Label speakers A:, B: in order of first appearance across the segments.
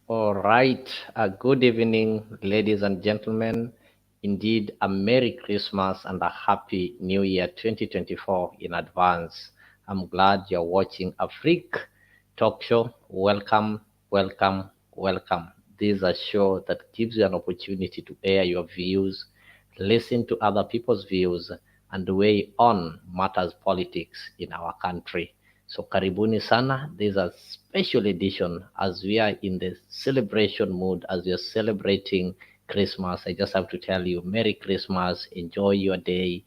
A: All right. Good evening, ladies and gentlemen. Indeed, a Merry Christmas and a Happy New Year 2024 in advance. I'm glad you're watching Afriq Talk Show. Welcome, welcome, welcome. This is a show that gives you an opportunity to air your views, listen to other people's views, and weigh on matters politics in our country. So karibuni sana. This is a special edition as we are in the celebration mood, as we are celebrating Christmas. I just have to tell you, Merry Christmas. Enjoy your day.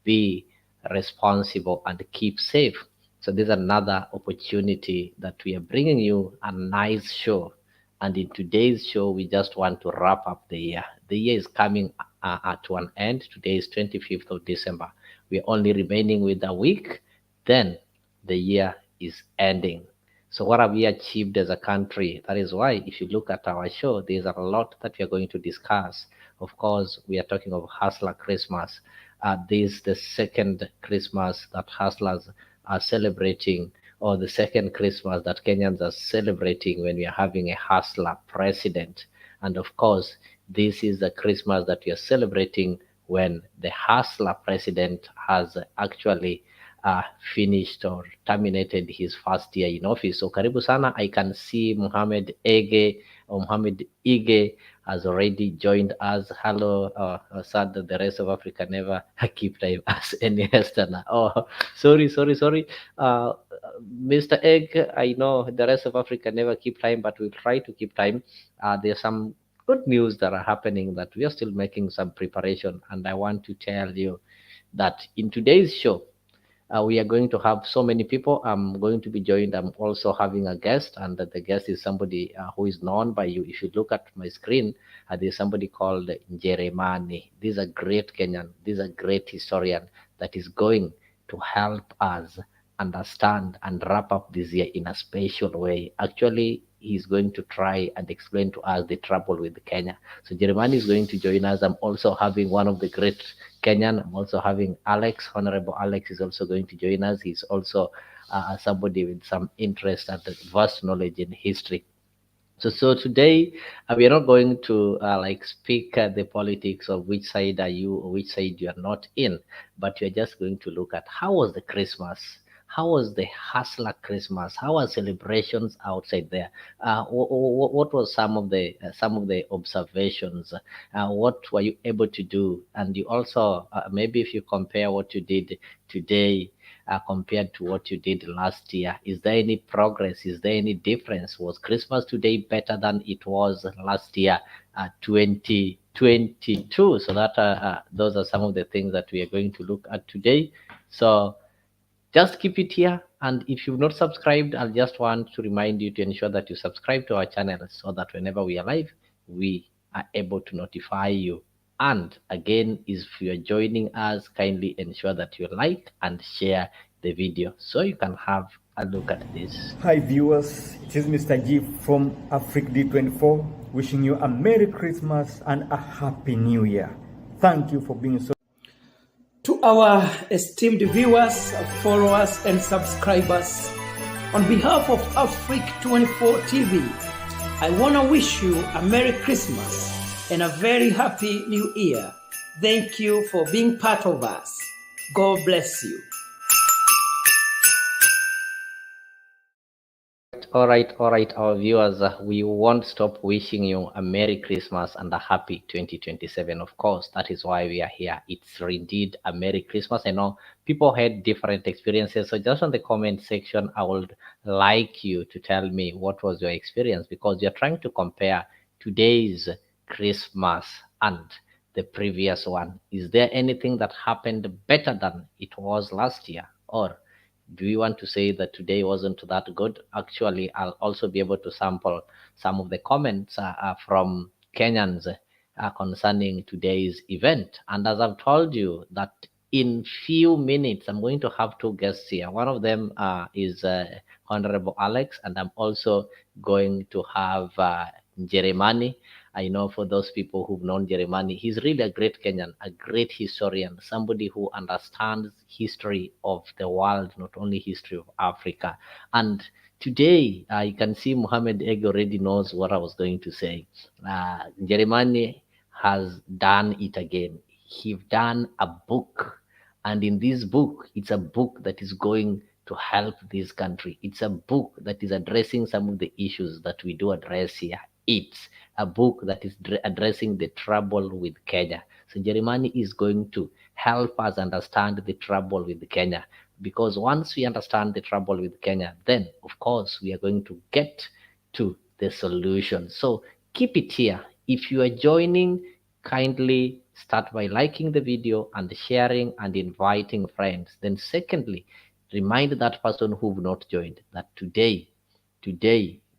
A: Be responsible and keep safe. So this is another opportunity that we are bringing you a nice show. And in today's show, we just want to wrap up the year. The year is coming to an end. Today is 25th of December. We're only remaining with a week. Then the year is ending. So what have we achieved as a country? That is why if you look at our show, there's a lot that we are going to discuss. Of course, we are talking of Hustler Christmas. This is the second Christmas that hustlers are celebrating, or the second Christmas that Kenyans are celebrating when we are having a hustler president. And of course, this is the Christmas that we are celebrating when the hustler president has actually uh, finished or terminated his first year in office. So karibu sana. I can see Muhammad Ege or Muhammad Ige has already joined us. Hello, sad that the rest of Africa never keep time as any Easterner. Oh, sorry. Uh, Mr. Egg, I know the rest of Africa never keep time, but we'll try to keep time. There's some good news that are happening that we are still making some preparation, and I want to tell you that in today's show, we are going to have so many people. I'm going to be joined. I'm also having a guest, and the guest is somebody who is known by you. If you look at my screen, there's somebody called Jeremani. This is a great Kenyan. This is a great historian that is going to help us understand and wrap up this year in a special way. Actually, he's going to try and explain to us the trouble with Kenya. So Jeremani is going to join us. I'm also having one of the great Kenyan. I'm also having Alex. Honorable Alex is also going to join us. He's also somebody with some interest and vast knowledge in history. So today we are not going to like speak the politics of which side are you or which side you are not in, but we are just going to look at how was the Christmas, how was the hustler Christmas, how are celebrations outside there, what was some of the observations, what were you able to do, and you also maybe if you compare what you did today compared to what you did last year? Is there any progress? Is there any difference? Was Christmas today better than it was last year, 2022? So that those are some of the things that we are going to look at today. So just keep it here. And if you've not subscribed, I'll just want to remind you to ensure that you subscribe to our channel so that whenever we are live, we are able to notify you. And again, if you're joining us, kindly ensure that you like and share the video so you can have a look at this.
B: Hi viewers, it is Mr. G from Afriq D24 wishing you a Merry Christmas and a Happy New Year. Thank you for being so.
C: To our esteemed viewers, followers, and subscribers, on behalf of Afriq 24 TV, I want to wish you a Merry Christmas and a very Happy New Year. Thank you for being part of us. God bless you.
A: All right, our viewers, we won't stop wishing you a Merry Christmas and a happy 2027. Of course, that is why we are here. It's indeed a Merry Christmas. I know people had different experiences. So just on the comment section, I would like you to tell me what was your experience, because you're trying to compare today's Christmas and the previous one. Is there anything that happened better than it was last year? Or do we want to say that today wasn't that good? Actually, I'll also be able to sample some of the comments from Kenyans concerning today's event. And as I've told you that in few minutes, I'm going to have two guests here. One of them is Honorable Alex, and I'm also going to have Jeremani. I know for those people who've known Jeremiah, he's really a great Kenyan, a great historian, somebody who understands history of the world, not only history of Africa. And today, you can see Muhammad Ege already knows what I was going to say. Jeremiah has done it again. He's done a book, and in this book, it's a book that is going to help this country. It's a book that is addressing some of the issues that we do address here. It's a book that is addressing the trouble with Kenya. So Jeremiah is going to help us understand the trouble with Kenya, because once we understand the trouble with Kenya, then of course we are going to get to the solution. So keep it here. If you are joining, kindly start by liking the video and sharing and inviting friends. Then secondly, remind that person who've not joined that today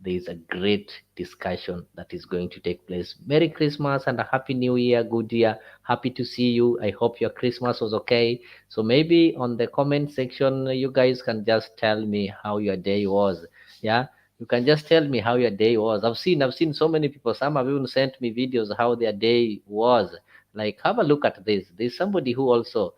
A: there is a great discussion that is going to take place. Merry Christmas and a Happy New Year. Good year. Happy to see you. I hope your Christmas was okay. So maybe on the comment section, you guys can just tell me how your day was. Yeah, you can just tell me how your day was. I've seen so many people. Some have even sent me videos how their day was. Like, have a look at this. There's somebody who also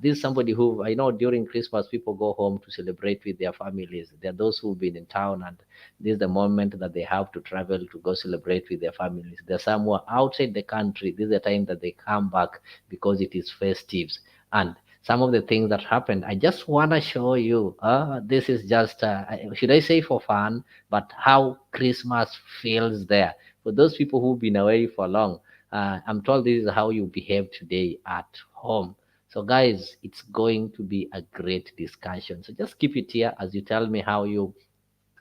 A: this is somebody who I know during Christmas people go home to celebrate with their families. There are those who've been in town, and this is the moment that they have to travel to go celebrate with their families. There are some who are outside the country. This is the time that they come back because it is festives. And some of the things that happened, I just want to show you. This is just, should I say for fun, but how Christmas feels there. For those people who've been away for long, I'm told this is how you behave today at home. So guys, it's going to be a great discussion. So just keep it here as you tell me how your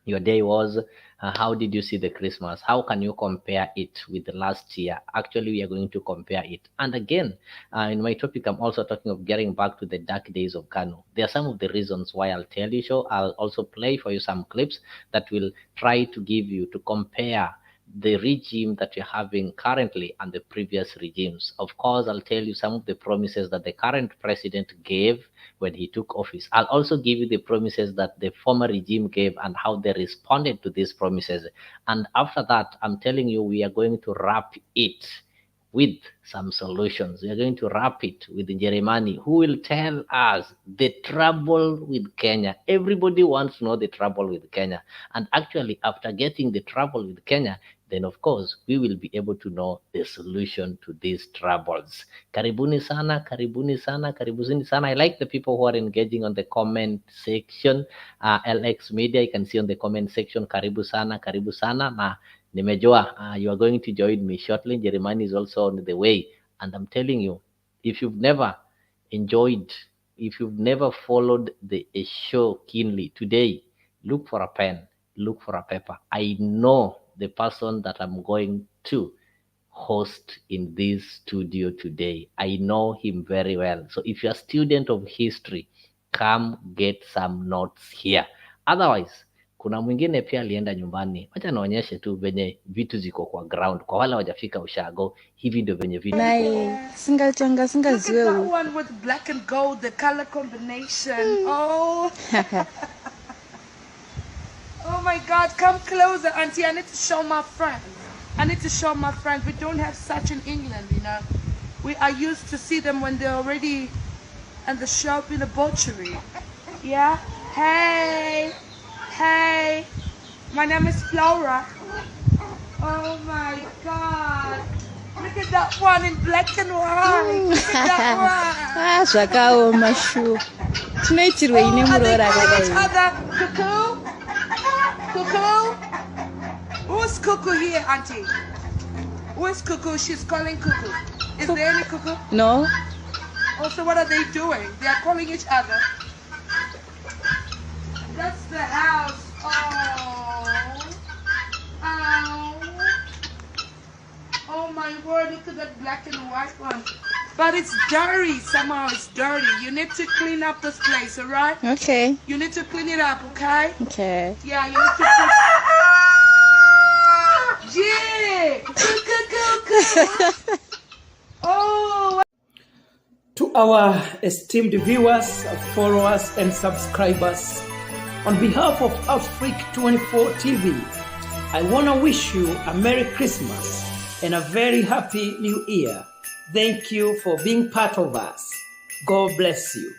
A: day was. How did you see the Christmas? How can you compare it with the last year? Actually, we are going to compare it. And again, in my topic, I'm also talking of getting back to the dark days of KANU. There are some of the reasons why I'll tell you so. I'll also play for you some clips that will try to give you to compare the regime that you're having currently and the previous regimes. Of course, I'll tell you some of the promises that the current president gave when he took office. I'll also give you the promises that the former regime gave and how they responded to these promises. And after that, I'm telling you, we are going to wrap it with some solutions. We are going to wrap it with Jeremiah, who will tell us the trouble with Kenya. Everybody wants to know the trouble with Kenya. And actually, after getting the trouble with Kenya, then of course, we will be able to know the solution to these troubles. Karibuni sana, karibuni sana, karibuni sana. I like the people who are engaging on the comment section. LX Media, you can see on the comment section, karibu sana, karibu sana. Na nimejua, you are going to join me shortly. Jeremiah is also on the way. And I'm telling you, if you've never enjoyed, if you've never followed the show keenly, today, look for a pen, look for a paper. I know the person that I'm going to host in this studio today. I know him very well. So if you're a student of history, come get some notes here. Otherwise, kuna mwingine pia alienda nyumbani. Wacha naonyeshe tu venye vitu ziko kwa ground. Kwa wale wajafika ushago, hivi ndio venye vitu.
D: Single changa, single
E: Look at that one with black and gold, the color combination. Oh. Oh my God, come closer, Auntie. I need to show my friends. I need to show my friends. We don't have such in England, you know. We are used to see them when they're already in the shop in the butchery. Yeah? Hey. Hey. My name is Flora. Oh my God. Look at that one in black and white. Look at that one.
D: Shakao mashu. Tunaitiriwe ine murora
E: gadai. Cuckoo? Cuckoo? Who's Cuckoo here, Auntie? Who is Cuckoo? She's calling Cuckoo. Is there any Cuckoo?
D: No.
E: Oh, so what are they doing? They are calling each other. That's the house. Oh. Oh. Oh my word, look at that black and white one. But it's dirty. Somehow it's dirty. You need to clean up this place, alright?
D: Okay.
E: You need to clean it up, okay?
D: Okay.
E: Yeah, you need to put... Yeah! Oh!
C: To our esteemed viewers, followers, and subscribers, on behalf of Afriq 24 TV, I want to wish you a Merry Christmas and a very happy new year. Thank you for being part of us. God bless you.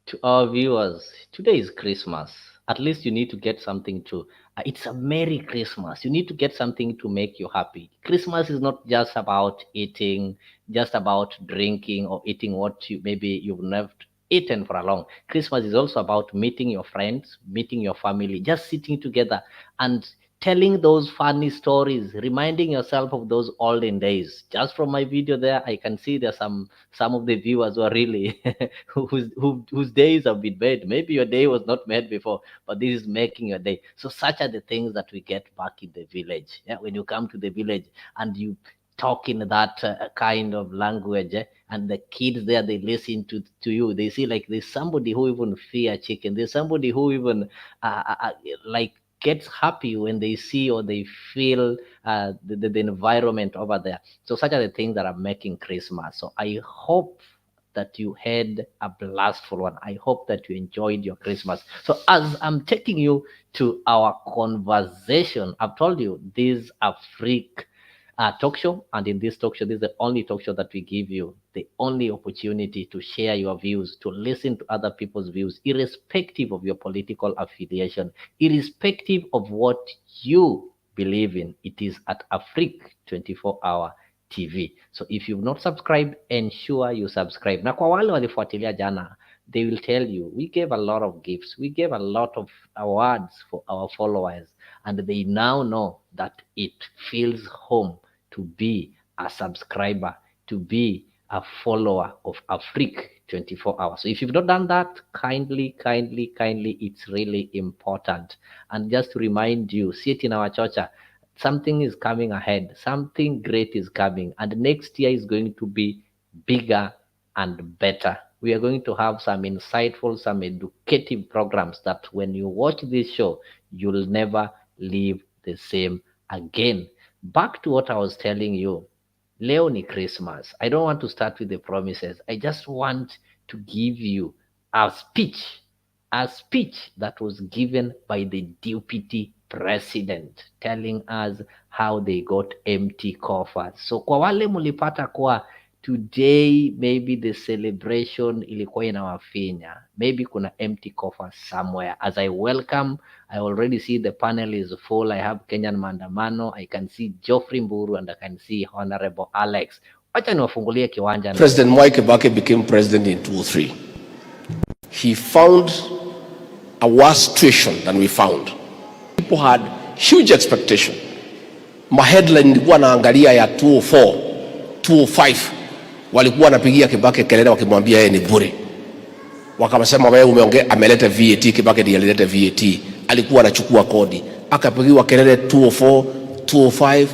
A: To our viewers, today is Christmas. At least you need to get something to, it's a Merry Christmas. You need to get something to make you happy. Christmas is not just about eating, just about drinking or eating what maybe you've never eaten for a long. Christmas is also about meeting your friends, meeting your family, just sitting together and telling those funny stories, reminding yourself of those olden days. Just from my video there, I can see there's some of the viewers who are really whose days have been made. Maybe your day was not made before, but this is making your day. So such are the things that we get back in the village. Yeah, when you come to the village and you talk in that kind of language, and the kids there, they listen to you. They see like there's somebody who even fear chicken. There's somebody who even like gets happy when they see or they feel the environment over there. So such are the things that are making Christmas. So I hope that you had a blastful one. I hope that you enjoyed your Christmas. So as I'm taking you to our conversation, I've told you this Afriq talk show, and in this talk show, this is the only talk show that we give you the only opportunity to share your views, to listen to other people's views, irrespective of your political affiliation, irrespective of what you believe in. It is at Afriq 24-hour TV. So if you've not subscribed, ensure you subscribe. Na kwa wale walifuatilia jana, they will tell you we gave a lot of gifts, we gave a lot of awards for our followers, and they now know that it feels home to be a subscriber, to be a follower of Afriq 24 hours. So if you've not done that, kindly, it's really important. And just to remind you, see it in our church, something is coming ahead, something great is coming, and next year is going to be bigger and better. We are going to have some insightful, some educative programs that when you watch this show, you'll never leave the same again. Back to what I was telling you, leo ni Christmas. I don't want to start with the promises. I just want to give you a speech that was given by the deputy president, telling us how they got empty coffers. So kwa wale mulipata kwa today maybe the celebration ilikuwa inawafinya, maybe kuna empty coffers somewhere. As I welcome, I already see the panel is full. I have Kenyan Mandamano, I can see Geoffrey Mburu, and I can see Honorable Alex. Wacha niwafungulie kiwanja.
F: President Mwai Kibaki became president in 2003. He found a worse situation than we found. People had huge expectation. My headline ilikuwa naangalia ya 204, 205. Walikuwa wanapigia Kibaki kelele wakimwambia yeye ni bure. Wakasema wewe umeongea, ameleta VAT, Kibaki ndiye alileta VAT. Alikuwa anachukua kodi. Akapigiwa kelele 204, 205,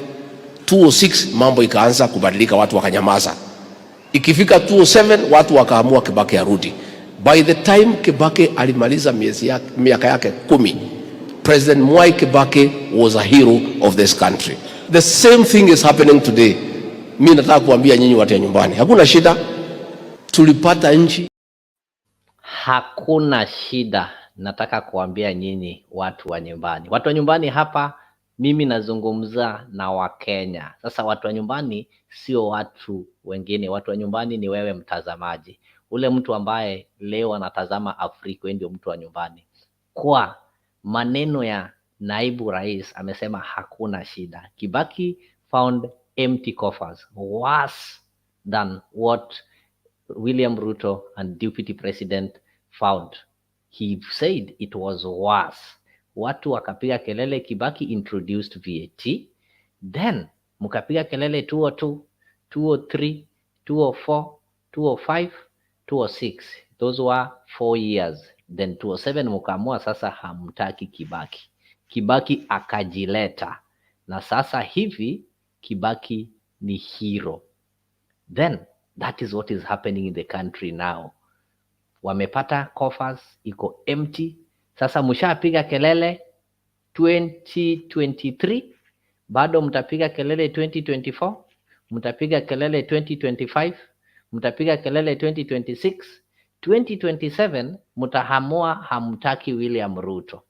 F: 206, mambo ikaanza kubadilika, watu wakanyamaza. Ikifika 207 watu wakaamua Kibaki arudi. By the time Kibaki alimaliza miaka yake 10, President Mwai Kibaki was a hero of this country. The same thing is happening today. Mimi nataka kuambia nyinyi watu ya nyumbani, hakuna shida, tulipata nchi.
A: Hakuna shida, nataka kuambia nyinyi watu wa nyumbani. Watu wa nyumbani hapa, mimi nazungumza na Wakenya. Sasa watu wa nyumbani sio watu wengine. Watu wa nyumbani ni wewe mtazamaji. Ule mtu ambaye leo anatazama Afrika, ndio mtu wa nyumbani. Kwa maneno ya naibu rais, amesema hakuna shida. Kibaki found empty coffers, worse than what William Ruto and Deputy President found. He said it was worse. Watu wakapiga kelele, Kibaki introduced VAT. Then mukapiga kelele 202, 203, 204, 205, 206. Those were 4 years. Then 207 mukaamua sasa hamtaki Kibaki. Kibaki akajileta. Na sasa hivi Kibaki ni hero. Then that is what is happening in the country now. Wamepata coffers iko empty. Sasa mshapiga kelele 2023, bado mtapiga kelele 2024, mtapiga kelele 2025, mtapiga kelele 2026, 2027 mtahamua hamtaki William Ruto.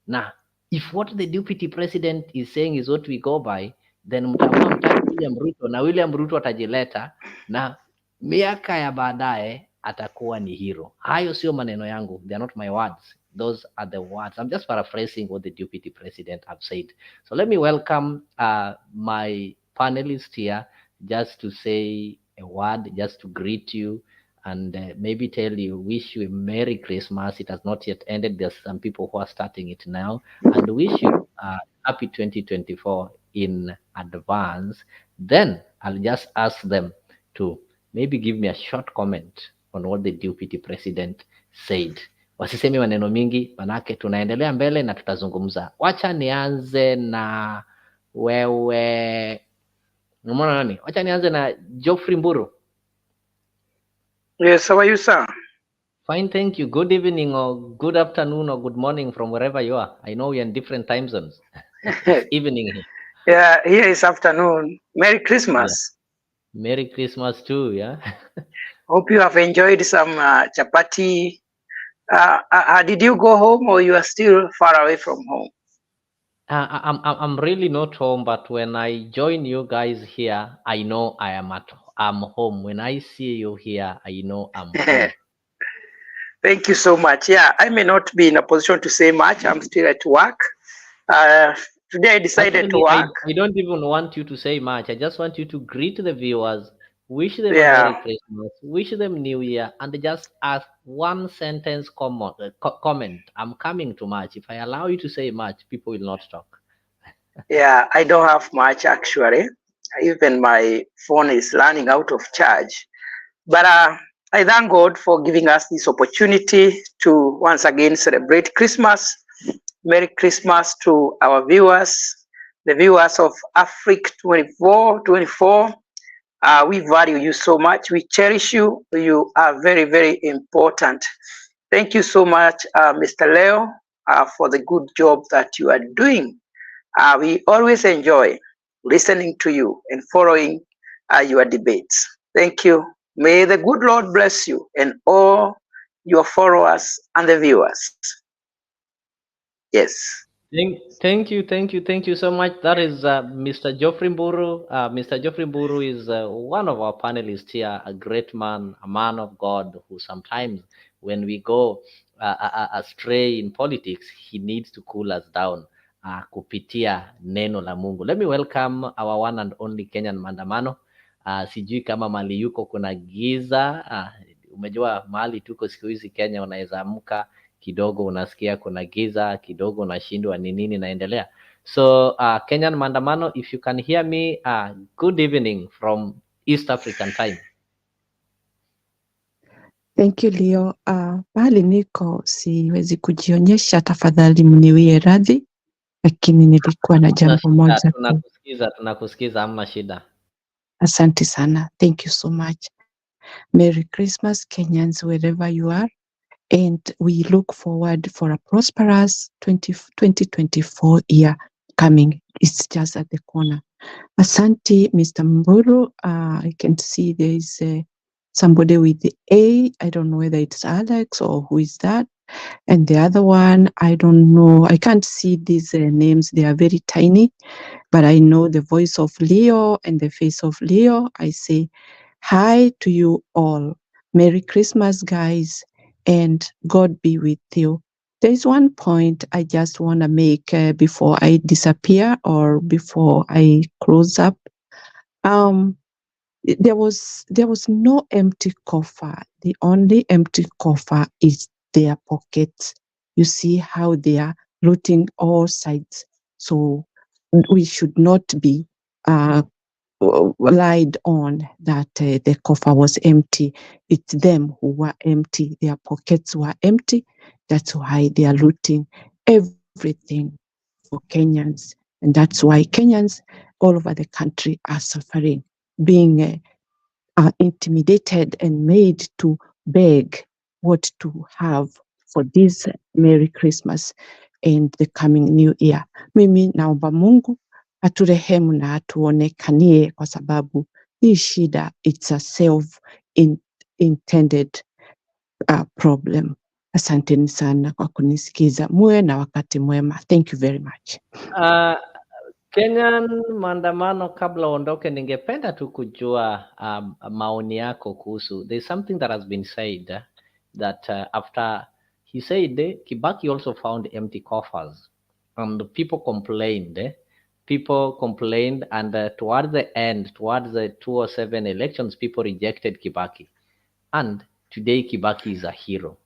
A: Na If what the deputy president is saying is what we go by, then mtaamua mtaki William Ruto na William Ruto atajileta na miaka ya baadaye atakuwa ni hero. Hayo sio maneno yangu. They are not my words. Those are the words. I'm just paraphrasing what the deputy president have said. So let me welcome my panelists here just to say a word, just to greet you and maybe tell you, wish you a Merry Christmas. It has not yet ended. There's some people who are starting it now, and wish you happy 2024 in advance. Then I'll just ask them to maybe give me a short comment on what the deputy president said. Wasisemi maneno mingi, manake tunaendelea mbele na tutazungumza. Wacha nianze na wewe. Unaona nani? Wacha nianze na Geoffrey Mburu.
C: Yes, how are you, sir?
A: Fine, thank you. Good evening or good afternoon or good morning from wherever you are. I know we are in different time zones. It's evening here.
C: Yeah, here is afternoon. Merry Christmas.
A: Yeah. Merry Christmas too, yeah.
C: Hope you have enjoyed some chapati. Did you go home or you are still far away from home?
A: I'm really not home, but when I join you guys here, I know I'm home. When I see you here, I know I'm home.
C: Thank you so much. Yeah, I may not be in a position to say much. I'm still at work. Today I decided to work.
A: I don't even want you to say much. I just want you to greet the viewers, wish them a Merry Christmas, wish them New Year, and just ask one sentence comment. I'm coming to much. If I allow you to say much, people will not talk.
C: Yeah, I don't have much actually. Even my phone is running out of charge. But I thank God for giving us this opportunity to once again celebrate Christmas. Merry Christmas to our viewers, the viewers of Afriq 24. We value you so much. We cherish you. You are very, very important. Thank you so much, Mr. Leo, for the good job that you are doing. We always enjoy listening to you and following your debates. Thank you. May the good Lord bless you and all your followers and the viewers. Yes.
A: Thank you so much. That is Mr. Geoffrey Mburu. Mr. Geoffrey Mburu is one of our panelists here, a great man, a man of God, who sometimes when we go astray in politics, he needs to cool us down. Kupitia neno la Mungu. Let me welcome our one and only Kenyan Maandamano. Sijui kama mali yuko kuna giza. Umejua mahali tuko siku hizi Kenya, unaweza amka kidogo unasikia kuna giza, kidogo unashindwa ni nini naendelea. So Kenyan Maandamano, if you can hear me, good evening from East African time.
G: Thank you, Leo. Pahali niko siwezi kujionyesha, tafadhali mniwie radhi, lakini nilikuwa na jambo moja.
A: Tunakusikiza, hamna shida.
G: Asante sana. Thank you so much. Merry Christmas, Kenyans, wherever you are. And we look forward for a prosperous 2024 year coming. It's just at the corner. Asante, Mr. Mburu. I can see there is somebody with the A. I don't know whether it's Alex or who is that. And the other one, I don't know. I can't see these names. They are very tiny. But I know the voice of Leo and the face of Leo. I say hi to you all. Merry Christmas, guys. And God be with you. There is one point I just want to make before I disappear or before I close up. There was no empty coffer. The only empty coffer is their pockets. You see how they are looting all sides. So we should not be lied on that the coffer was empty. It's them who were empty. Their pockets were empty. That's why they are looting everything for Kenyans. And that's why Kenyans all over the country are suffering, being intimidated and made to beg what to have for this Merry Christmas and the coming New Year. Mimi naomba Mungu aturehemu na atuonekanie, kwa sababu hii shida, it's a self-intended problem. Asanteni sana kwa kunisikiza. Muwe na wakati mwema. Thank you very much.
A: Kenyan maandamano, kabla uondoke, ningependa tu kujua maoni yako kuhusu, there's something that has been said that after he said Kibaki also found empty coffers and people complained. And towards the end, towards the 2007 elections, people rejected Kibaki. And today Kibaki is a hero.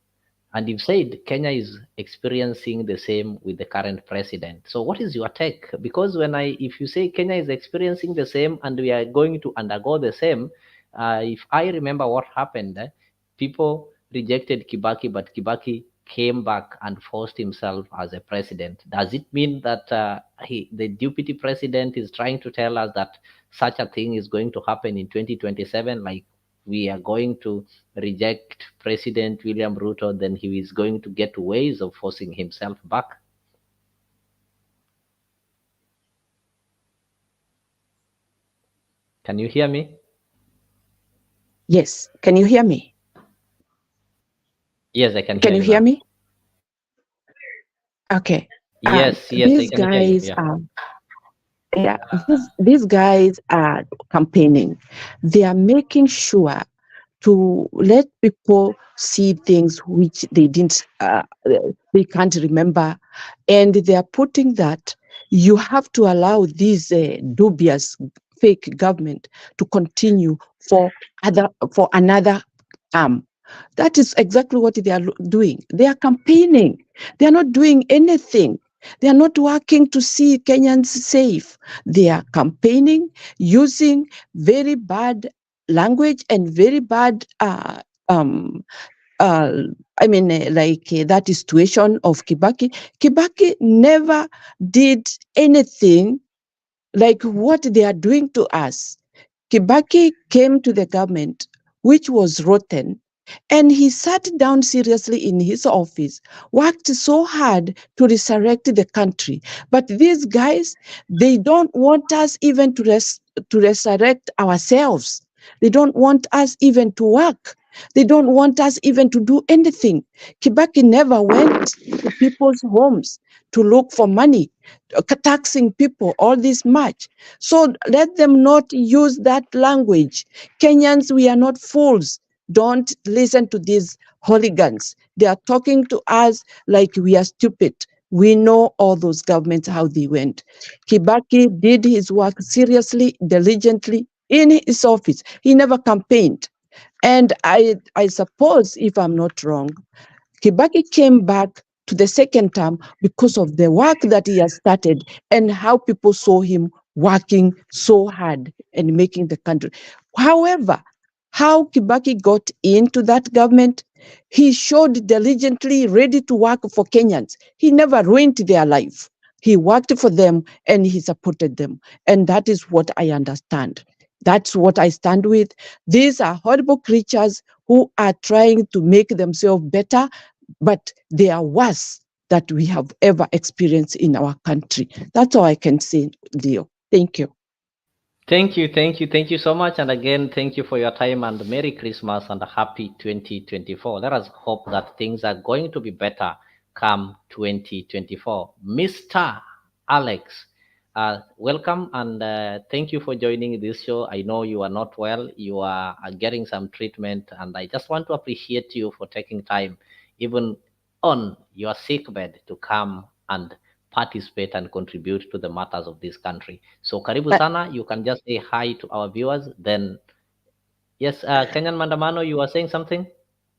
A: And you've said Kenya is experiencing the same with the current president. So what is your take? Because if you say Kenya is experiencing the same and we are going to undergo the same, if I remember what happened, people rejected Kibaki, but Kibaki came back and forced himself as a president. Does it mean that the deputy president is trying to tell us that such a thing is going to happen in 2027, like we are going to reject President William Ruto, then he is going to get ways of forcing himself back? Can you hear me?
G: Yes. Can you hear me?
A: Yes, I can hear you.
G: Can you hear me? Okay.
A: Yes,
G: these
A: I can hear you.
G: guys these guys are campaigning. They are making sure to let people see things which they can't remember, and they are putting that you have to allow these dubious fake government to continue for another term. That is exactly what they are doing. They are campaigning. They are not doing anything. They are not working to see Kenyans safe. They are campaigning using very bad language and very bad that situation of Kibaki. Kibaki never did anything like what they are doing to us. Kibaki came to the government, which was rotten, and he sat down seriously in his office, worked so hard to resurrect the country. But these guys, they don't want us even to resurrect ourselves. They don't want us even to work. They don't want us even to do anything. Kibaki never went to people's homes to look for money, taxing people all this much. So let them not use that language. Kenyans, we are not fools. Don't listen to these hooligans. They are talking to us like we are stupid. We know all those governments, how they went. Kibaki did his work seriously, diligently in his office. He never campaigned. And I suppose, if I'm not wrong, Kibaki came back to the second term because of the work that he has started and how people saw him working so hard and making the country. However, how Kibaki got into that government, he showed diligently ready to work for Kenyans. He never ruined their life. He worked for them and he supported them. And that is what I understand. That's what I stand with. These are horrible creatures who are trying to make themselves better, but they are worse that we have ever experienced in our country. That's all I can say, Leo. Thank you.
A: Thank you so much. And again, thank you for your time, and Merry Christmas and a happy 2024. Let us hope that things are going to be better come 2024. Mr. Alex, welcome, and thank you for joining this show. I know you are not well. You are getting some treatment, and I just want to appreciate you for taking time, even on your sick bed, to come and participate and contribute to the matters of this country. So karibu sana, you can just say hi to our viewers. Then, yes, Kenyan Mandamano, you were saying something?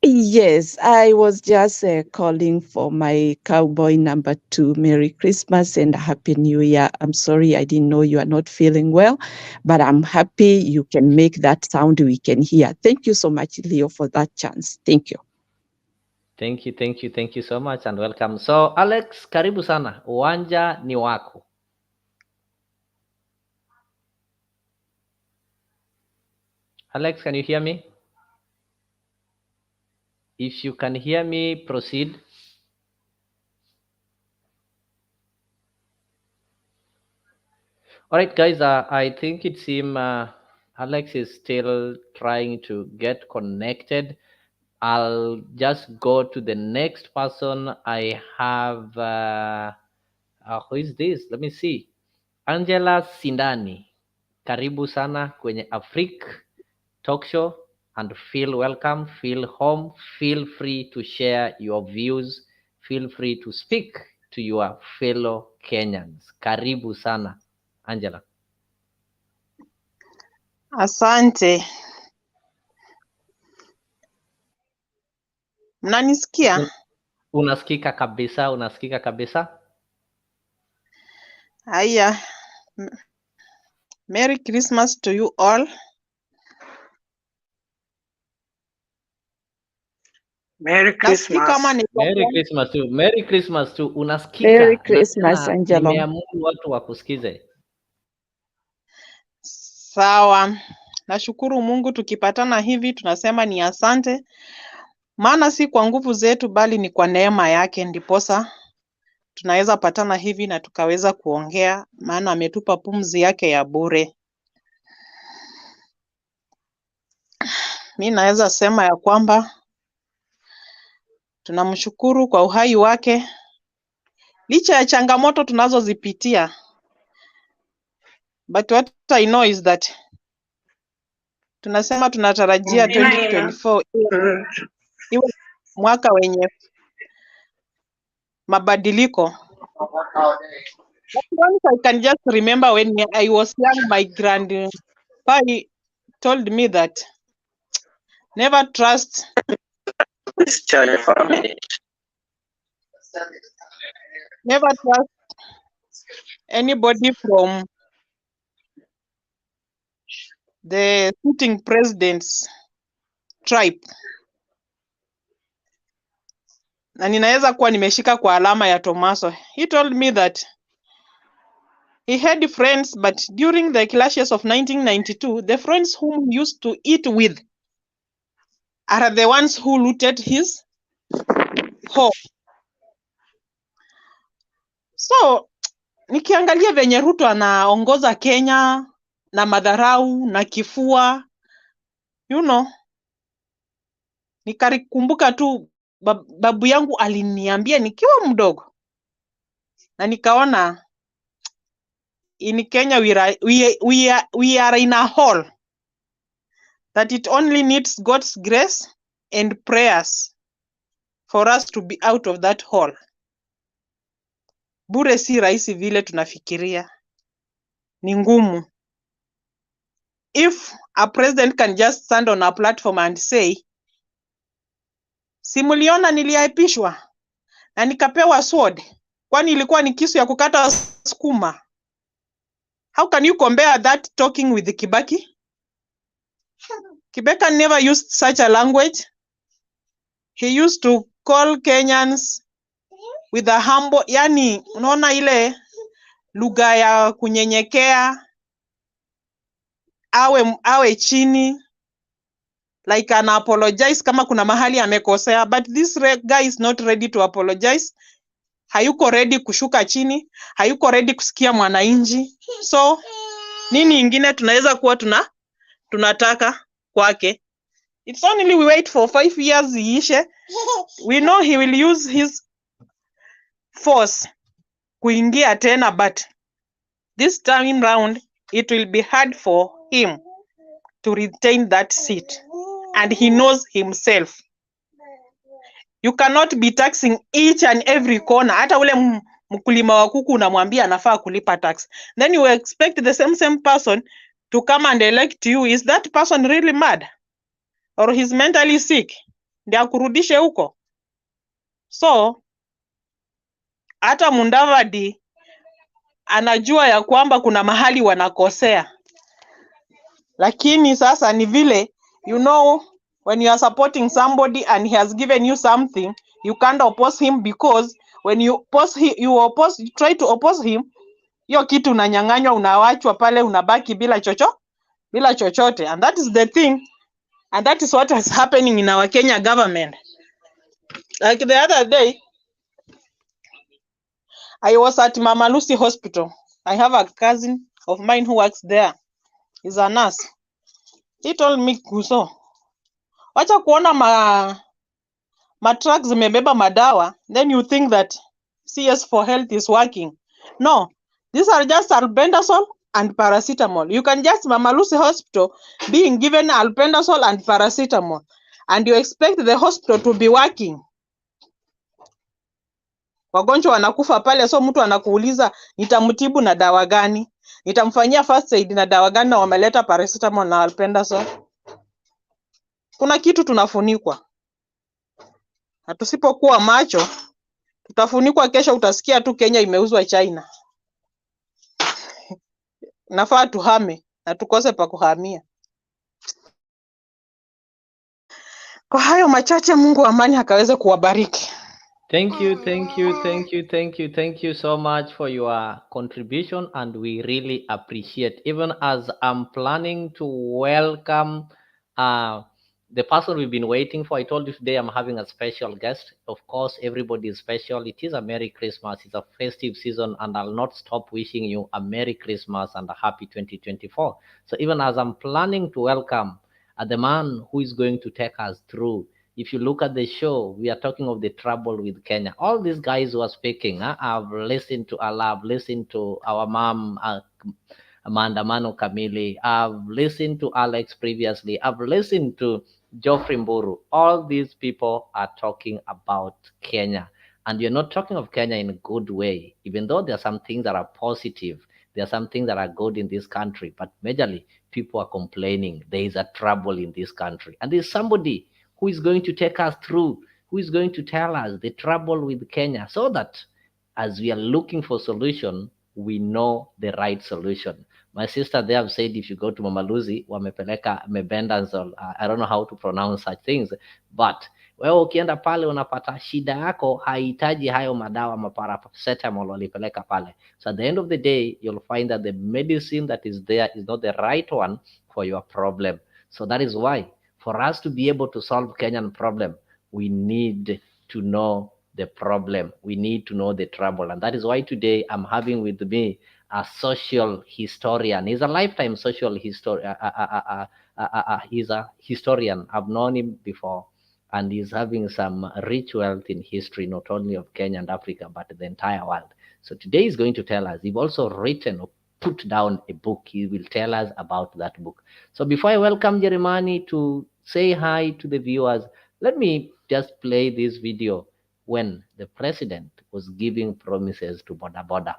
G: Yes, I was just calling for my cowboy number 2. Merry Christmas and Happy New Year. I'm sorry, I didn't know you are not feeling well, but I'm happy you can make that sound we can hear. Thank you so much, Leo, for that chance. Thank you.
A: Thank you so much and welcome. So Alex, karibu sana, uwanja ni wako. Alex, can you hear me? If you can hear me, proceed. All right, guys, I think it seems Alex is still trying to get connected. I'll just go to the next person. I have, who is this? Let me see. Angela Sindani. Karibu sana kwenye Afriq Talk Show, and feel welcome, feel home, feel free to share your views, feel free to speak to your fellow Kenyans. Karibu sana, Angela.
H: Asante. Mnanisikia?
A: Unasikika kabisa, unasikika kabisa.
H: Haya. Merry Christmas to you all.
C: Merry Christmas.
A: Merry Christmas too. Merry Christmas too. Unasikika.
G: Merry Christmas, Angelo.
A: Nimeamuru watu wakusikize.
H: Sawa. Nashukuru Mungu tukipatana hivi tunasema ni asante. Maana si kwa nguvu zetu bali ni kwa neema yake ndiposa tunaweza patana hivi na tukaweza kuongea, maana ametupa pumzi yake ya bure. Mimi naweza sema ya kwamba tunamshukuru kwa uhai wake licha ya changamoto tunazozipitia. But what I know is that tunasema tunatarajia 2024 iwe mwaka wenye mabadiliko. I can just remember when I was young, my grandpa told me that never trust anybody from the sitting president's tribe. Na ninaweza kuwa nimeshika kwa alama ya Tomaso. He told me that he had friends, but during the clashes of 1992, the friends whom he used to eat with are the ones who looted his home. So, nikiangalia venye Ruto anaongoza Kenya na madharau na kifua, nikarikumbuka tu babu yangu aliniambia nikiwa mdogo. Na nikaona in Kenya we are in a hole that it only needs God's grace and prayers for us to be out of that hole. Bure si rahisi vile tunafikiria. Ni ngumu. If a president can just stand on a platform and say, simuliona niliapishwa na nikapewa sword, kwani ilikuwa ni kisu ya kukata sukuma. How can you compare that talking with Kibaki? Kibaki never used such a language. He used to call Kenyans with a humble, yani unaona ile lugha ya kunyenyekea, awe chini, like an apologize kama kuna mahali amekosea, but this guy is not ready to apologize. Hayuko ready kushuka chini, hayuko ready kusikia mwananchi. So nini ingine tunaweza kuwa tunataka kwake? It's only we wait for 5 years iishe. We know he will use his force kuingia tena, but this time round it will be hard for him to retain that seat, and he knows himself. You cannot be taxing each and every corner. Hata ule mkulima wa kuku unamwambia anafaa kulipa tax, then you expect the same person to come and elect you. Is that person really mad or he's mentally sick? Ndio akurudishe huko. So hata Mudavadi anajua ya kwamba kuna mahali wanakosea, lakini sasa ni vile, when you are supporting somebody and he has given you something, you can't oppose him, because when you try to oppose him, hiyo kitu unanyang'anywa, unawachwa pale, unabaki bila chochote. And that is the thing, and that is what is happening in our Kenya government. Like the other day, I was at Mama Lucy Hospital. I have a cousin of mine who works there. He's a nurse. He told me, Kuso, wacha kuona Matrucks zimebeba madawa, then you think that CS for Health is working. No, these are just albendazole and paracetamol. You can just Mama Lucy Hospital being given albendazole and paracetamol, and you expect the hospital to be working. Wagonjwa wanakufa pale, so mtu anakuuliza nitamtibu na dawa gani? Nitamfanyia first aid na dawa gani, na wameleta paracetamol na albendazole? Kuna kitu tunafunikwa. Na tusipokuwa macho, tutafunikwa. Kesho utasikia tu Kenya imeuzwa China. Nafaa tuhame na tukose pa kuhamia. Kwa hayo machache, Mungu amani akaweze kuwabariki.
A: Thank you so much for your contribution, and we really appreciate. Even as I'm planning to welcome the person we've been waiting for. I told you today I'm having a special guest. Of course, everybody is special. It is a Merry Christmas. It's a festive season, and I'll not stop wishing you a Merry Christmas and a happy 2024. So even as I'm planning to welcome the man who is going to take us through, if you look at the show, we are talking of the trouble with Kenya. All these guys who are speaking, I've listened to Allah, I've listened to our mom, Amanda Mano Kamili, I've listened to Alex previously, I've listened to Geoffrey Mburu. All these people are talking about Kenya. And you're not talking of Kenya in a good way, even though there are some things that are positive. There are some things that are good in this country, but majorly people are complaining there is a trouble in this country. And there's somebody who is going to take us through, who is going to tell us the trouble with Kenya, so that as we are looking for solution, we know the right solution. My sister, they have said if you go to Mama Lucy, wamepeleka mebendazole. I don't know how to pronounce such things, but wewe ukienda pale unapata shida yako haihitaji hayo madawa maparacetamol walipeleka pale. So at the end of the day, you'll find that the medicine that is there is not the right one for your problem. So that is why, for us to be able to solve Kenyan problem, we need to know the problem. We need to know the trouble. And that is why today I'm having with me a social historian. He's a lifetime social historian. He's a historian. I've known him before. And he's having some rich wealth in history, not only of Kenya and Africa, but the entire world. So today he's going to tell us. He's also written or put down a book. He will tell us about that book. So before I welcome Jeremani to say hi to the viewers, let me just play this video when the president was giving promises to Boda Boda.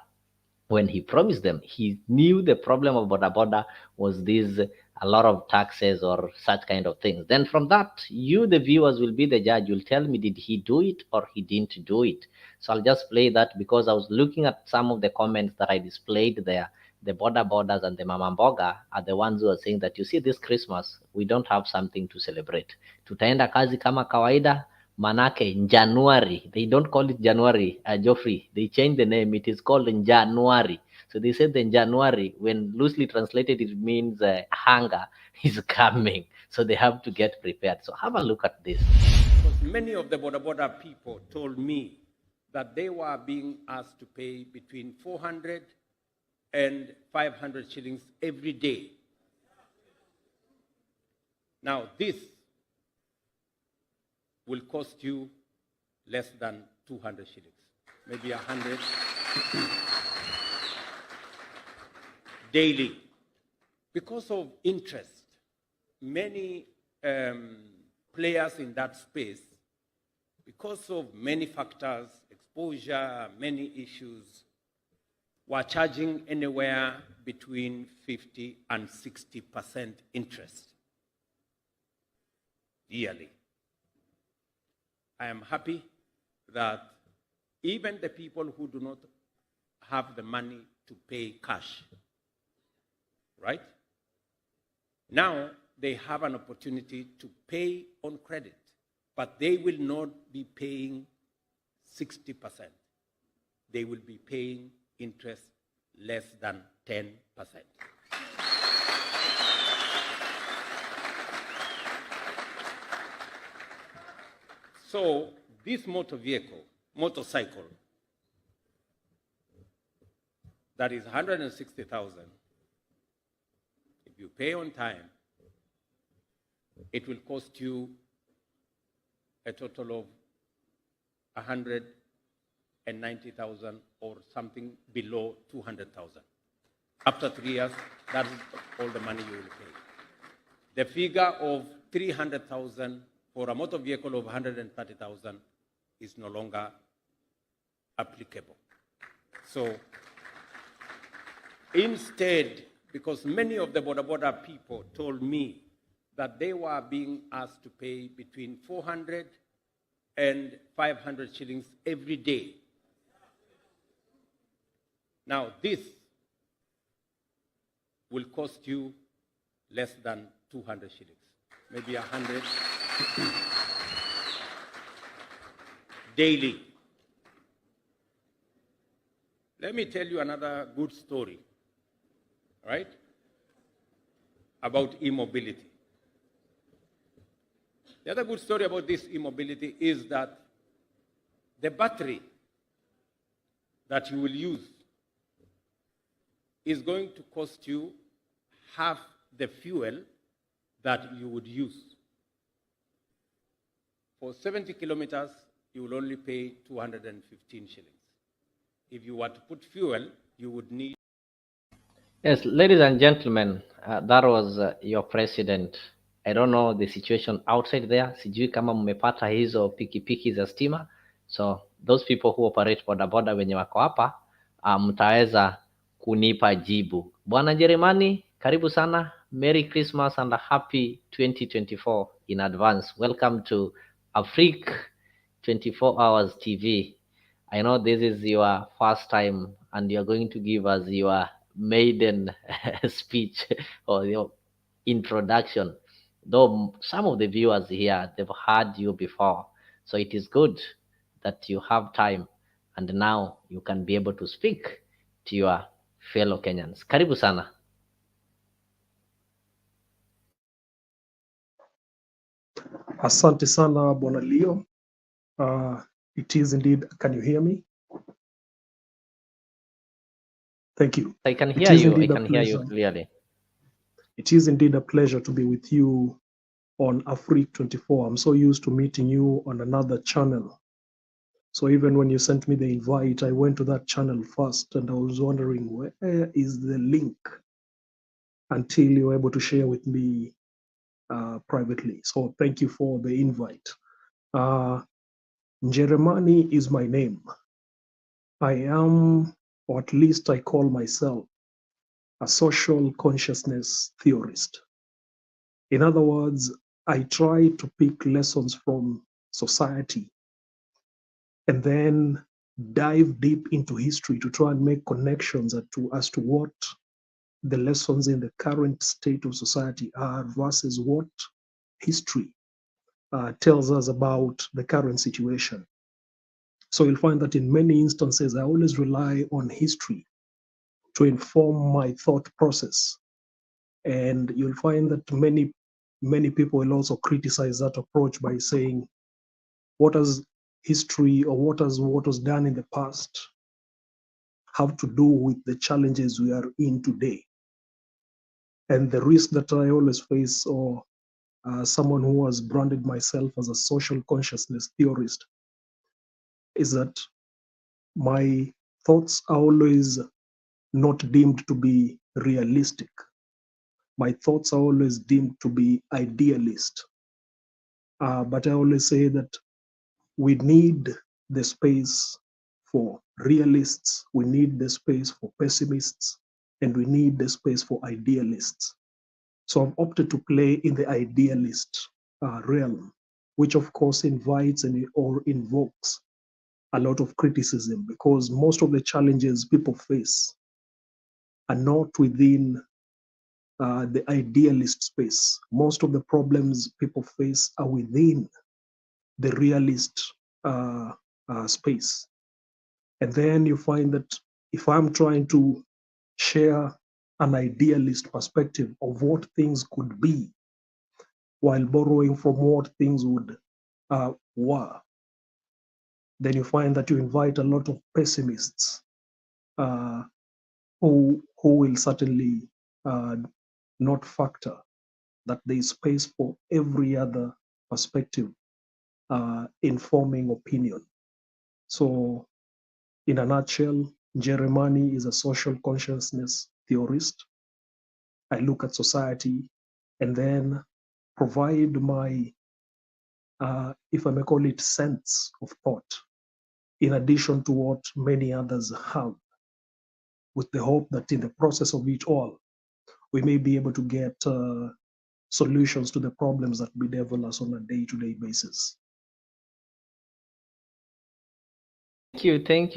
A: When he promised them, he knew the problem of Boda Boda was this, a lot of taxes or such kind of things. Then from that, you, the viewers, will be the judge. You'll tell me, did he do it or he didn't do it? So I'll just play that because I was looking at some of the comments that I displayed there. The Boda Bodas and the Mama Mboga are the ones who are saying that, you see, this Christmas, we don't have something to celebrate. Tutaenda kazi kama kawaida, manake January. They don't call it January, Geoffrey. They changed the name. It is called January. So they said in January, when loosely translated, it means hunger is coming. So they have to get prepared. So have a look at this.
I: Because many of the Boda Boda people told me that they were being asked to pay between 400 and 500 shillings every day. Now this will cost you less than 200 shillings, maybe 100 daily. Because of interest, many players in that space, because of many factors, exposure, many issues, were charging anywhere between 50 and 60% interest yearly. I am happy that even the people who do not have the money to pay cash, right? Now they have an opportunity to pay on credit, but they will not be paying 60%. They will be paying interest less than 10%. So this motorcycle, that is 160,000, if you pay on time, it will cost you a total of 190,000 or something below 200,000. After 3 years, that's all the money you will pay. The figure of 300,000 for a motor vehicle of 130,000 is no longer applicable. So instead, because many of the border people told me that they were being asked to pay between 400 and 500 shillings every day. Now, this will cost you less than 200 shillings, maybe 100 daily. Let me tell you another good story, right, about e-mobility. The other good story about this e-mobility is that the battery that you will use is going to cost you half the fuel that you would use. For 70 kilometers, you will only pay 215 shillings. If you were to put fuel, you would need...
A: Yes, ladies and gentlemen, that was your president. I don't know the situation outside there. Sijui kama mmepata hizo pikipiki za stima. So those people who operate bodaboda wenye wako hapa, mtaweza kunipa jibu. Bwana Jeremani, karibu sana. Merry Christmas and a happy 2024 in advance. Welcome to Afriq 24 Hours TV. I know this is your first time and you're going to give us your maiden speech or your introduction. Though some of the viewers here, they've heard you before. So it is good that you have time and now you can be able to speak to your fellow Kenyans. Karibu sana.
J: Asante sana Bwana Leo. It is indeed, can you hear me? Thank you.
A: I can hear you. I can hear you clearly.
J: It is indeed a pleasure to be with you on Afriq 24. I'm so used to meeting you on another channel. So even when you sent me the invite, I went to that channel first and I was wondering where is the link until you were able to share with me privately. So thank you for the invite. Jeremani is my name. I am, or at least I call myself, a social consciousness theorist. In other words, I try to pick lessons from society and then dive deep into history to try and make connections as to what the lessons in the current state of society are versus what history tells us about the current situation. So you'll find that in many instances, I always rely on history to inform my thought process. And you'll find that many people will also criticize that approach by saying, what does history or what was done in the past have to do with the challenges we are in today? And the risk that I always face, or someone who has branded myself as a social consciousness theorist, is that my thoughts are always not deemed to be realistic. My thoughts are always deemed to be idealist. But I always say that we need the space for realists, we need the space for pessimists, and we need the space for idealists. So I've opted to play in the idealist realm, which of course invites or invokes a lot of criticism, because most of the challenges people face are not within the idealist space. Most of the problems people face are within the realist space. And then you find that if I'm trying to share an idealist perspective of what things could be while borrowing from what things would were, then you find that you invite a lot of pessimists who will certainly not factor that there is space for every other perspective informing opinion. So in a nutshell, Jeremani is a social consciousness theorist. I look at society and then provide my, if I may call it, sense of thought, in addition to what many others have, with the hope that in the process of it all, we may be able to get solutions to the problems that bedevil us on a day-to-day basis.
A: Thank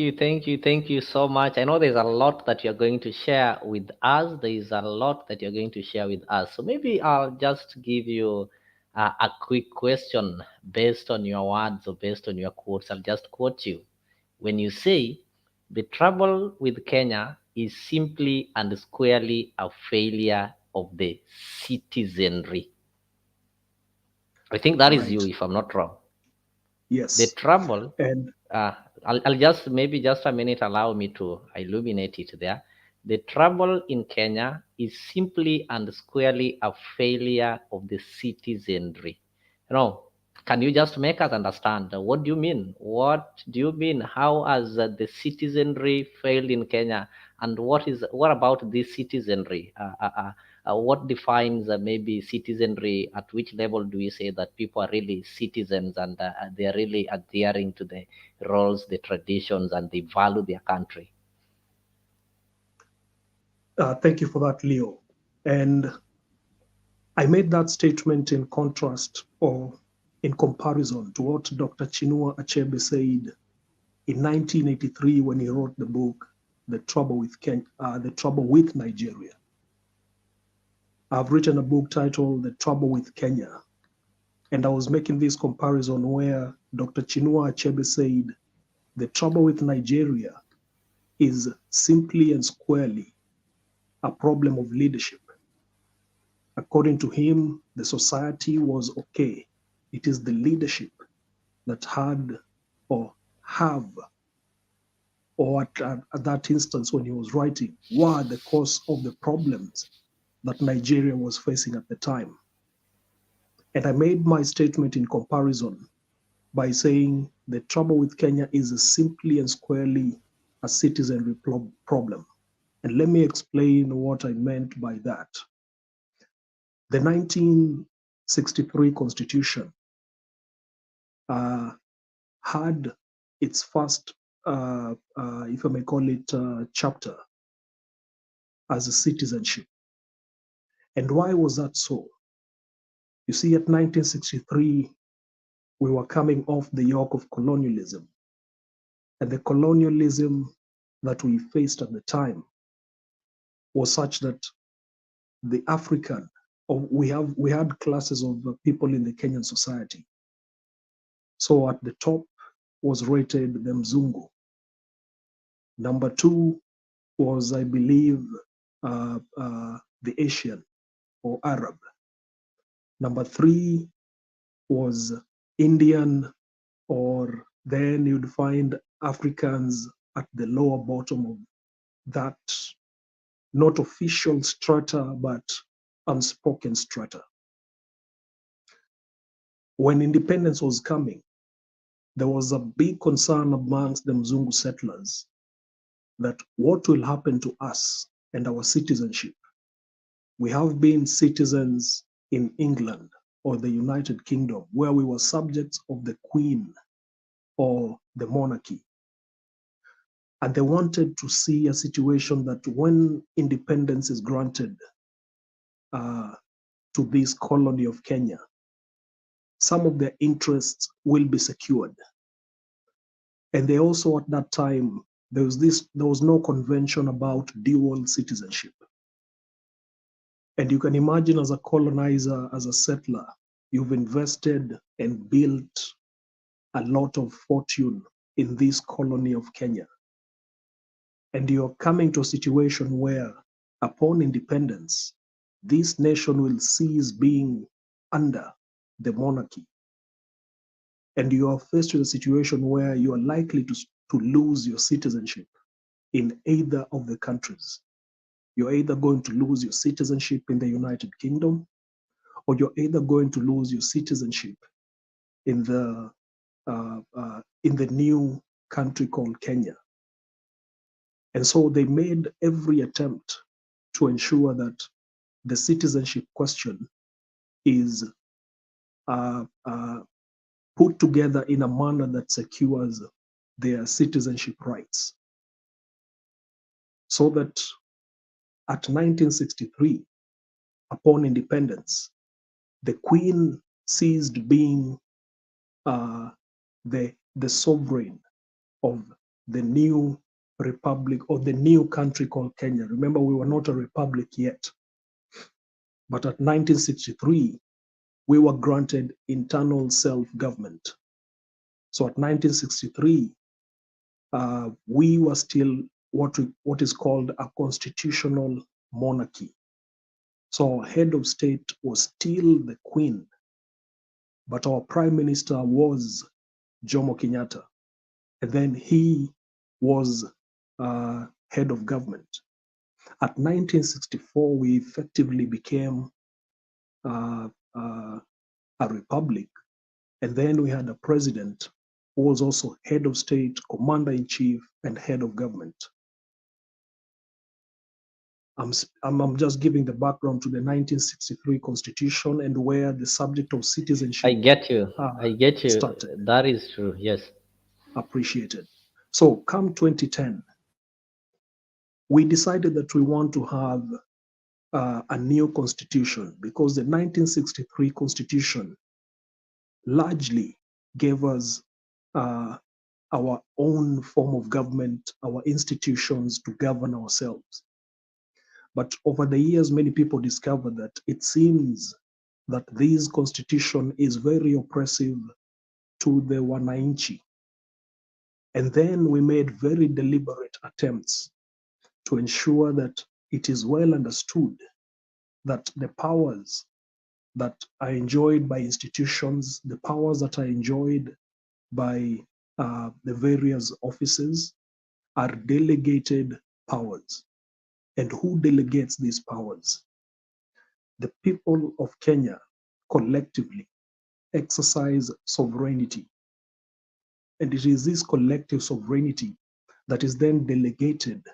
A: you so much. I know there's a lot that you're going to share with us. There is a lot that you're going to share with us. So maybe I'll just give you a quick question based on your words or based on your quotes. I'll just quote you. When you say, the trouble with Kenya is simply and squarely a failure of the citizenry. I think that is you, if I'm not wrong.
J: Yes.
A: The trouble,
J: and
A: I'll just, maybe just a minute, allow me to illuminate it there. The trouble in Kenya is simply and squarely a failure of the citizenry. You know, can you just make us understand what do you mean? What do you mean? How has the citizenry failed in Kenya? And what about this citizenry? What defines maybe citizenry? At which level do we say that people are really citizens and they are really adhering to the roles, the traditions, and they value their country?
J: Thank you for that, Leo. And I made that statement in contrast or in comparison to what Dr. Chinua Achebe said in 1983 when he wrote the book, The Trouble with Nigeria. I've written a book titled The Trouble with Kenya. And I was making this comparison where Dr. Chinua Achebe said, the trouble with Nigeria is simply and squarely a problem of leadership. According to him, the society was okay. It is the leadership that had or have, or at that instance when he was writing, were the cause of the problems that Nigeria was facing at the time. And I made my statement in comparison by saying the trouble with Kenya is simply and squarely a citizenry problem. And let me explain what I meant by that. The 1963 Constitution had its first, if I may call it, chapter as a citizenship. And why was that so? You see, at 1963, we were coming off the yoke of colonialism. And the colonialism that we faced at the time was such that the African, or we had classes of people in the Kenyan society. So at the top was rated the Mzungu. Number two was, I believe, the Asian or Arab. Number three was Indian, or then you'd find Africans at the lower bottom of that, not official strata, but unspoken strata. When independence was coming, there was a big concern amongst the Mzungu settlers that what will happen to us and our citizenship. We have been citizens in England or the United Kingdom, where we were subjects of the Queen or the monarchy. And they wanted to see a situation that when independence is granted to this colony of Kenya, some of their interests will be secured. And they also, at that time, there was no convention about dual citizenship. And you can imagine, as a colonizer, as a settler, you've invested and built a lot of fortune in this colony of Kenya. And you're coming to a situation where, upon independence, this nation will cease being under the monarchy. And you are faced with a situation where you are likely to lose your citizenship in either of the countries. You're either going to lose your citizenship in the United Kingdom, or you're either going to lose your citizenship in the new country called Kenya. And so they made every attempt to ensure that the citizenship question is put together in a manner that secures their citizenship rights. So that at 1963, upon independence, the Queen ceased being the sovereign of the new republic, or the new country called Kenya. Remember, we were not a republic yet. But at 1963, we were granted internal self-government. So at 1963, we were still what is called a constitutional monarchy. So our head of state was still the Queen, but our prime minister was Jomo Kenyatta. And then he was head of government. At 1964, we effectively became a republic. And then we had a president who was also head of state, commander-in-chief, and head of government. I'm just giving the background to the 1963 Constitution and where the subject of citizenship
A: I get you.
J: started.
A: That is true. Yes.
J: Appreciated. So come 2010, we decided that we want to have a new constitution, because the 1963 Constitution largely gave us our own form of government, our institutions to govern ourselves. But over the years, many people discovered that it seems that this constitution is very oppressive to the wananchi. And then we made very deliberate attempts to ensure that it is well understood that the powers that are enjoyed by institutions, the powers that are enjoyed by the various offices are delegated powers. And who delegates these powers? The people of Kenya collectively exercise sovereignty. And it is this collective sovereignty that is then delegated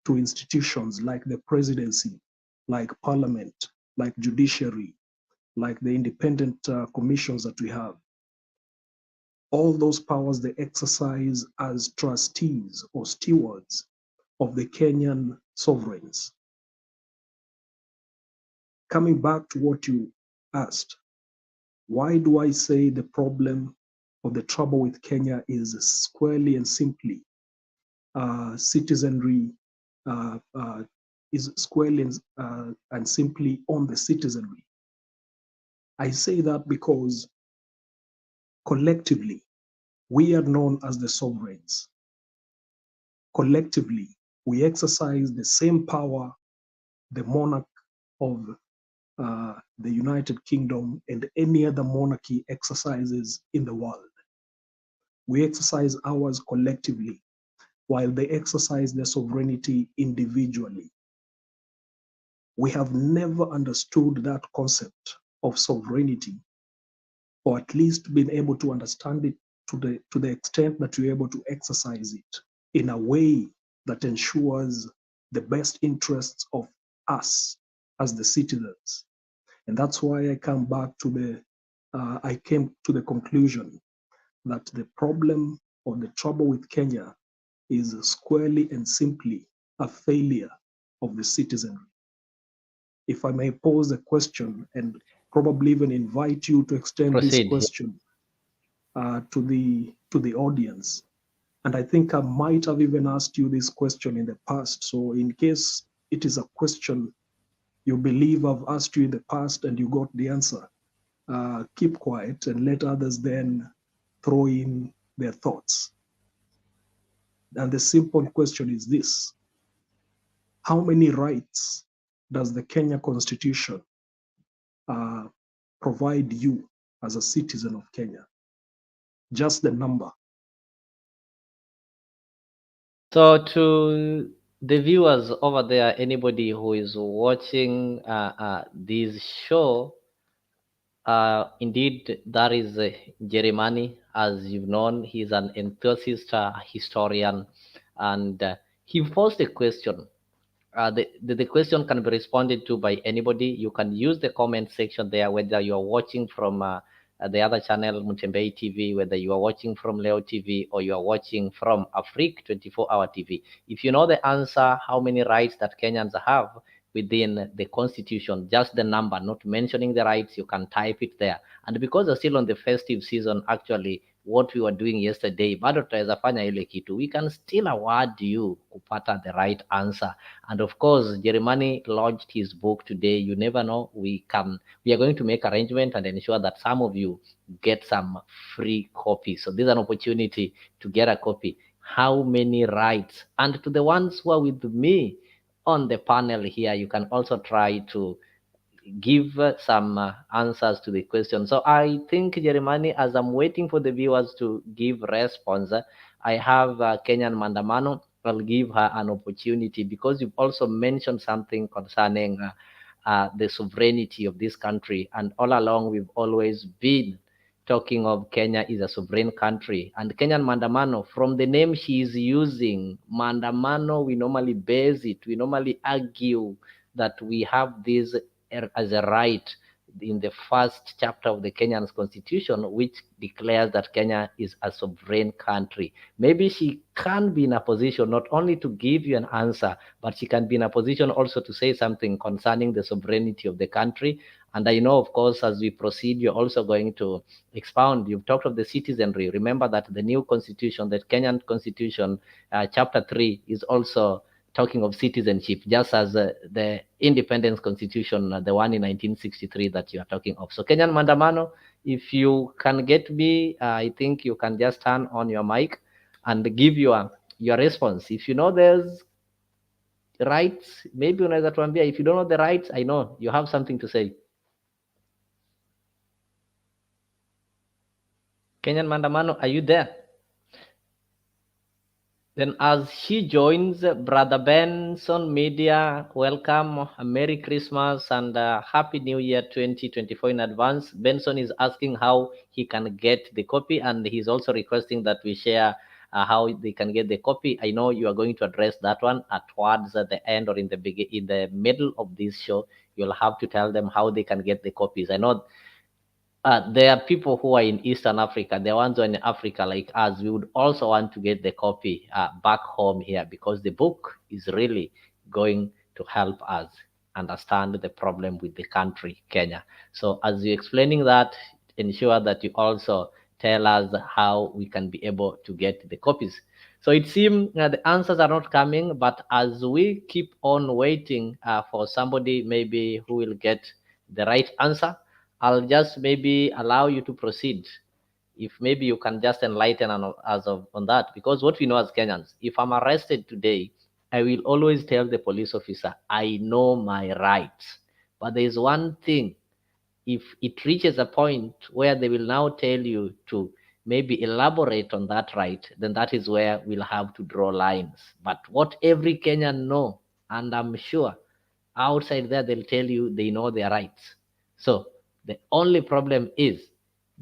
J: to institutions like the presidency, like parliament, like judiciary, like the independent commissions that we have. All those powers they exercise as trustees or stewards of the Kenyan sovereigns. Coming back to what you asked, why do I say the problem or the trouble with Kenya is squarely and simply citizenry, is squarely and simply on the citizenry? I say that because collectively, we are known as the sovereigns. Collectively, we exercise the same power the monarch of the United Kingdom and any other monarchy exercises in the world. We exercise ours collectively, while they exercise their sovereignty individually. We have never understood that concept of sovereignty, or at least been able to understand it to the extent that we're able to exercise it in a way that ensures the best interests of us as the citizens. And that's why I came to the conclusion that the problem or the trouble with Kenya is squarely and simply a failure of the citizenry. If I may pose a question and probably even invite you to extend
A: Proceed.
J: this question to the audience. And I think I might have even asked you this question in the past. So in case it is a question you believe I've asked you in the past and you got the answer, keep quiet and let others then throw in their thoughts. And the simple question is this: how many rights does the Kenya Constitution provide you as a citizen of Kenya? Just the number.
A: So to the viewers over there, anybody who is watching this show, indeed that is Jeremani As you've known, he's an enthusiast historian, and he posed a question. The question can be responded to by anybody. You can use the comment section there, whether you're watching from the other channel, Mutembei TV, whether you are watching from Leo TV or you are watching from Afriq 24-hour TV. If you know the answer, how many rights that Kenyans have within the constitution, just the number, not mentioning the rights, you can type it there. And because we're still on the festive season, actually, what we were doing yesterday, bado tutawezafanya ile kitu, we can still award you kupata the right answer. And of course, Jeremani launched his book today. You never know. We are going to make arrangement and ensure that some of you get some free copies. So this is an opportunity to get a copy. How many rights? And to the ones who are with me on the panel here, you can also try to give some answers to the question. So I think, Jeremani, as I'm waiting for the viewers to give response, I have Kenyan Mandamano. I'll give her an opportunity because you've also mentioned something concerning the sovereignty of this country. And all along, we've always been talking of Kenya is a sovereign country. And Kenyan Mandamano, from the name she is using, Mandamano, we normally base it, we normally argue that we have this as a right in the first chapter of the Kenyan constitution, which declares that Kenya is a sovereign country. Maybe she can be in a position not only to give you an answer, but she can be in a position also to say something concerning the sovereignty of the country. And I know, of course, as we proceed, you're also going to expound. You've talked of the citizenry. Remember that the new constitution, the Kenyan constitution, chapter 3, is also talking of citizenship, just as the independence constitution, the one in 1963 that you are talking of. So Kenyan Mandamano, if you can get me, I think you can just turn on your mic and give your response. If you know there's rights, maybe unaweza tuambia. If you don't know the rights, I know you have something to say. Kenyan Mandamano, are you there? Then as she joins, Brother Benson Media, welcome, Merry Christmas and Happy New Year 2024 in advance. Benson is asking how he can get the copy, and he's also requesting that we share how they can get the copy. I know you are going to address that one towards the end or in the middle of this show. You'll have to tell them how they can get the copies. I know there are people who are in Eastern Africa, the ones who are in Africa like us. We would also want to get the copy back home here because the book is really going to help us understand the problem with the country, Kenya. So as you're explaining that, ensure that you also tell us how we can be able to get the copies. So it seems the answers are not coming, but as we keep on waiting for somebody maybe who will get the right answer, I'll just maybe allow you to proceed. If maybe you can just enlighten us on that, because what we know as Kenyans, if I'm arrested today, I will always tell the police officer, I know my rights. But there is one thing, if it reaches a point where they will now tell you to maybe elaborate on that right, then that is where we'll have to draw lines. But what every Kenyan know, and I'm sure outside there, they'll tell you they know their rights. So the only problem is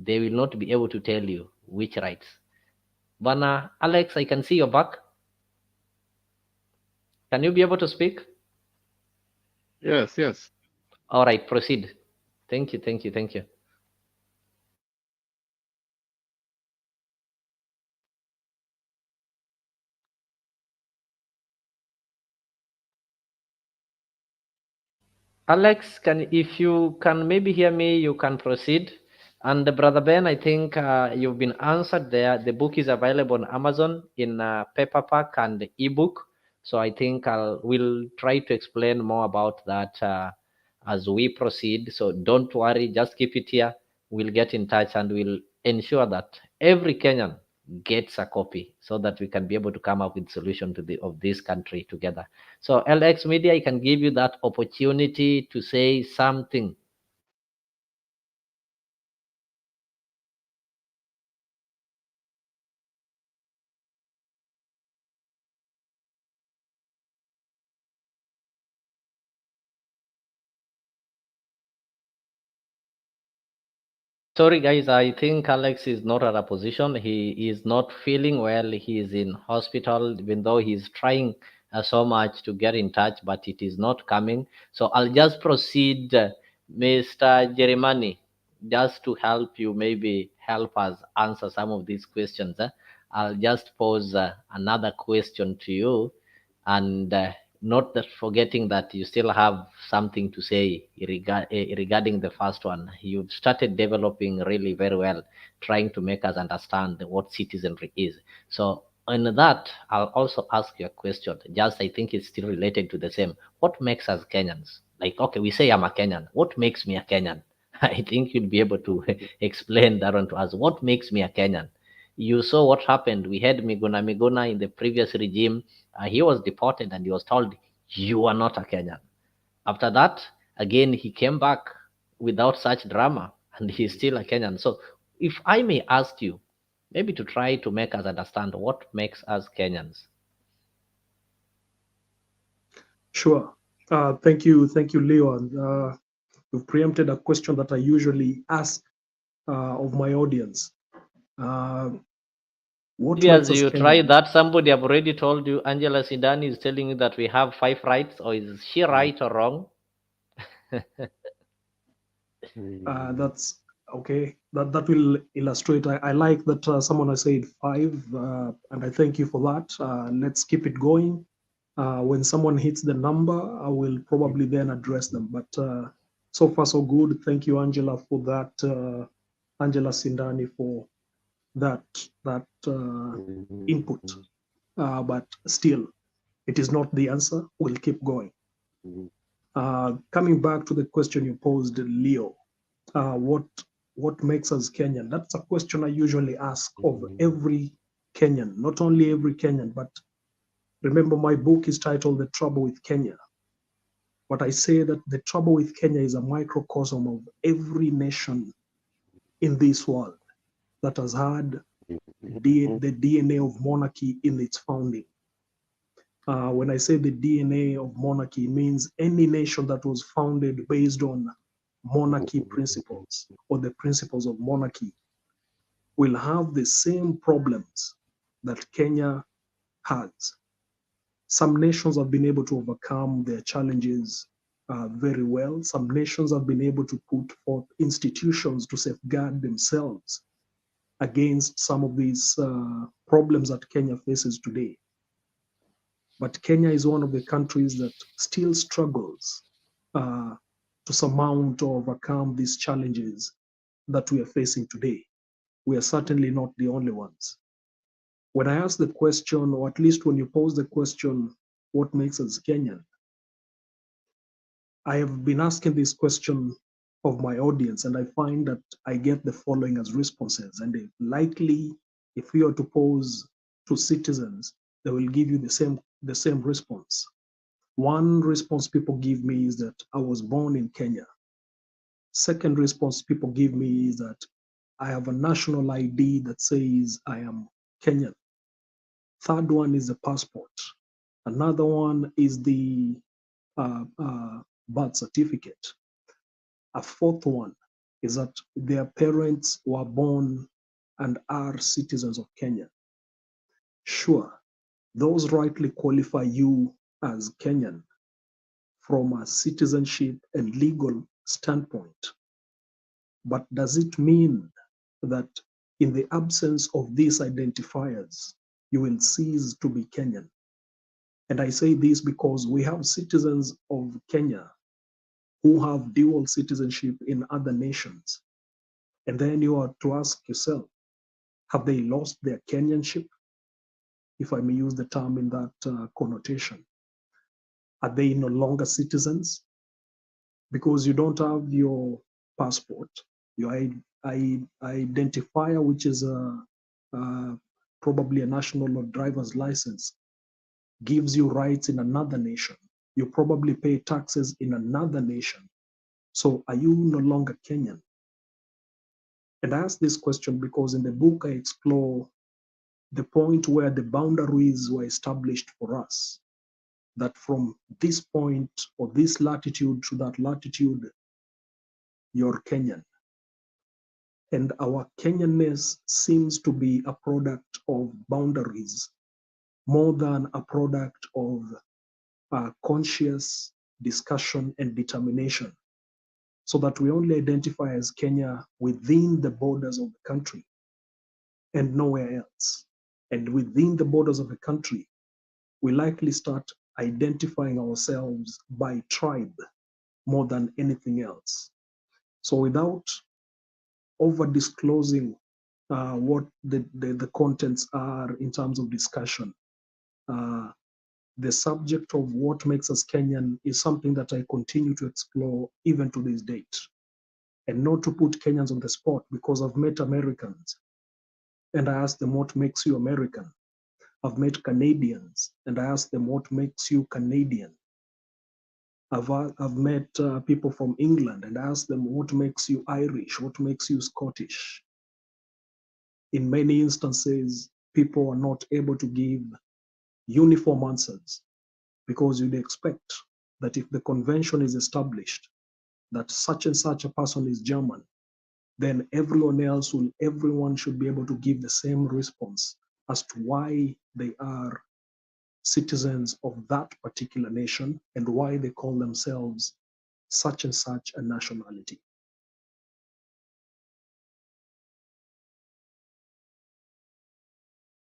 A: they will not be able to tell you which rights. Bana Alex, I can see your back. Can you be able to speak?
K: Yes, yes.
A: All right, proceed. Thank you, thank you, thank you. Alex, if you can maybe hear me, you can proceed. And Brother Ben, I think you've been answered there. The book is available on Amazon in paperback and ebook. So I think we'll try to explain more about that as we proceed. So don't worry, just keep it here. We'll get in touch and we'll ensure that every Kenyan gets a copy so that we can be able to come up with solution of this country together. So LX Media, I can give you that opportunity to say something. Sorry, guys. I think Alex is not at a position. He is not feeling well. He is in hospital, even though he's trying so much to get in touch, but it is not coming. So I'll just proceed, Mr. Jeremani, just to help you, maybe help us answer some of these questions. I'll just pose another question to you, and not that forgetting that you still have something to say regarding the first one. You've started developing really very well, trying to make us understand what citizenry is. So in that, I'll also ask you a question. Just I think it's still related to the same. What makes us Kenyans? Like, okay, we say I'm a Kenyan. What makes me a Kenyan? I think you'll be able to explain that one to us. What makes me a Kenyan? You saw what happened. We had Miguna in the previous regime. He was deported and he was told, you are not a Kenyan. After that, again, he came back without such drama and he's still a Kenyan. So, if I may ask you, maybe to try to make us understand what makes us Kenyans.
J: Sure. Thank you, Leon. You've preempted a question that I usually ask of my audience. What
A: Yes,
J: makes us
A: you try
J: Kenyan?
A: that. Somebody have already told you, Angela Sidani is telling you that we have 5 rights, or is she right or wrong?
J: That's okay. That will illustrate. I like that someone has said 5, and I thank you for that. Let's keep it going. When someone hits the number, I will probably then address them. But so far so good. Thank you, Angela, for that. Angela Sindani for that input. But still, it is not the answer. We'll keep going. Coming back to the question you posed, Leo, what makes us Kenyan? That's a question I usually ask of every Kenyan, not only every Kenyan, but remember my book is titled The Trouble with Kenya. But I say that the trouble with Kenya is a microcosm of every nation in this world that has had the DNA of monarchy in its founding. When I say the DNA of monarchy, it means any nation that was founded based on monarchy principles or the principles of monarchy will have the same problems that Kenya has. Some nations have been able to overcome their challenges very well. Some nations have been able to put forth institutions to safeguard themselves against some of these problems that Kenya faces today. But Kenya is one of the countries that still struggles to surmount or overcome these challenges that we are facing today. We are certainly not the only ones. When I ask the question, or at least when you pose the question, what makes us Kenyan? I have been asking this question of my audience, and I find that I get the following as responses. And likely, if you are to pose to citizens, they will give you the same response. One response people give me is that I was born in Kenya. Second response people give me is that I have a national ID that says I am Kenyan. Third one is the passport. Another one is the birth certificate. A fourth one is that their parents were born and are citizens of Kenya. Sure, those rightly qualify you as Kenyan from a citizenship and legal standpoint. But does it mean that in the absence of these identifiers, you will cease to be Kenyan? And I say this because we have citizens of Kenya who have dual citizenship in other nations. And then you are to ask yourself, have they lost their Kenyanship? If I may use the term in that connotation. Are they no longer citizens? Because you don't have your passport, your identifier, which is probably a national or driver's license, gives you rights in another nation. You probably pay taxes in another nation. So are you no longer Kenyan? And I ask this question because in the book I explore the point where the boundaries were established for us, that from this point or this latitude to that latitude, you're Kenyan. And our Kenyanness seems to be a product of boundaries more than a product of conscious discussion and determination, so that we only identify as Kenya within the borders of the country and nowhere else. And within the borders of the country, we likely start identifying ourselves by tribe more than anything else. So without over disclosing what the contents are in terms of discussion, the subject of what makes us Kenyan is something that I continue to explore even to this date. And not to put Kenyans on the spot, because I've met Americans and I ask them what makes you American. I've met Canadians and I ask them what makes you Canadian. I've met people from England and I ask them what makes you Irish, what makes you Scottish. In many instances, people are not able to give uniform answers, because you'd expect that if the convention is established that such and such a person is German, then everyone should be able to give the same response as to why they are citizens of that particular nation and why they call themselves such and such a nationality.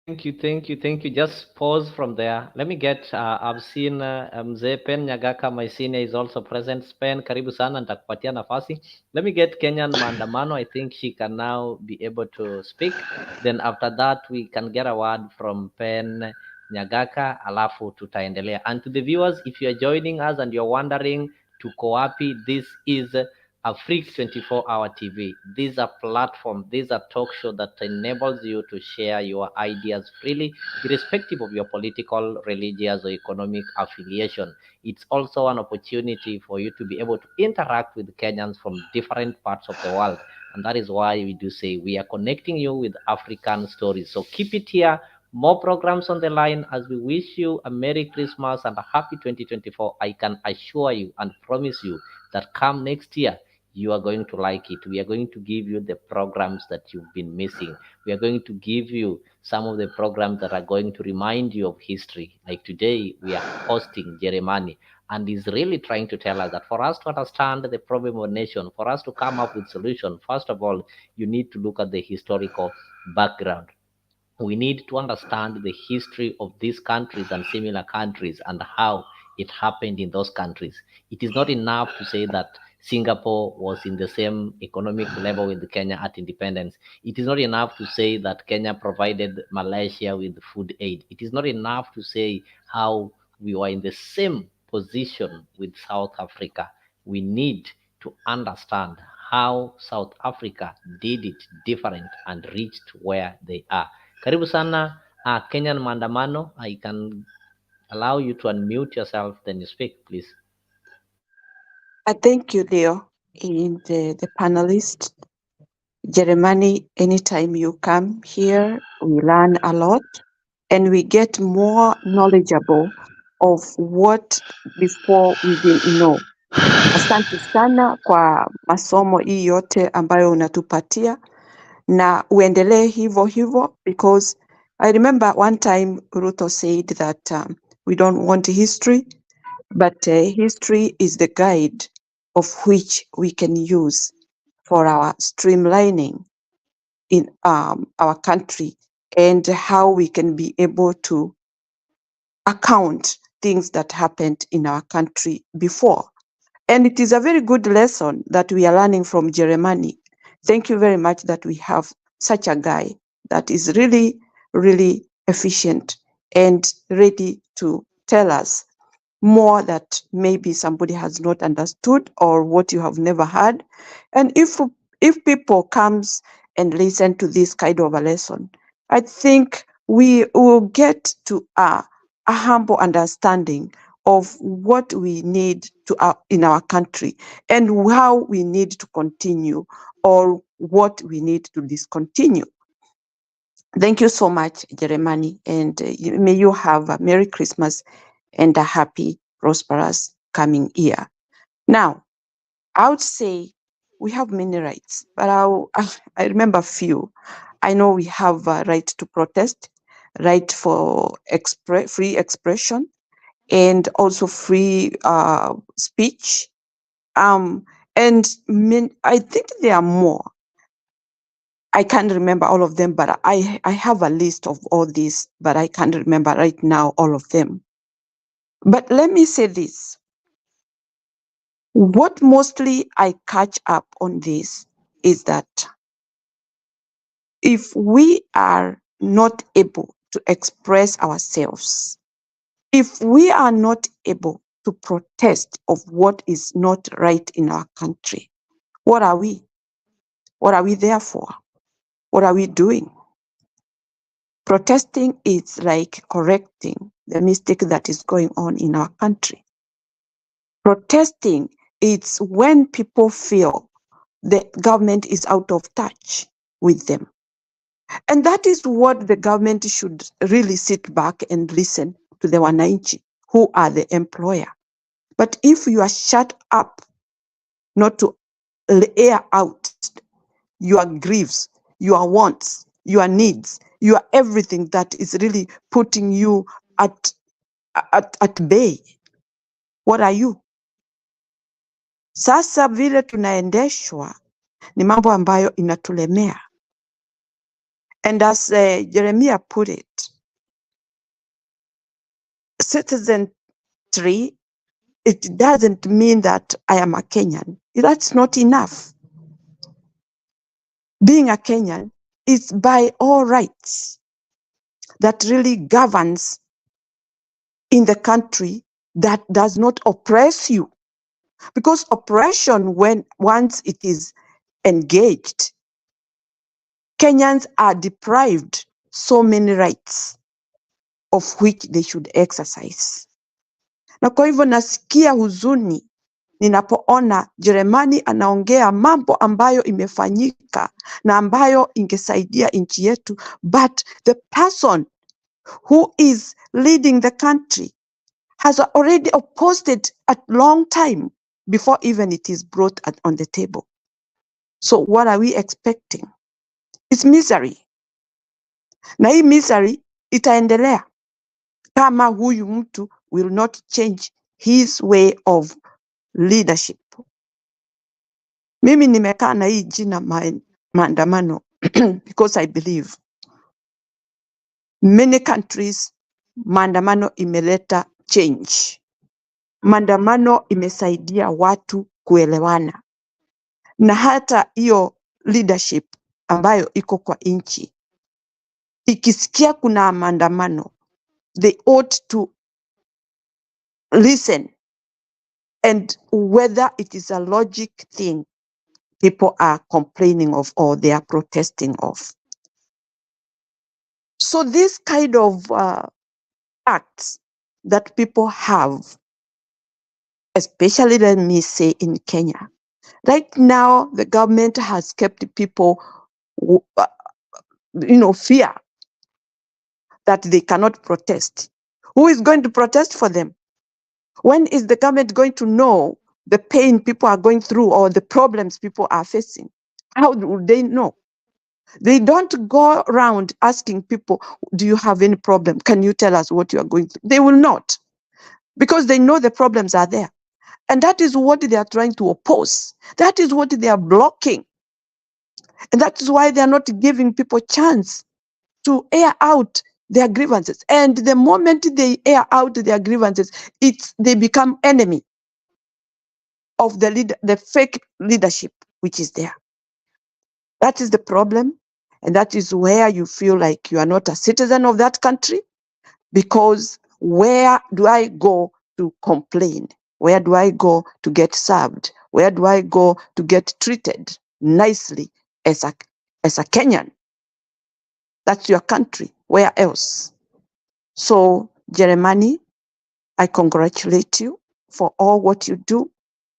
A: Thank you. Just pause from there. Let me get, I've seen Mzee Pen Nyagaka, my senior, is also present. Pen, karibu sana, nitakupatia nafasi. Let me get Kenyan Maandamano. I think she can now be able to speak. Then after that, we can get a word from Pen Nyagaka, alafu tutaendelea. And to the viewers, if you're joining us and you're wondering, tuko wapi, this is Afriq 24-hour TV. This is a platform, this is a talk show that enables you to share your ideas freely, irrespective of your political, religious, or economic affiliation. It's also an opportunity for you to be able to interact with Kenyans from different parts of the world. And that is why we do say we are connecting you with African stories. So keep it here. More programs on the line as we wish you a Merry Christmas and a happy 2024. I can assure you and promise you that come next year, you are going to like it. We are going to give you the programs that you've been missing. We are going to give you some of the programs that are going to remind you of history. Like today, we are hosting Jeremani, and he's really trying to tell us that for us to understand the problem of a nation, for us to come up with solutions, first of all, you need to look at the historical background. We need to understand the history of these countries and similar countries and how it happened in those countries. It is not enough to say that Singapore was in the same economic level with Kenya at independence. It is not enough to say that Kenya provided Malaysia with food aid. It is not enough to say how we were in the same position with South Africa. We need to understand how South Africa did it different and reached where they are. Karibu sana Kenyan Maandamano. I can allow you to unmute yourself, then you speak, please.
G: Thank you, Leo, and the panelists. Jeremani, anytime you come here, we learn a lot and we get more knowledgeable of what before we didn't know. Asante sana kwa masomo hii yote ambayo unatupatia na uendelee hivyo hivyo, because I remember one time Ruto said that we don't want history, but history is the guide of which we can use for our streamlining in our country and how we can be able to account things that happened in our country before. And it is a very good lesson that we are learning from Jeremani. Thank you very much that we have such a guy that is really, really efficient and ready to tell us more that maybe somebody has not understood or what you have never heard. And if people comes and listen to this kind of a lesson, I think we will get to a humble understanding of what we need to in our country and how we need to continue or what we need to discontinue. Thank you so much, Jeremani, and may you have a Merry Christmas and a happy, prosperous coming year. Now, I would say we have many rights, but I remember a few. I know we have a right to protest, right for free expression, and also free speech. And I think there are more. I can't remember all of them, but I have a list of all these, but I can't remember right now all of them. But let me say this. What mostly I catch up on this is that if we are not able to express ourselves, if we are not able to protest of what is not right in our country, what are we? What are we there for? What are we doing? Protesting is like correcting the mistake that is going on in our country. Protesting is when people feel the government is out of touch with them. And that is what the government should really sit back and listen to the wananchi, who are the employer. But if you are shut up not to air out your griefs, your wants, your needs, your everything that is really putting you at bay, what are you? Sasa vile tunaendeshwa ni mambo ambayo inatulemea. And as Jeremiah put it, citizenry, it doesn't mean that I am a Kenyan. That's not enough. Being a Kenyan is by all rights that really governs in the country that does not oppress you. Because oppression, once it is engaged, Kenyans are deprived so many rights of which they should exercise. Na kwa hivyo nasikia huzuni ninapoona Jeremani anaongea mambo ambayo imefanyika na ambayo ingesaidia nchi yetu, but the person who is leading the country has already opposed it a long time before even it is brought on the table. So what are we expecting? It's misery. Na hii misery itaendelea kama huyu mtu will not change his way of leadership. Mimi nimekaa na hii jina maandamano because I believe many countries maandamano imeleta change. Maandamano imesaidia watu kuelewana. Na hata hiyo leadership ambayo iko kwa nchi, ikisikia kuna maandamano, they ought to listen, and whether it is a logic thing people are complaining of or they are protesting of. So this kind of acts that people have, especially let me say in Kenya, right now the government has kept people, fear that they cannot protest. Who is going to protest for them? When is the government going to know the pain people are going through or the problems people are facing? How would they know? They don't go around asking people, do you have any problem? Can you tell us what you are going through? They will not, because they know the problems are there. And that is what they are trying to oppose. That is what they are blocking. And that is why they are not giving people a chance to air out their grievances. And the moment they air out their grievances, they become enemy of the fake leadership which is there. That is the problem. And that is where you feel like you are not a citizen of that country, because where do I go to complain? Where do I go to get served? Where do I go to get treated nicely as a Kenyan? That's your country. Where else? So, Jeremani, I congratulate you for all what you do.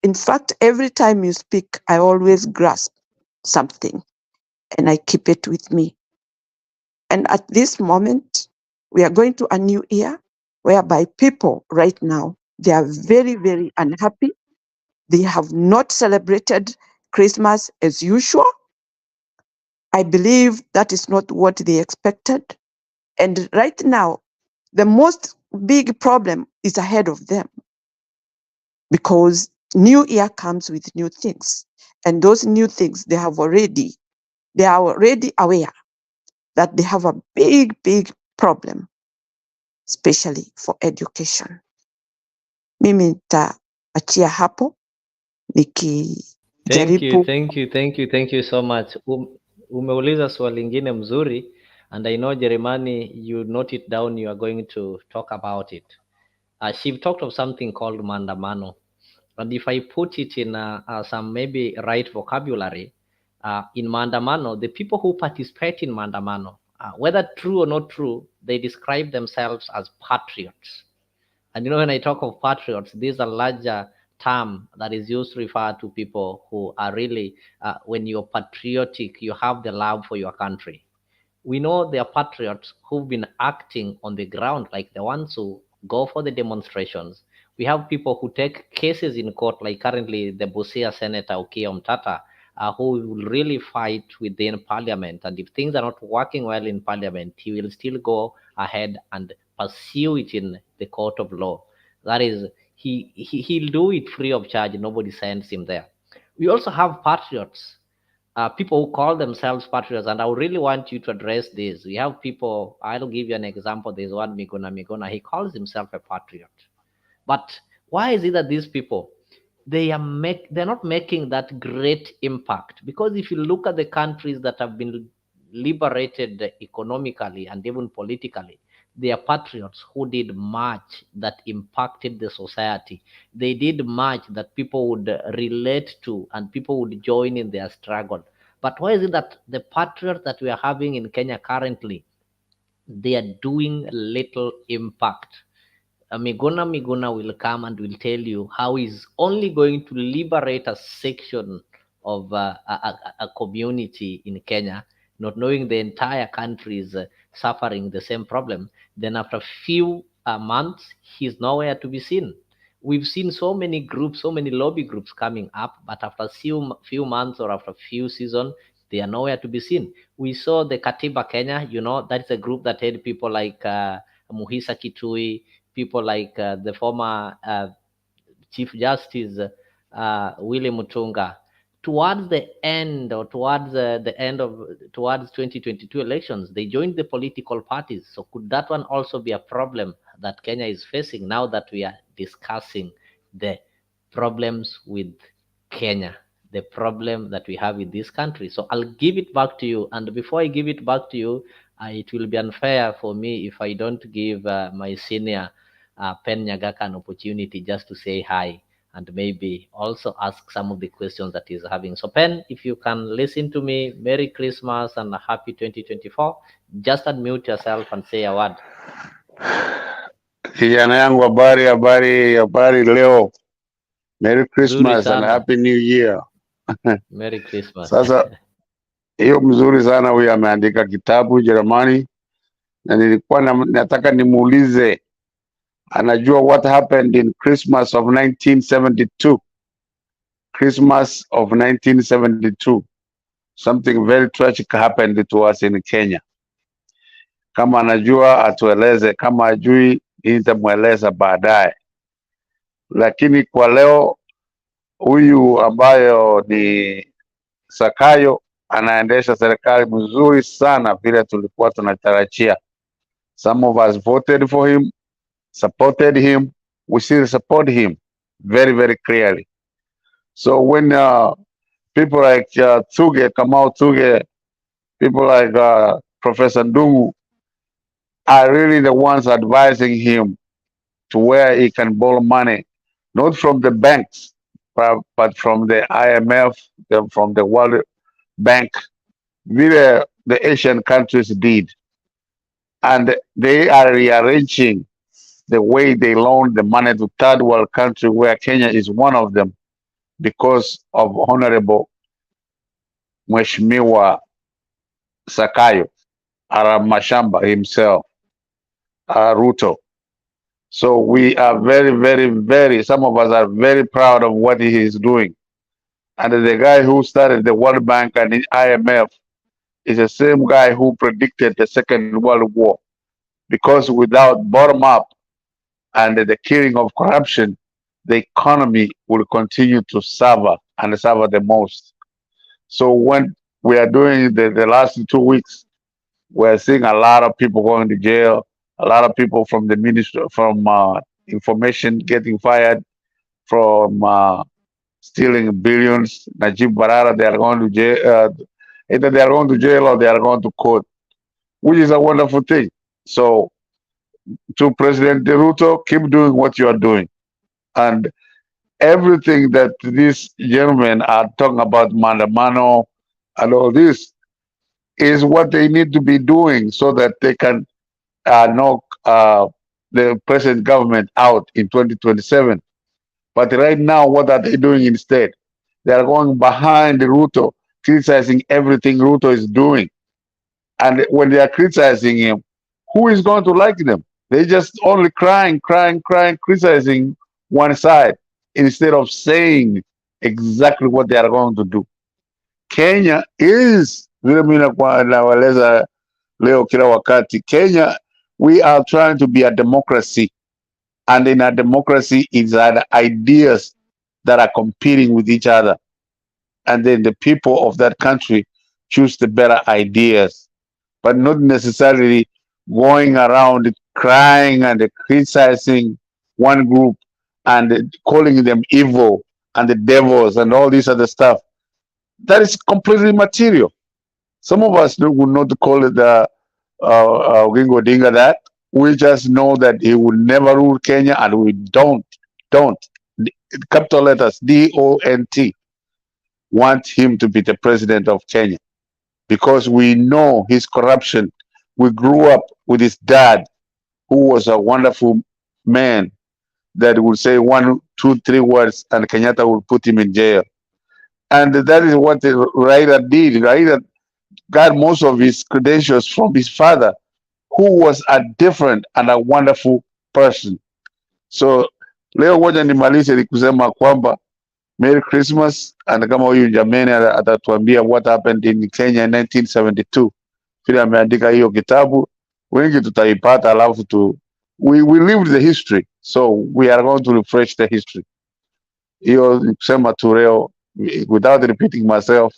G: In fact, every time you speak, I always grasp something and I keep it with me. And at this moment, we are going to a new year whereby people right now, they are very, very unhappy. They have not celebrated Christmas as usual. I believe that is not what they expected. And right now, the most big problem is ahead of them, because new year comes with new things. And those new things, they are already aware that they have a big, big problem, especially for education. Mimi nitaachia hapo nikijaribu.
A: Thank you so much. Umeuliza swali lingine mzuri, and I know Jeremani, you note it down, you are going to talk about it. She talked of something called mandamano. And if I put it in some maybe right vocabulary, in mandamano, the people who participate in mandamano, whether true or not true, they describe themselves as patriots. And when I talk of patriots, this is a larger term that is used to refer to people who are really, when you're patriotic, you have the love for your country. We know there are patriots who've been acting on the ground, like the ones who go for the demonstrations. We have people who take cases in court, like currently the Busia Senator Okiya Omtata, who will really fight within Parliament. And if things are not working well in Parliament, he will still go ahead and pursue it in the court of law. That is, he'll do it free of charge. Nobody sends him there. We also have patriots, people who call themselves patriots, and I really want you to address this. We have people, I'll give you an example. There's one Miguna, he calls himself a patriot. But why is it that these people, they're not making that great impact? Because if you look at the countries that have been liberated economically and even politically, they are patriots who did much that impacted the society. They did much that people would relate to and people would join in their struggle. But why is it that the patriots that we are having in Kenya currently, they are doing little impact? Miguna will come and will tell you how he's only going to liberate a section of a community in Kenya, not knowing the entire country is suffering the same problem. Then after a few months, he's nowhere to be seen. We've seen so many groups, so many lobby groups coming up, but after a few months or after a few seasons, they are nowhere to be seen. We saw the Katiba Kenya, that's a group that had people like Muhisa Kitui, people like the former Chief Justice William Mutunga. Towards the end, or towards 2022 elections, they joined the political parties. So could that one also be a problem that Kenya is facing now that we are discussing the problems with Kenya, the problem that we have in this country? So I'll give it back to you. And before I give it back to you, it will be unfair for me if I don't give my senior Pen Nyagaka an opportunity just to say hi and maybe also ask some of the questions that he's having. So Pen, if you can listen to me, Merry Christmas and a happy 2024. Just unmute yourself and say a word.
L: Kijana yangu, habari leo. Merry Christmas and Happy New Year.
A: Merry Christmas.
L: Sasa hiyo mzuri sana, huyu ameandika kitabu Jerumani, na nilikuwa nataka nimuulize anajua what happened in Christmas of 1972. Christmas of 1972. Something very tragic happened to us in Kenya. Kama anajua atueleze, kama ajui nitamweleza baadaye. Lakini kwa leo huyu ambayo ni Sakayo anaendesha serikali mzuri sana vile tulikuwa tunatarajia. Some of us voted for him, supported him. We still support him very, very clearly. So when people like Tuge, Kamau Tuge, people like Professor Ndungu are really the ones advising him to where he can borrow money, not from the banks, but from the IMF, from the World Bank, the Asian countries did. And they are rearranging the way they loan the money to third world country, where Kenya is one of them, because of Honorable Mheshimiwa Sakayo, Mashamba himself, Ruto. So we are very, very, very, some of us are very proud of what he is doing. And the guy who started the World Bank and the IMF is the same guy who predicted the Second World War. Because without bottom up and the killing of corruption, the economy will continue to suffer and suffer the most. So when we are doing the last 2 weeks, we're seeing a lot of people going to jail, a lot of people from the ministry, from information getting fired, from stealing billions. Najib Barara, they are going to jail. Either they are going to jail or they are going to court, which is a wonderful thing. So to President Ruto, keep doing what you are doing. And everything that these gentlemen are talking about, Mandamano and all this, is what they need to be doing so that they can knock the present government out in 2027. But right now, what are they doing instead? They are going behind Ruto, criticizing everything Ruto is doing. And when they are criticizing him, who is going to like them? They just only crying, criticizing one side instead of saying exactly what they are going to do. Kenya is vile mimi nawaeleza leo kila wakati. Kenya, we are trying to be a democracy, and in a democracy, it's ideas that are competing with each other, and then the people of that country choose the better ideas, but not necessarily going around crying and criticizing one group and calling them evil and the devils and all this other stuff. That is completely material. Some of us would not call it the Gingo Dinga that. We just know that he will never rule Kenya, and we don't, capital letters, DONT, want him to be the president of Kenya, because we know his corruption. We grew up with his dad, who was a wonderful man that would say 1, 2, 3 words and Kenyatta would put him in jail. And that is what the writer did. Raila got most of his credentials from his father, who was a different and a wonderful person. So leo ngoja nimalize ni kusema kwamba Merry Christmas, and kama huyu jameni atatuambia what happened in Kenya in 1972, vile ameandika hiyo kitabu, wengi tutaipata, alafu we lived the history, so we are going to refresh the history. Hiyo ni kusema tu leo, without repeating myself,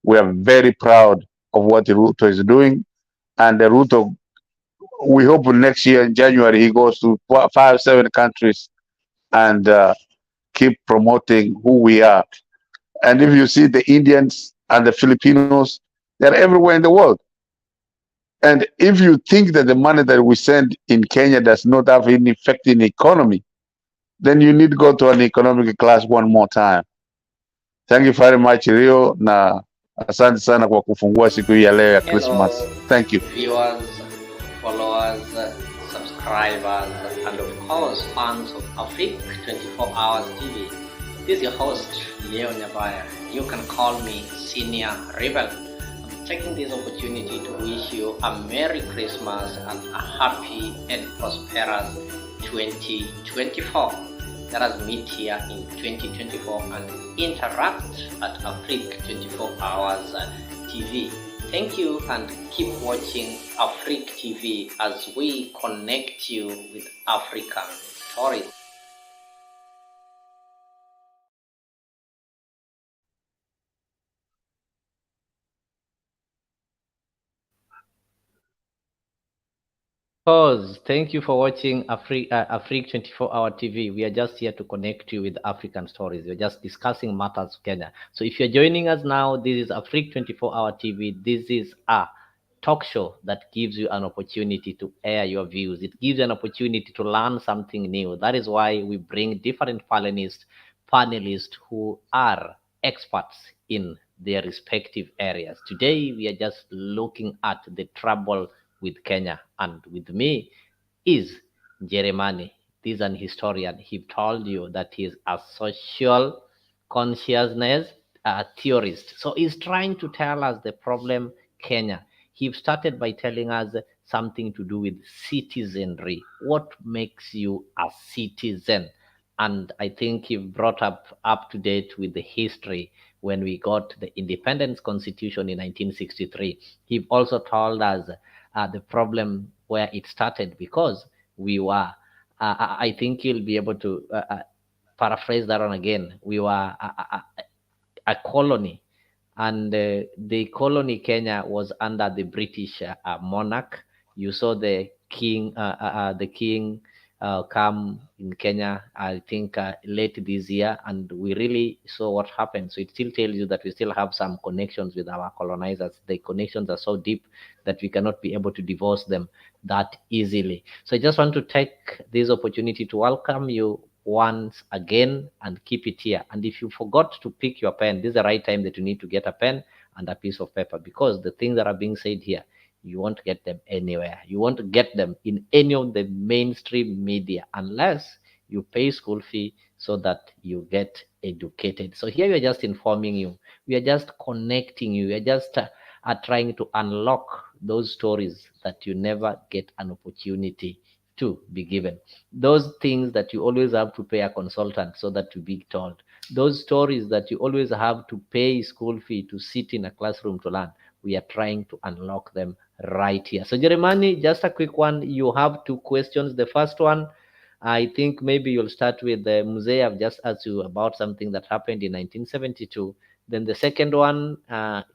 L: we are very proud of what Ruto is doing, and Ruto, we hope next year in January he goes to 5, 7 countries and keep promoting who we are. And if you see the Indians and the Filipinos, they're everywhere in the world. And if you think that the money that we send in Kenya does not have any effect in the economy, then you need to go to an economic class one more time. Thank you very much, Rio, na asante sana kwa kufungua siku hii ya leo ya Christmas. Thank you.
A: Viewers, followers, subscribers, and of course fans of Afriq 24 Hours TV. This is your host, Leo Nyabaya. You can call me Senior Rebel. I'm taking this opportunity to wish you a Merry Christmas and a happy and prosperous 2024. Let us meet here in 2024 and interact at Afriq 24 Hours TV. Thank you, and keep watching Afriq TV as we connect you with African stories. Pause. Thank you for watching Afriq 24 Hour TV. We are just here to connect you with African stories. We're just discussing matters of Kenya. So if you're joining us now, this is Afriq 24 Hour TV. This is a talk show that gives you an opportunity to air your views. It gives you an opportunity to learn something new. That is why we bring different panelists who are experts in their respective areas. Today, we are just looking at the trouble with Kenya, and with me is Jeremani. This is an historian. He told you that he is a social consciousness theorist. So he's trying to tell us the problem Kenya. He started by telling us something to do with citizenry. What makes you a citizen? and I think he brought up to date with the history when we got the Independence Constitution in 1963. He also told us the problem where it started, because we were, I think he'll be able to paraphrase that one again. We were a colony, and the colony Kenya was under the British monarch. You saw the king come in Kenya, I think late this year, and we really saw what happened. So it still tells you that we still have some connections with our colonizers. The connections are so deep that we cannot be able to divorce them that easily. So I just want to take this opportunity to welcome you once again and keep it here. And if you forgot to pick your pen, this is the right time that you need to get a pen and a piece of paper, because the things that are being said here, you won't get them anywhere. You won't get them in any of the mainstream media unless you pay school fee so that you get educated. So here we are just informing you. We are just connecting you. We are just are trying to unlock those stories that you never get an opportunity to be given. Those things that you always have to pay a consultant so that to be told. Those stories that you always have to pay school fee to sit in a classroom to learn. We are trying to unlock them right here. So Jeremani, just a quick one. You have two questions. The first one, I think maybe you'll start with the Muzee. I've just asked you about something that happened in 1972. Then the second one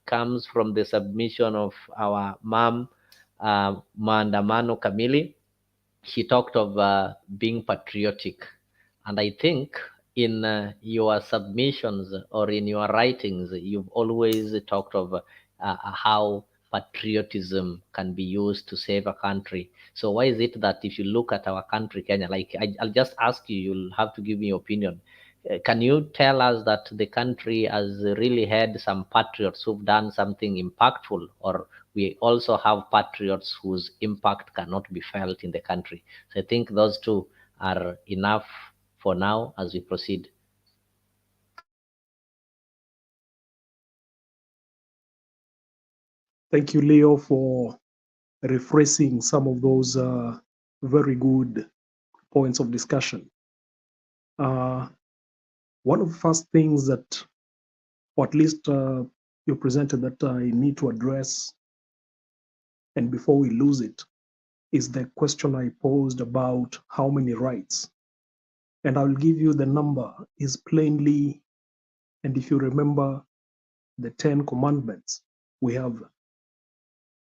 A: comes from the submission of our mom, Maandamano Kamili. She talked of being patriotic. And I think in your submissions or in your writings, you've always talked of how patriotism can be used to save a country. So why is it that if you look at our country, Kenya, like I'll just ask you, you'll have to give me your opinion. Can you tell us that the country has really had some patriots who've done something impactful, or we also have patriots whose impact cannot be felt in the country? So I think those two are enough for now as we proceed.
J: Thank you, Leo, for rephrasing some of those very good points of discussion. One of the first things that, or at least you presented, that I need to address, and before we lose it, is the question I posed about how many rights. And I'll give you the number is plainly, and if you remember the 10 commandments,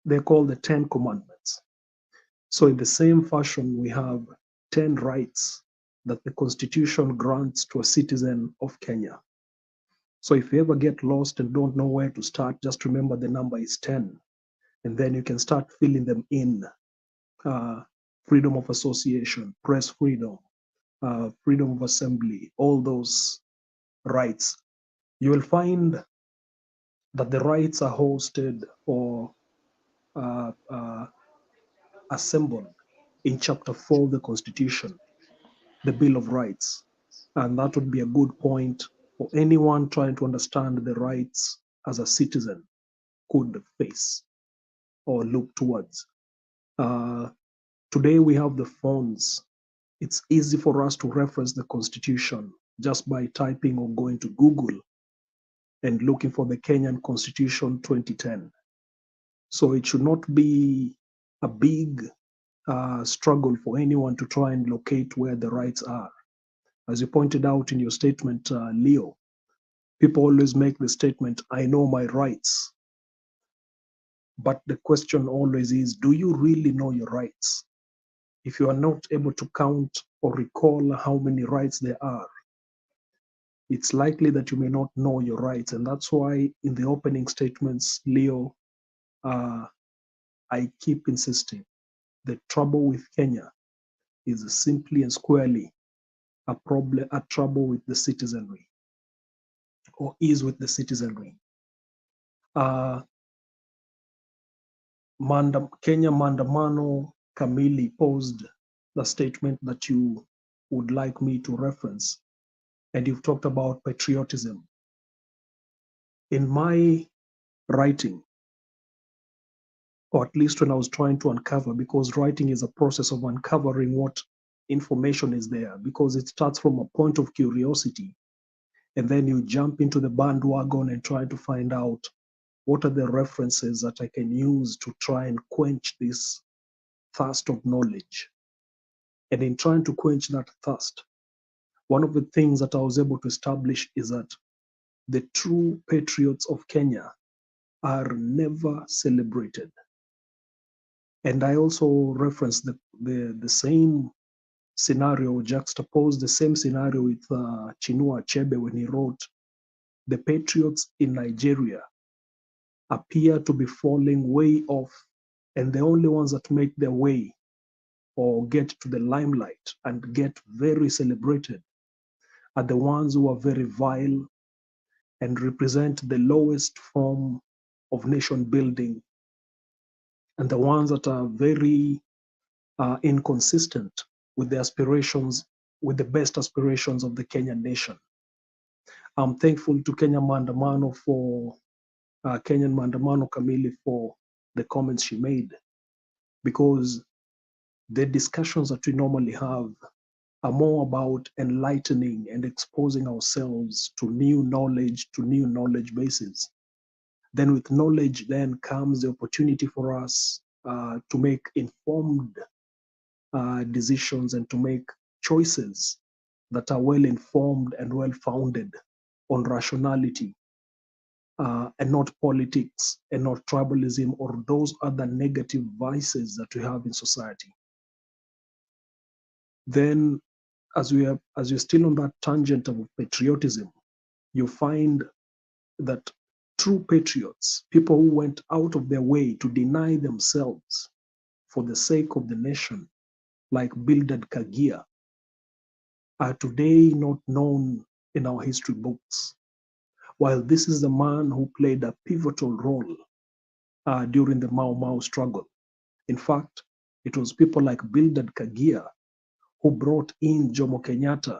J: they're called the 10 commandments. So in the same fashion, we have 10 rights that the Constitution grants to a citizen of Kenya. So if you ever get lost and don't know where to start, just remember the number is 10. And then you can start filling them in. Freedom of association, press freedom, freedom of assembly, all those rights. You will find that the rights are hosted or assembled in Chapter 4 of the Constitution, the Bill of Rights. And that would be a good point for anyone trying to understand the rights as a citizen could face or look towards. Today we have the phones. It's easy for us to reference the Constitution just by typing or going to Google and looking for the Kenyan Constitution 2010. So it should not be a big struggle for anyone to try and locate where the rights are. As you pointed out in your statement, Leo, people always make the statement, I know my rights. But the question always is, do you really know your rights? If you are not able to count or recall how many rights there are, it's likely that you may not know your rights. And that's why in the opening statements, Leo, I keep insisting the trouble with Kenya is simply and squarely a trouble with the citizenry, or is with the citizenry. Kenya Maandamano Kamili posed the statement that you would like me to reference, and you've talked about patriotism. In my writing, or at least when I was trying to uncover, because writing is a process of uncovering what information is there, because it starts from a point of curiosity, and then you jump into the bandwagon and try to find out what are the references that I can use to try and quench this thirst of knowledge. And in trying to quench that thirst, one of the things that I was able to establish is that the true patriots of Kenya are never celebrated. And I also referenced the same scenario, juxtaposed the same scenario with Chinua Achebe when he wrote, "The patriots in Nigeria appear to be falling way off, and the only ones that make their way or get to the limelight and get very celebrated are the ones who are very vile and represent the lowest form of nation building, and the ones that are very inconsistent with the aspirations, with the best aspirations of the Kenyan nation." I'm thankful to Kenyan Maandamano Kamili for the comments she made, because the discussions that we normally have are more about enlightening and exposing ourselves to new knowledge bases. Then with knowledge then comes the opportunity for us to make informed decisions and to make choices that are well informed and well founded on rationality, and not politics and not tribalism or those other negative vices that we have in society. Then, as we're still on that tangent of patriotism, you find that true patriots, people who went out of their way to deny themselves for the sake of the nation, like Bildad Kagia, are today not known in our history books. While this is the man who played a pivotal role during the Mau Mau struggle. In fact, it was people like Bildad Kagia who brought in Jomo Kenyatta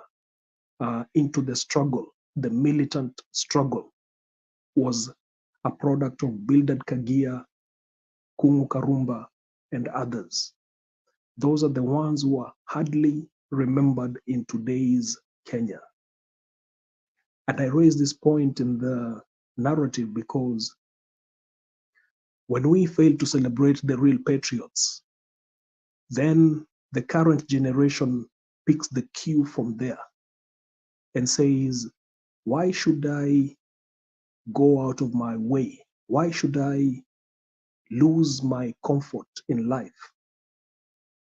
J: into the struggle. The militant struggle was a product of Bildad Kagia, Kungu Karumba, and others. Those are the ones who are hardly remembered in today's Kenya. And I raise this point in the narrative because when we fail to celebrate the real patriots, then the current generation picks the cue from there and says, why should I go out of my way? Why should I lose my comfort in life?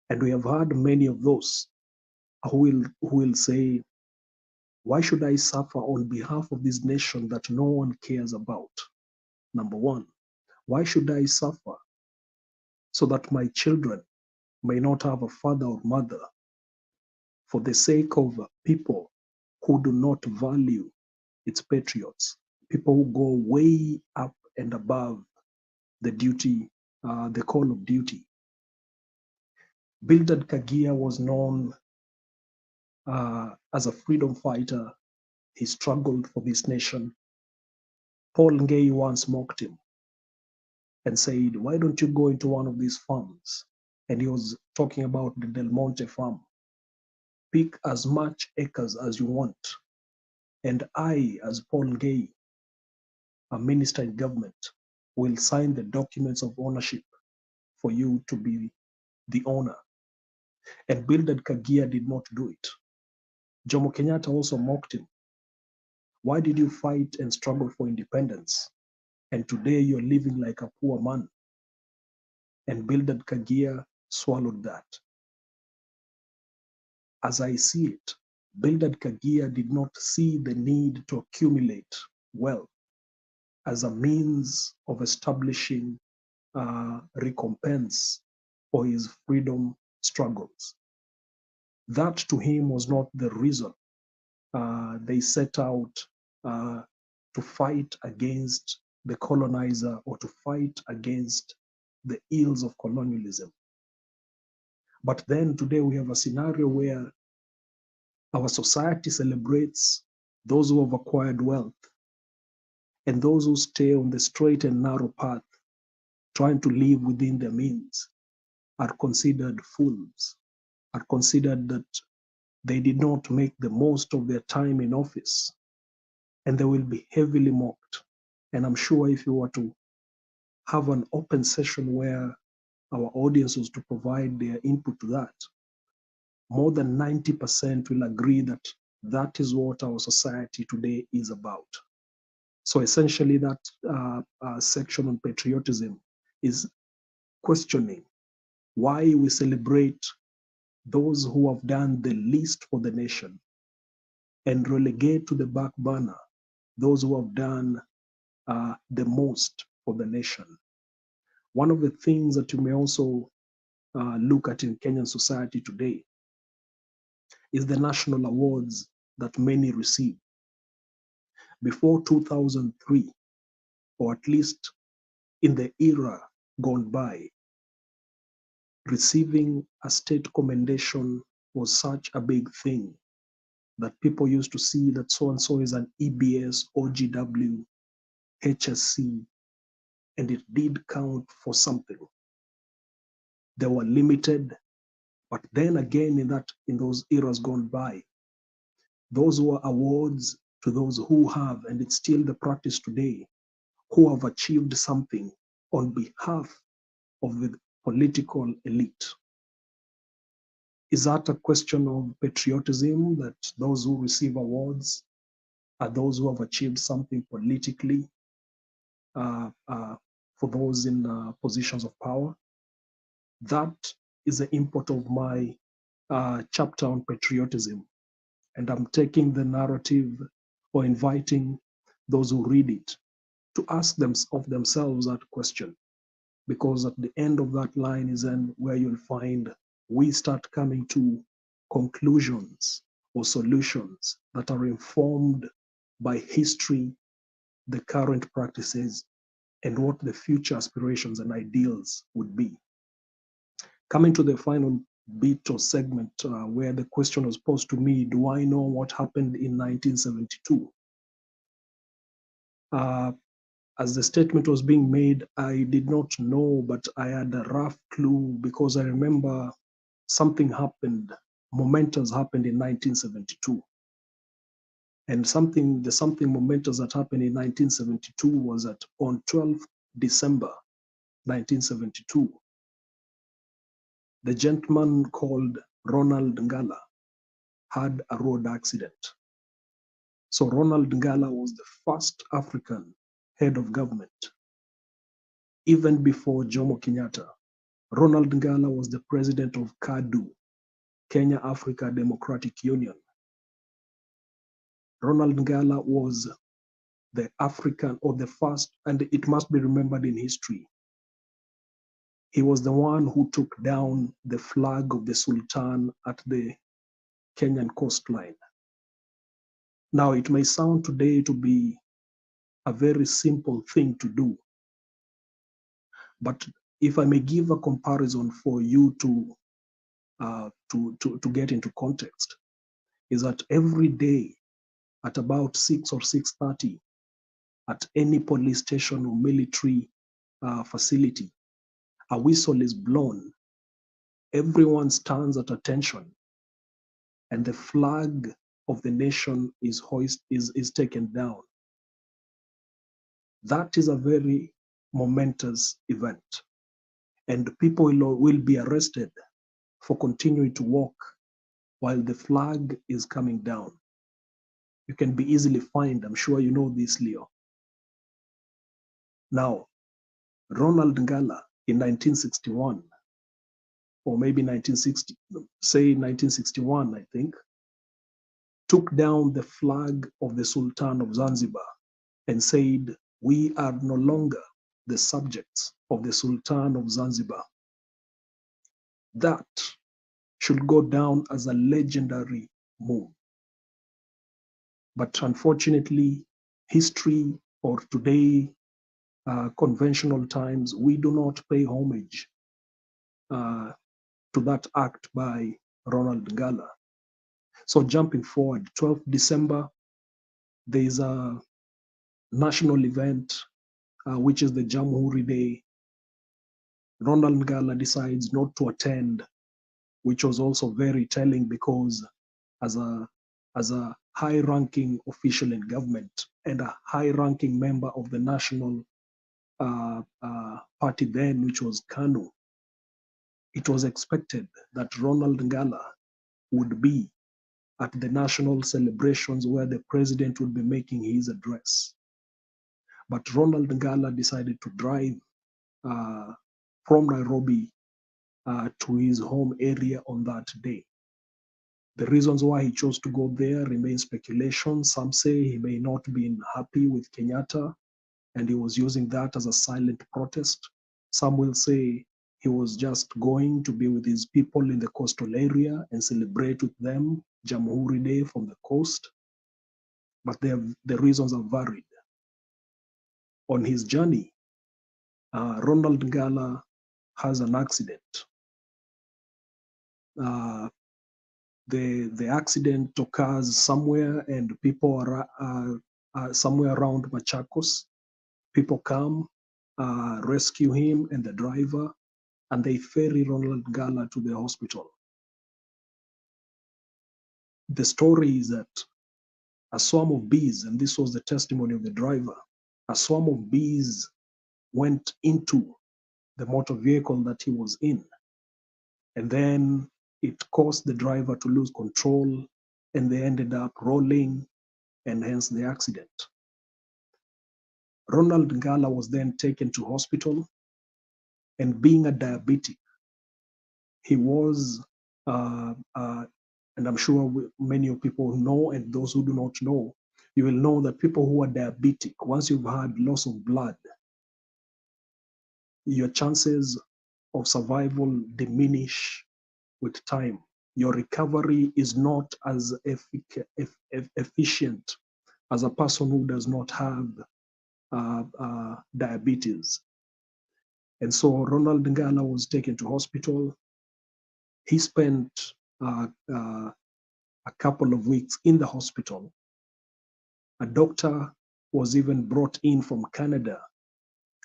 J: And we have heard many of those who will say, why should I suffer on behalf of this nation that no one cares about? Number one, why should I suffer so that my children may not have a father or mother for the sake of people who do not value its patriots, people who go way up and above the duty, the call of duty. Bildad Kagia was known as a freedom fighter. He struggled for this nation. Paul Ngei once mocked him and said, why don't you go into one of these farms? And he was talking about the Del Monte farm. Pick as much acres as you want. And I, as Paul Ngei, a minister in government, will sign the documents of ownership for you to be the owner. And Bildad Kagia did not do it. Jomo Kenyatta also mocked him. Why did you fight and struggle for independence? And today you're living like a poor man. And Bildad Kagia swallowed that. As I see it, Bildad Kagia did not see the need to accumulate wealth as a means of establishing recompense for his freedom struggles. That to him was not the reason they set out to fight against the colonizer or to fight against the ills of colonialism. But then today we have a scenario where our society celebrates those who have acquired wealth, and those who stay on the straight and narrow path, trying to live within their means, are considered fools. are considered that they did not make the most of their time in office, and they will be heavily mocked. And I'm sure if you were to have an open session where our audience was to provide their input to that, more than 90% will agree that that is what our society today is about. So essentially that section on patriotism is questioning why we celebrate those who have done the least for the nation and relegate to the back burner those who have done the most for the nation. One of the things that you may also look at in Kenyan society today is the national awards that many receive. Before 2003, or at least in the era gone by, receiving a state commendation was such a big thing that people used to see that so-and-so is an EBS, OGW, HSC, and it did count for something. They were limited, but then again in those eras gone by, those were awards to those who have, and it's still the practice today, who have achieved something on behalf of the political elite. Is that a question of patriotism, that those who receive awards are those who have achieved something politically for those in positions of power? That is the import of my chapter on patriotism. And I'm taking the narrative or inviting those who read it to ask themselves that question. Because at the end of that line is then where you'll find we start coming to conclusions or solutions that are informed by history, the current practices, and what the future aspirations and ideals would be. Coming to the final bit or segment where the question was posed to me, do I know what happened in 1972? As the statement was being made, I did not know, but I had a rough clue because I remember something happened, momentous happened in 1972. And the something momentous that happened in 1972 was that on 12th December 1972, the gentleman called Ronald Ngala had a road accident. So Ronald Ngala was the first African head of government. Even before Jomo Kenyatta, Ronald Ngala was the president of KANU, Kenya Africa Democratic Union. Ronald Ngala was the African, or the first, and it must be remembered in history, he was the one who took down the flag of the Sultan at the Kenyan coastline. Now, it may sound today to be a very simple thing to do, but if I may give a comparison for you to get into context, is that every day at about 6 or 6:30 at any police station or military facility, a whistle is blown, everyone stands at attention, and the flag of the nation is taken down. That is a very momentous event, and people will be arrested for continuing to walk while the flag is coming down. You can be easily fined. I'm sure you know this, Leo. Now, Ronald Ngala in 1961, or maybe 1960, say 1961, I think, took down the flag of the Sultan of Zanzibar and said, we are no longer the subjects of the Sultan of Zanzibar. That should go down as a legendary move. But unfortunately, history or today, conventional times, we do not pay homage to that act by Ronald Ngala. So jumping forward, 12th December, there is a national event, which is the Jamhuri Day. Ronald Ngala decides not to attend which was also very telling because as a high-ranking official in government and a high-ranking member of the national party then, which was KANU, it was expected that Ronald Ngala would be at the national celebrations where the president would be making his address. But Ronald Ngala decided to drive from Nairobi to his home area on that day. The reasons why he chose to go there remain speculation. Some say he may not be happy with Kenyatta and he was using that as a silent protest. Some will say he was just going to be with his people in the coastal area and celebrate with them Jamhuri Day from the coast. But the reasons are varied. On his journey, Ronald Ngala has an accident. The accident occurs somewhere and people are somewhere around Machakos. People come, rescue him and the driver, and they ferry Ronald Ngala to the hospital. The story is that a swarm of bees, and this was the testimony of the driver, a swarm of bees went into the motor vehicle that he was in. And then it caused the driver to lose control and they ended up rolling and hence the accident. Ronald Ngala was then taken to hospital, and being a diabetic, he was, and I'm sure many of people know, and those who do not know, you will know that people who are diabetic, once you've had loss of blood, your chances of survival diminish with time. Your recovery is not as efficient as a person who does not have diabetes. And so Ronald Ngala was taken to hospital. He spent a couple of weeks in the hospital. A doctor was even brought in from Canada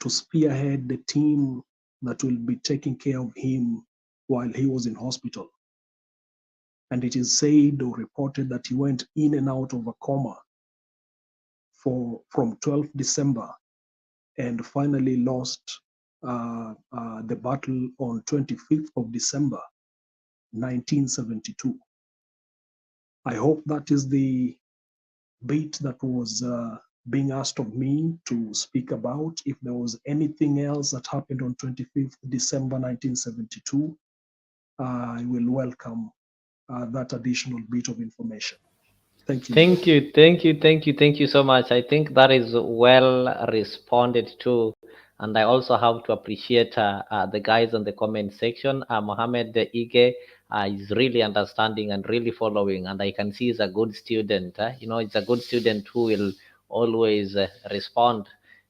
J: to spearhead the team that will be taking care of him while he was in hospital. And it is said or reported that he went in and out of a coma from 12th December and finally lost the battle on 25th of December, 1972. I hope that is the bit that was being asked of me to speak about. If there was anything else that happened on 25th December 1972, I will welcome that additional bit of information. Thank you.
A: Thank you so much. I think that is well responded to. And I also have to appreciate the guys in the comment section. Mohammed Ige is really understanding and really following. And I can see he's a good student. He's a good student who will always respond,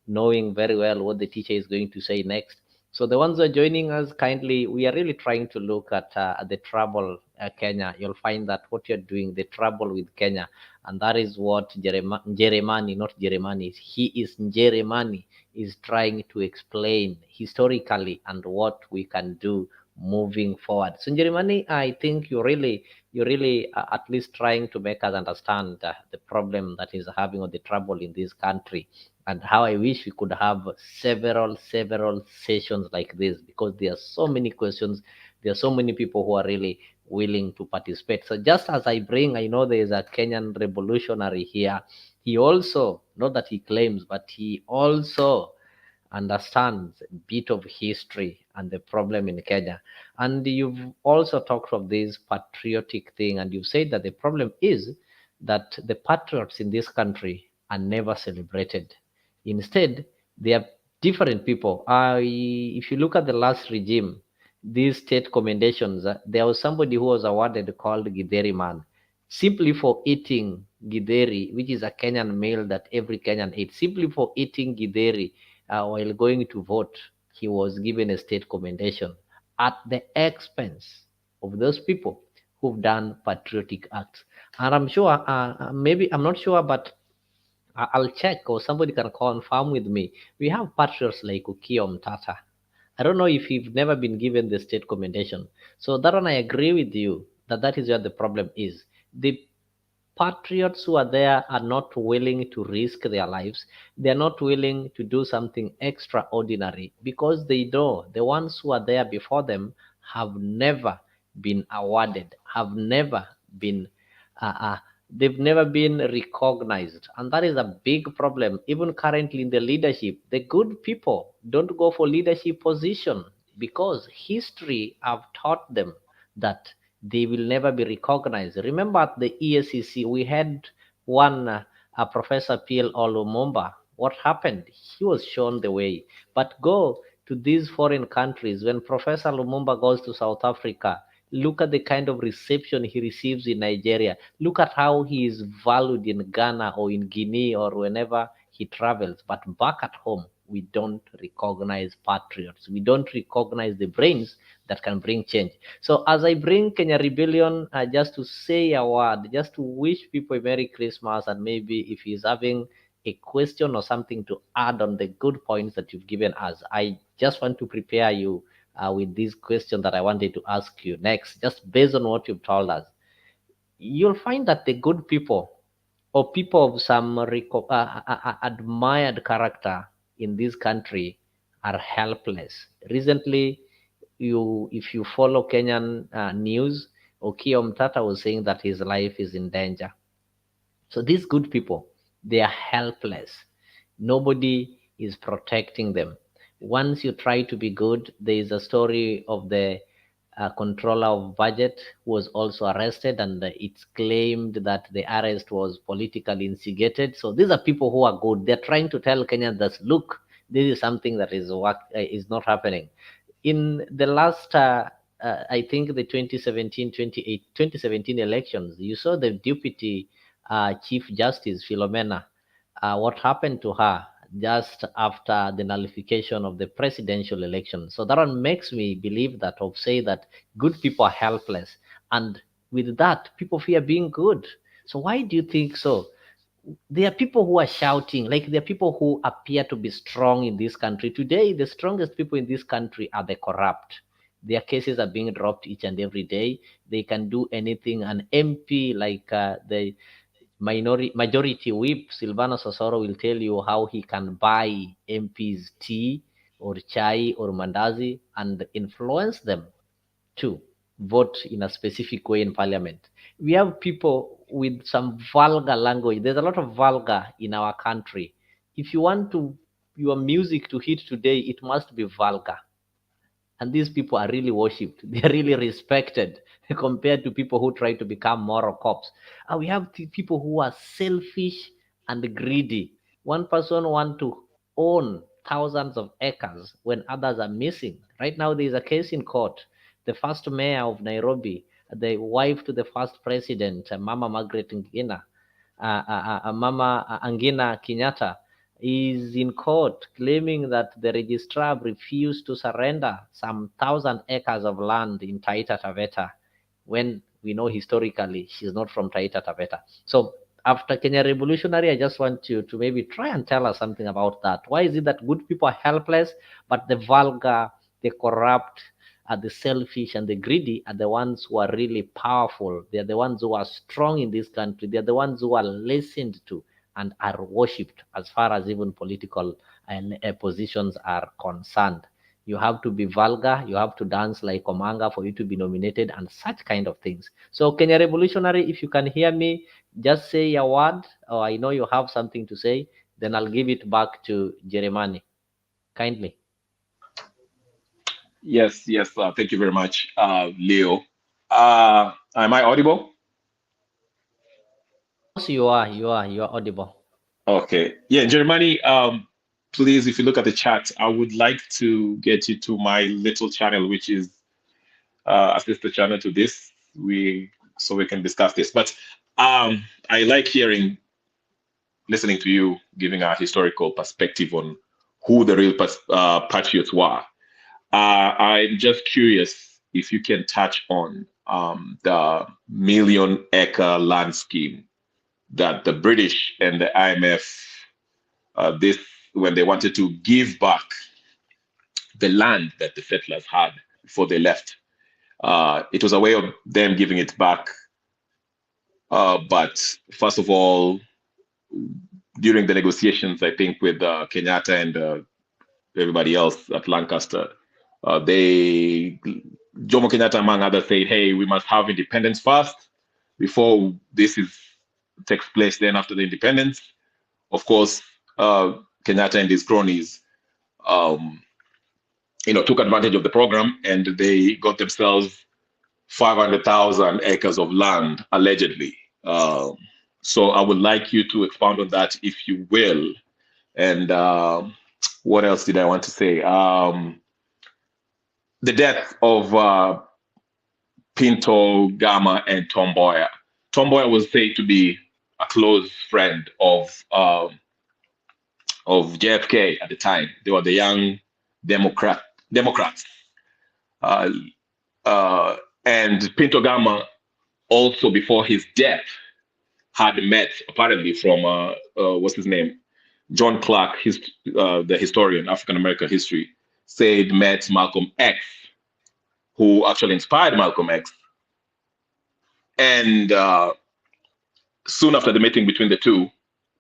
A: knowing very well what the teacher is going to say next. So the ones who are joining us kindly, we are really trying to look at the trouble Kenya. You'll find that what you're doing, the trouble with Kenya, and that is what Jeremani, not Jeremani, he is Jeremani, is trying to explain historically and what we can do moving forward. So Jeremani, I think you're really at least trying to make us understand the problem that is having or the trouble in this country, and how I wish we could have several sessions like this, because there are so many questions, there are so many people who are really willing to participate. So just as I know there is a Kenyan revolutionary here. He also, not that he claims, but he also understands a bit of history and the problem in Kenya. And you've also talked of this patriotic thing, and you've said that the problem is that the patriots in this country are never celebrated. Instead, they are different people. If you look at the last regime, these state commendations, there was somebody who was awarded called Githeri Man, simply for eating Githeri, which is a Kenyan meal that every Kenyan eats. Simply for eating Githeri while going to vote, he was given a state commendation at the expense of those people who've done patriotic acts. And I'm sure, maybe, I'm not sure, but I'll check, or somebody can confirm with me. We have patriots like Ukio Mtata, I don't know if you've never been given the state commendation. So that one, I agree with you that that is where the problem is. The patriots who are there are not willing to risk their lives. They're not willing to do something extraordinary because they know the ones who are there before them have never been awarded, have never been, uh, uh, they've never been recognized. And that is a big problem. Even currently in the leadership, the good people don't go for leadership position because history have taught them that they will never be recognized. Remember at the ESCC, we had one Professor P.L. Olumumba. What happened? He was shown the way. But go to these foreign countries. When Professor Lumumba goes to South Africa, look at the kind of reception he receives in Nigeria. Look at how he is valued in Ghana or in Guinea or whenever he travels. But back at home, we don't recognize patriots. We don't recognize the brains that can bring change. So as I bring Kenya Rebellion, just to say a word, just to wish people a Merry Christmas, and maybe if he's having a question or something to add on the good points that you've given us, I just want to prepare you with this question that I wanted to ask you next, just based on what you've told us. You'll find that the good people or people of some admired character in this country are helpless. Recently, if you follow Kenyan news, Okiya Omtata was saying that his life is in danger. So these good people, they are helpless. Nobody is protecting them. Once you try to be good, there is a story of the controller of budget who was also arrested, and it's claimed that the arrest was politically instigated. So these are people who are good. They're trying to tell Kenyans that, look, this is something that is not happening. In the last, I think the 2017 elections, you saw the deputy Chief Justice Philomena. What happened to her just after the nullification of the presidential election? So that one makes me believe that, or say that good people are helpless, and with that, people fear being good. So why do you think so? There are people who are shouting, like there are people who appear to be strong in this country. Today, the strongest people in this country are the corrupt. Their cases are being dropped each and every day. They can do anything. An MP like the majority whip, Silvano Sosoro, will tell you how he can buy MPs tea or chai or mandazi and influence them to vote in a specific way in parliament. We have people with some vulgar language. There's a lot of vulgar in our country. If you want your music to hit today, it must be vulgar. And these people are really worshipped. They're really respected compared to people who try to become moral cops. And we have people who are selfish and greedy. One person wants to own thousands of acres when others are missing. Right now, there is a case in court. The first mayor of Nairobi, the wife to the first president, Mama Margaret Ngina, Mama Angina Kenyatta, is in court claiming that the registrar refused to surrender some 1,000 acres of land in Taita Taveta, when we know historically she's not from Taita Taveta. So after Kenya Revolutionary, I just want you to maybe try and tell us something about that. Why is it that good people are helpless, but the vulgar, the corrupt, the selfish, and the greedy are the ones who are really powerful? They are the ones who are strong in this country. They are the ones who are listened to and are worshipped as far as even political positions are concerned. You have to be vulgar, you have to dance like Omanga for you to be nominated, and such kind of things. So Kenya Revolutionary, if you can hear me, just say a word, or I know you have something to say, then I'll give it back to Jeremani. Kindly.
M: Yes, yes. Thank you very much, Leo. Am I audible?
A: Yes, you are audible.
M: Okay. Yeah, Jeremani, please, if you look at the chat, I would like to get you to my little channel, which is a sister channel to this, so we can discuss this. But I like listening to you giving a historical perspective on who the real patriots were. I'm just curious if you can touch on the million-acre land scheme that the British and the IMF, when they wanted to give back the land that the settlers had before they left. It was a way of them giving it back. But first of all, during the negotiations, I think with Kenyatta and everybody else at Lancaster, Jomo Kenyatta, among others, said, hey, we must have independence first before takes place. Then after the independence, of course, Kenyatta and his cronies, took advantage of the program, and they got themselves 500,000 acres of land, allegedly. So I would like you to expound on that, if you will. And what else did I want to say? The death of Pinto, Gama, and Tom Mboya. Tom Mboya was said to be a close friend of JFK at the time. They were the young Democrats. And Pinto Gama, also before his death, had met, apparently, from what's his name? John Clark, the historian, African American history, said met Malcolm X, who actually inspired Malcolm X. And soon after the meeting between the two,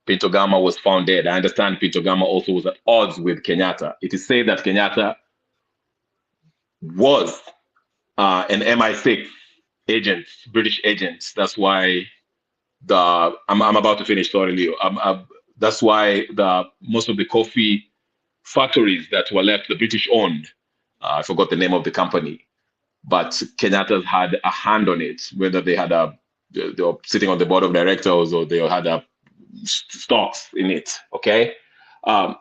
M: Pinto Gama was found dead. I understand Pinto Gama also was at odds with Kenyatta. It is said that Kenyatta was an MI6 agent, British agent. That's why I'm about to finish, sorry, Leo. That's why most of the coffee factories that were left, the British owned. I forgot the name of the company, but Kenyatta had a hand on it, whether they were sitting on the board of directors or they had stocks in it. Okay,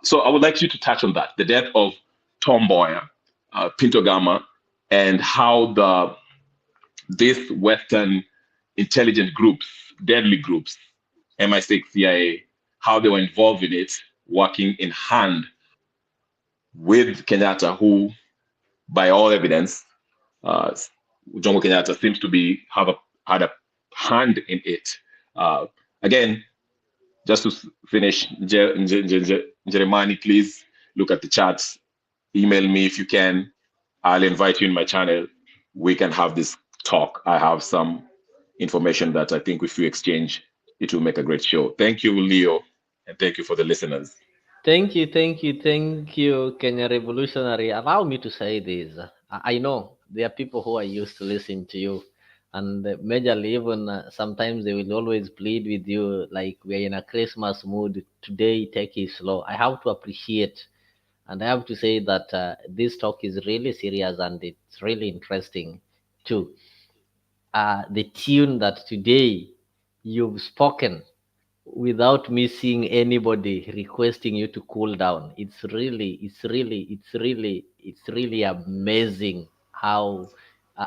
M: so I would like you to touch on that: the death of Tom Mboya, Pinto Gama, and how these Western intelligent groups, deadly groups, MI6, CIA, how they were involved in it, working in hand with Kenyatta, who, by all evidence, Jomo Kenyatta seems to had a hand in it. Again, just to finish, Jeremani, please look at the chats. Email me if you can. I'll invite you in my channel. We can have this talk. I have some information that I think if we exchange, it will make a great show. Thank you, Leo, and thank you for the listeners.
A: Thank you, Kenya Revolutionary. Allow me to say this. I know there are people who are used to listening to you, and majorly even sometimes they will always plead with you like we're in a Christmas mood. Today, take it slow. I have to appreciate, and I have to say that this talk is really serious and it's really interesting too. The tune that today you've spoken without missing anybody requesting you to cool down. It's really amazing how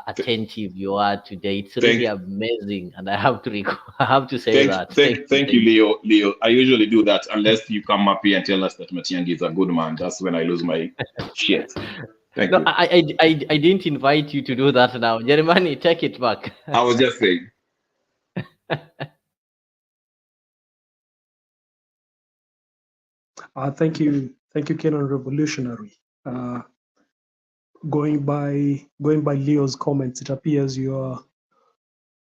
A: attentive you are today. It's really amazing, and I have to say that.
M: Thank you, Leo. I usually do that unless you come up here and tell us that Matiang'i is a good man. That's when I lose my shit. Thank you.
A: I didn't invite you to do that now. Jeremani, take it back.
M: I was just saying.
J: Thank you, Kenyan Revolutionary. Going by Leo's comments, it appears you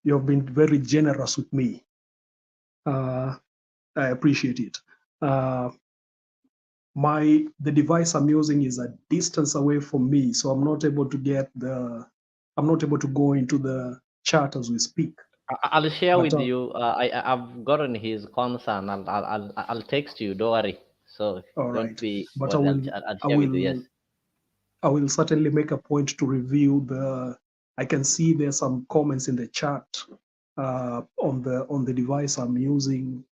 J: have been very generous with me. I appreciate it. The device I'm using is a distance away from me, so I'm not able to go into the chat as we speak.
A: I'll share with you. I've gotten his concern. I'll text you. Don't worry. So don't be.
J: But
A: I
J: will certainly make a point to review I can see there's some comments in the chat on the device I'm using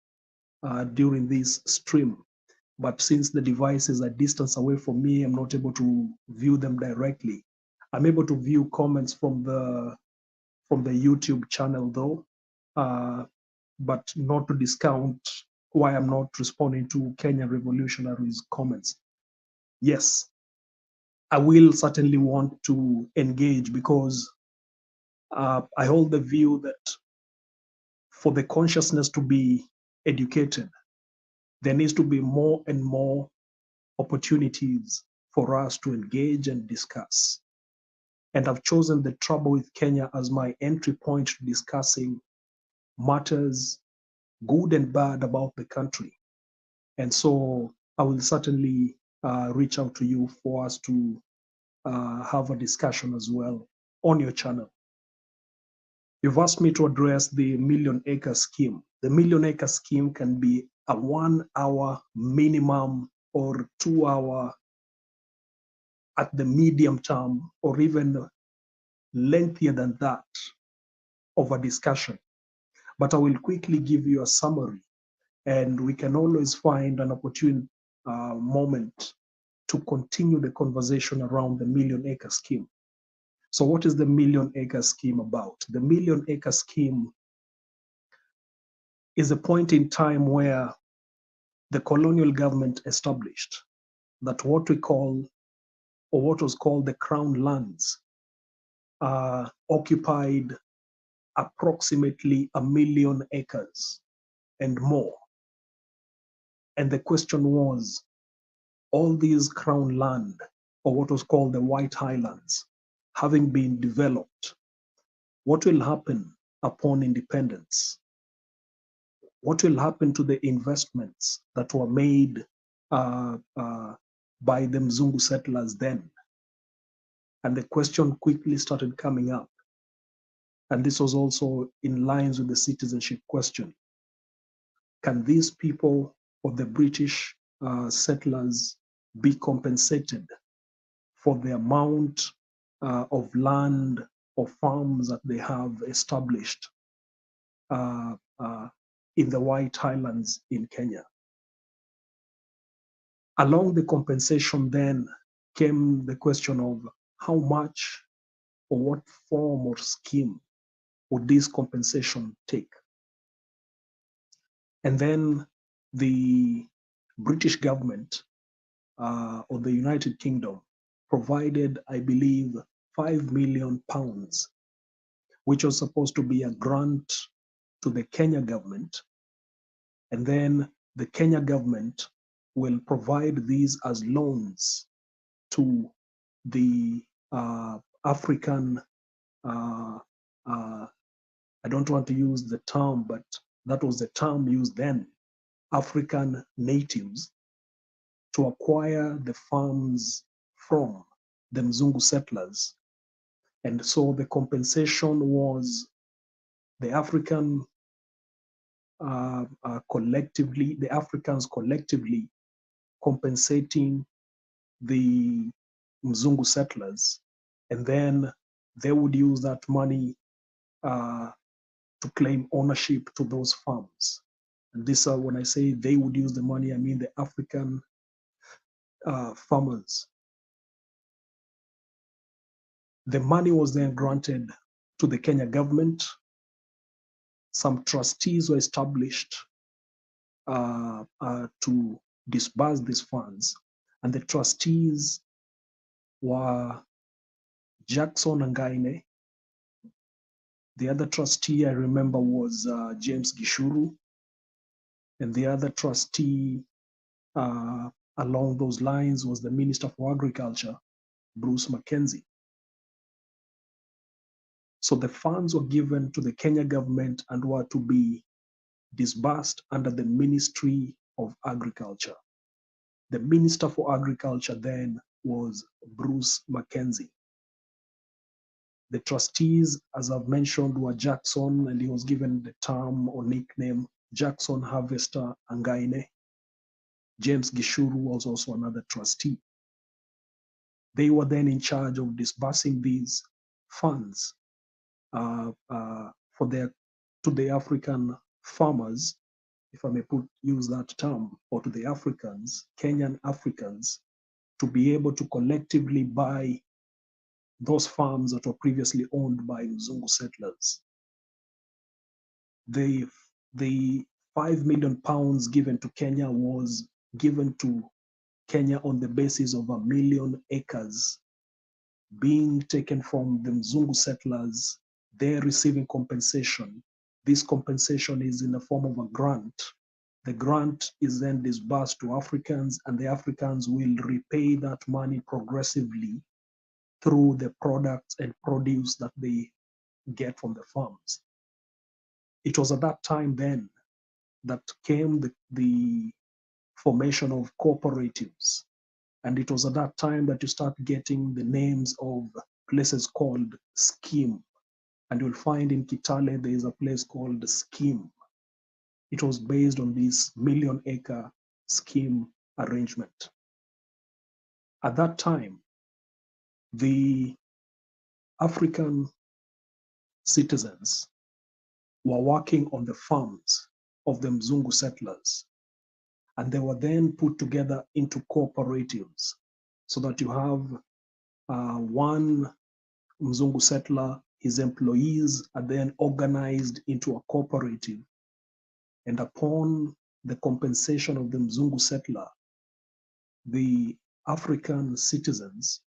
J: during this stream. But since the device is a distance away from me, I'm not able to view them directly. I'm able to view comments from the YouTube channel though, but not to discount why I'm not responding to Kenyan Revolutionary's comments. Yes, I will certainly want to engage because I hold the view that for the consciousness to be educated, there needs to be more and more opportunities for us to engage and discuss. And I've chosen the trouble with Kenya as my entry point to discussing matters good and bad about the country. And so I will certainly reach out to you for us to have a discussion as well on your channel. You've asked me to address the Million Acre Scheme. The Million Acre Scheme can be a 1 hour minimum or 2 hour at the medium term, or even lengthier than that of a discussion. But I will quickly give you a summary, and we can always find an opportune moment to continue the conversation around the Million Acre Scheme. So what is the Million Acre Scheme about? The Million Acre Scheme is a point in time where the colonial government established that what we call, or what was called, the Crown lands occupied approximately 1 million acres and more. And the question was, all these Crown land, or what was called the White Highlands, having been developed, what will happen upon independence? What will happen to the investments that were made by the Mzungu settlers then? And the question quickly started coming up. And this was also in lines with the citizenship question. Can these people, or the British settlers, be compensated for the amount of land or farms that they have established in the White Highlands in Kenya? Along the compensation then came the question of how much or what form or scheme would this compensation take? And then the British government or the United Kingdom provided, I believe, £5 million, which was supposed to be a grant to the Kenya government. And then the Kenya government will provide these as loans to the African, I don't want to use the term, but that was the term used then, African natives, to acquire the farms from the Mzungu settlers. And so the compensation was the African collectively, the Africans collectively compensating the Mzungu settlers, and then they would use that money to claim ownership to those farms. And this, when I say they would use the money, I mean the African farmers. The money was then granted to the Kenya government. Some trustees were established to disburse these funds, and the trustees were Jackson Angaine. The other trustee I remember was James Gishuru, and the other trustee along those lines was the Minister for Agriculture, Bruce Mackenzie. So the funds were given to the Kenya government and were to be disbursed under the Ministry of Agriculture. The Minister for Agriculture then was Bruce Mackenzie. The trustees, as I've mentioned, were Jackson, and he was given the term or nickname Jackson Harvester Angaine. James Gishuru was also another trustee. They were then in charge of disbursing these funds to the African farmers, if I may use that term, or to the Africans, Kenyan Africans, to be able to collectively buy those farms that were previously owned by Mzungu settlers. The £5 million given to Kenya was given to Kenya on the basis of 1 million acres being taken from the Mzungu settlers. They're receiving compensation. This compensation is in the form of a grant The grant is then disbursed to Africans, and the Africans will repay that money progressively through the products and produce that they get from the farms. It was at that time then that came the formation of cooperatives. And it was at that time that you start getting the names of places called scheme. And you'll find in Kitale, there is a place called Scheme. It was based on this million-acre scheme arrangement. At that time, the African citizens were working on the farms of the Mzungu settlers, and they were then put together into cooperatives so that you have one Mzungu settler, his employees are then organized into a cooperative, and upon the compensation of the Mzungu settler, the African citizens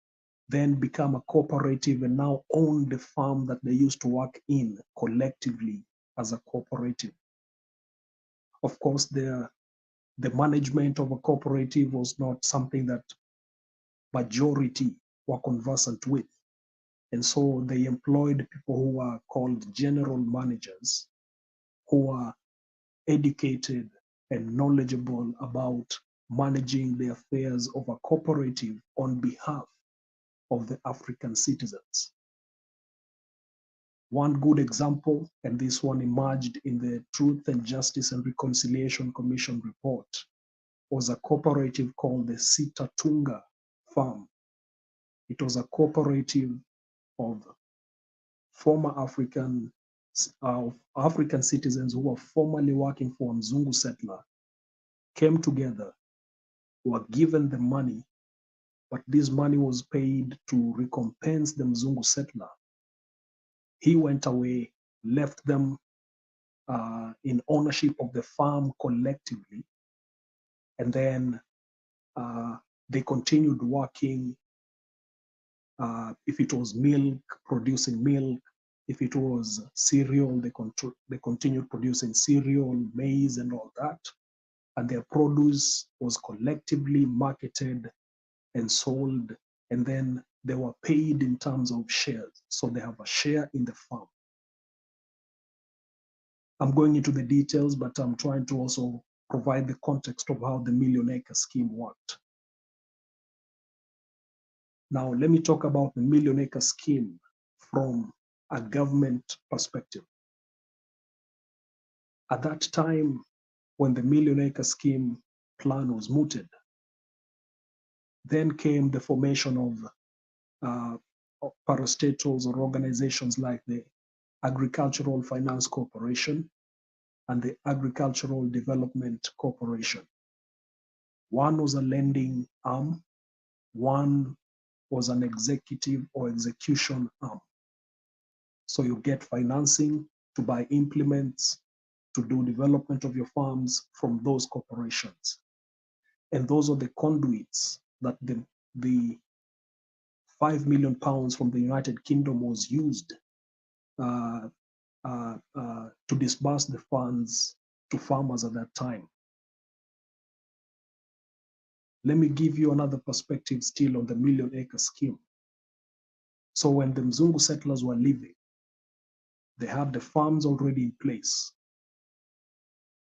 J: then become a cooperative and now own the farm that they used to work in collectively as a cooperative. Of course, the management of a cooperative was not something that majority were conversant with. And so they employed people who were called general managers, who are educated and knowledgeable about managing the affairs of a cooperative on behalf of the African citizens. One good example, and this one emerged in the Truth and Justice and Reconciliation Commission report, was a cooperative called the Sitatunga Farm. It was a cooperative of former African citizens who were formerly working for a Mzungu settler, came together, were given the money, but this money was paid to recompense the Mzungu settler. He went away, left them in ownership of the farm collectively, and then they continued working. If it was milk, producing milk. If it was cereal, they continued producing cereal, maize, and all that. And their produce was collectively marketed and sold, and then they were paid in terms of shares. So they have a share in the farm. I'm going into the details, but I'm trying to also provide the context of how the million-acre scheme worked. Now, let me talk about the million-acre scheme from a government perspective. At that time, when the million-acre scheme plan was mooted, then came the formation of parastatals or organizations like the Agricultural Finance Corporation and the Agricultural Development Corporation. One was a lending arm, one was an executive or execution arm. So you get financing to buy implements, to do development of your farms from those corporations. And those are the conduits that the 5 million pounds from the United Kingdom was used to disburse the funds to farmers at that time. Let me give you another perspective still on the million-acre scheme. So when the Mzungu settlers were leaving, they had the farms already in place.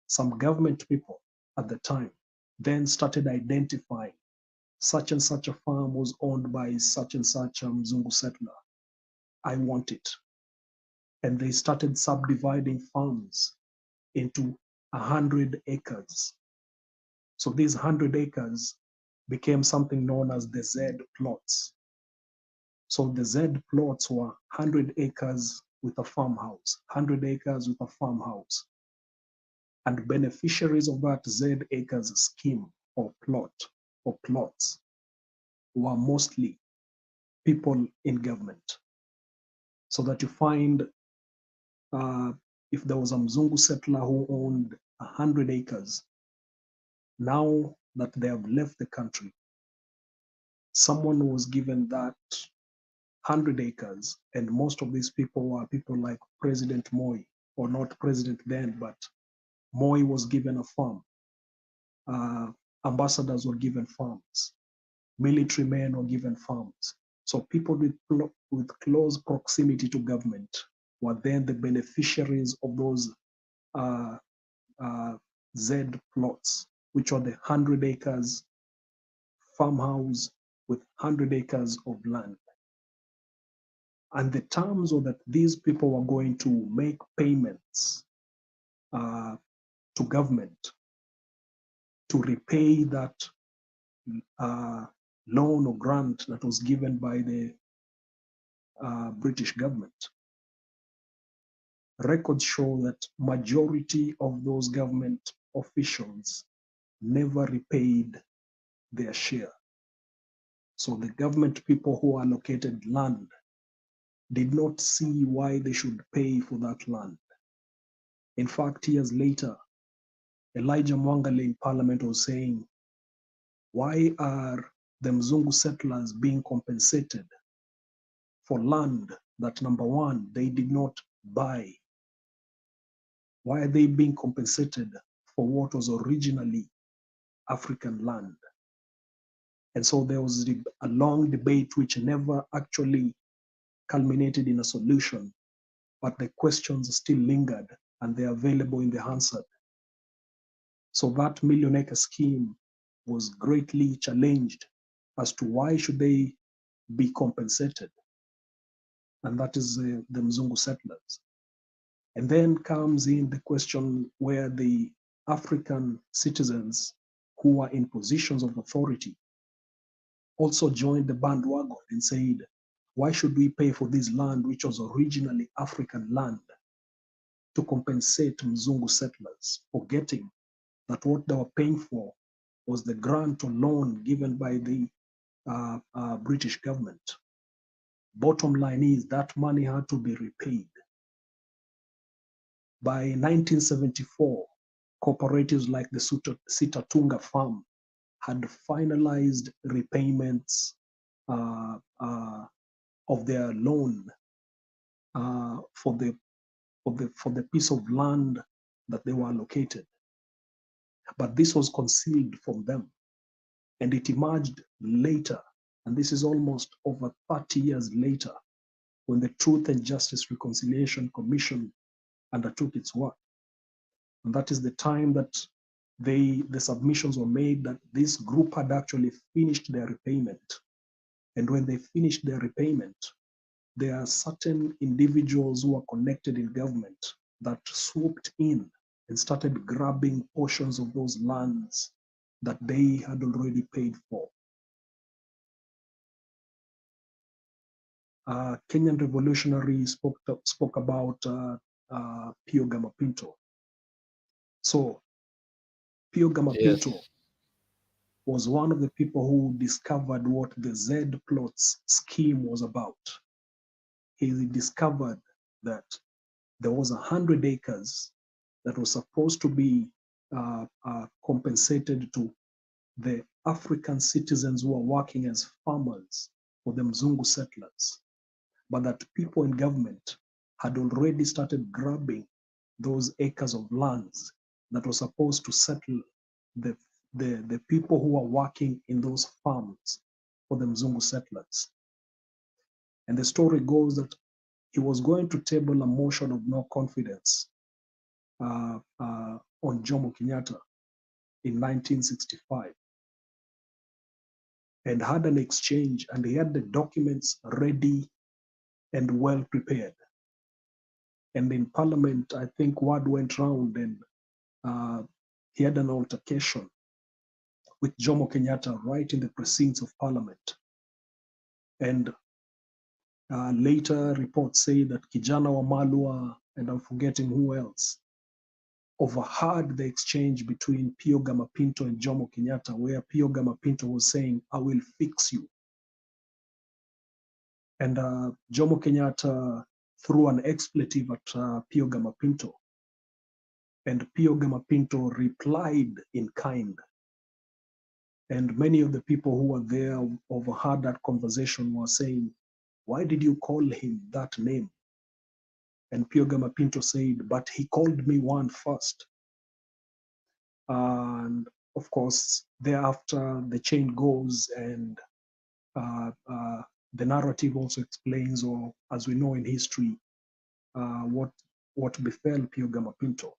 J: Some government people at the time then started identifying such and such a farm was owned by such and such a Mzungu settler. I want it. And they started subdividing farms into 100 acres. So these 100 acres became something known as the Z plots. So the Z plots were 100 acres with a farmhouse, 100 acres with a farmhouse. And beneficiaries of that Z acres scheme or plot or plots were mostly people in government. So that you find if there was a Mzungu settler who owned 100 acres, now that they have left the country, someone was given that 100 acres, and most of these people were people like President Moi, or not president then, but Moi was given a farm. Ambassadors were given farms. Military men were given farms. So people with close proximity to government were then the beneficiaries of those Z plots, which are the 100 acres farmhouse with 100 acres of land. And the terms were that these people were going to make payments to government to repay that loan or grant that was given by the British government. Records show that majority of those government officials never repaid their share. So the government people who allocated land did not see why they should pay for that land. In fact, years later, Elijah Mwangale in Parliament was saying, why are the Mzungu settlers being compensated for land that, number one, they did not buy? Why are they being compensated for what was originally African land? And so there was a long debate which never actually culminated in a solution, but the questions still lingered and they're available in the Hansard. So that million acre scheme was greatly challenged as to why should they be compensated. And that is the Mzungu settlers. And then comes in the question where the African citizens who are in positions of authority also joined the bandwagon and said, why should we pay for this land, which was originally African land, to compensate Mzungu settlers, forgetting that what they were paying for was the grant or loan given by the British government. Bottom line is that money had to be repaid. By 1974, cooperatives like the Sitatunga farm had finalized repayments of their loan for the piece of land that they were allocated. But this was concealed from them, and it emerged later, and this is almost over 30 years later, when the Truth and Justice Reconciliation Commission undertook its work. And that is the time that the submissions were made that this group had actually finished their repayment. And when they finished their repayment, there are certain individuals who are connected in government that swooped in and started grabbing portions of those lands that they had already paid for. Kenyan revolutionary spoke about Pio Gamapinto. So Pio Gamapinto was one of the people who discovered what the Z plots scheme was about. He discovered that there was 100 acres that was supposed to be compensated to the African citizens who are working as farmers for the Mzungu settlers, but that people in government had already started grabbing those acres of lands that were supposed to settle the people who are working in those farms for the Mzungu settlers. And the story goes that he was going to table a motion of no confidence on Jomo Kenyatta in 1965, and had an exchange, and he had the documents ready and well prepared. And in Parliament, I think word went round, and he had an altercation with Jomo Kenyatta right in the precincts of Parliament. And later reports say that Kijana Wamalwa, and I'm forgetting who else, overheard the exchange between Pio Gamapinto and Jomo Kenyatta, where Pio Gamapinto was saying, I will fix you. And Jomo Kenyatta threw an expletive at Pio Gamapinto. And Pio Gamapinto replied in kind. And many of the people who were there overheard that conversation were saying, why did you call him that name? And Pio Gamapinto said, but he called me one first. And of course, thereafter, the chain goes, and the narrative also explains, or as we know in history, what befell Pio Gamapinto.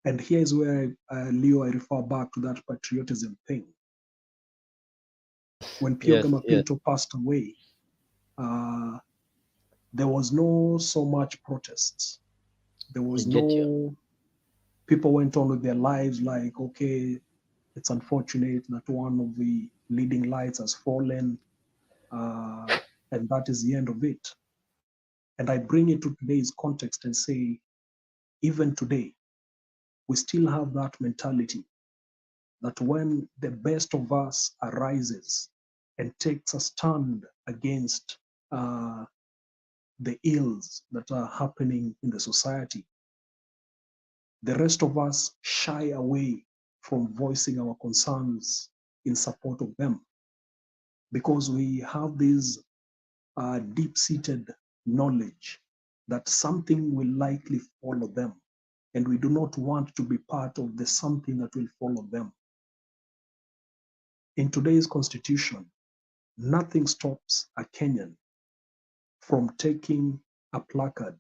J: And here's where, Leo, I refer back to that patriotism thing. When Pio
A: Yes, yes.
J: Gamapinto passed away, there was no so much protests. There was
A: I get you.
J: no, people went on with their lives like, okay, it's unfortunate that one of the leading lights has fallen, and that is the end of it. And I bring it to today's context and say, even today, we still have that mentality that when the best of us arises and takes a stand against the ills that are happening in the society, the rest of us shy away from voicing our concerns in support of them, because we have this deep-seated knowledge that something will likely follow them, and we do not want to be part of the something that will follow them. In today's constitution, nothing stops a Kenyan from taking a placard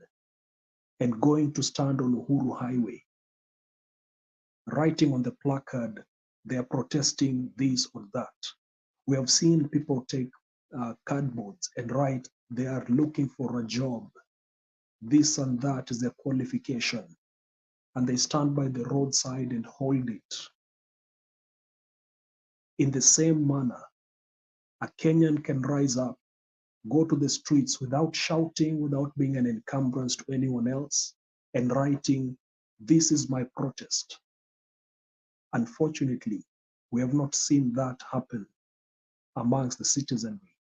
J: and going to stand on Uhuru Highway, writing on the placard, they are protesting this or that. We have seen people take cardboards and write, they are looking for a job. This and that is their qualification. And they stand by the roadside and hold it. In the same manner, a Kenyan can rise up, go to the streets without shouting, without being an encumbrance to anyone else, and writing, this is my protest. Unfortunately, we have not seen that happen amongst the citizenry.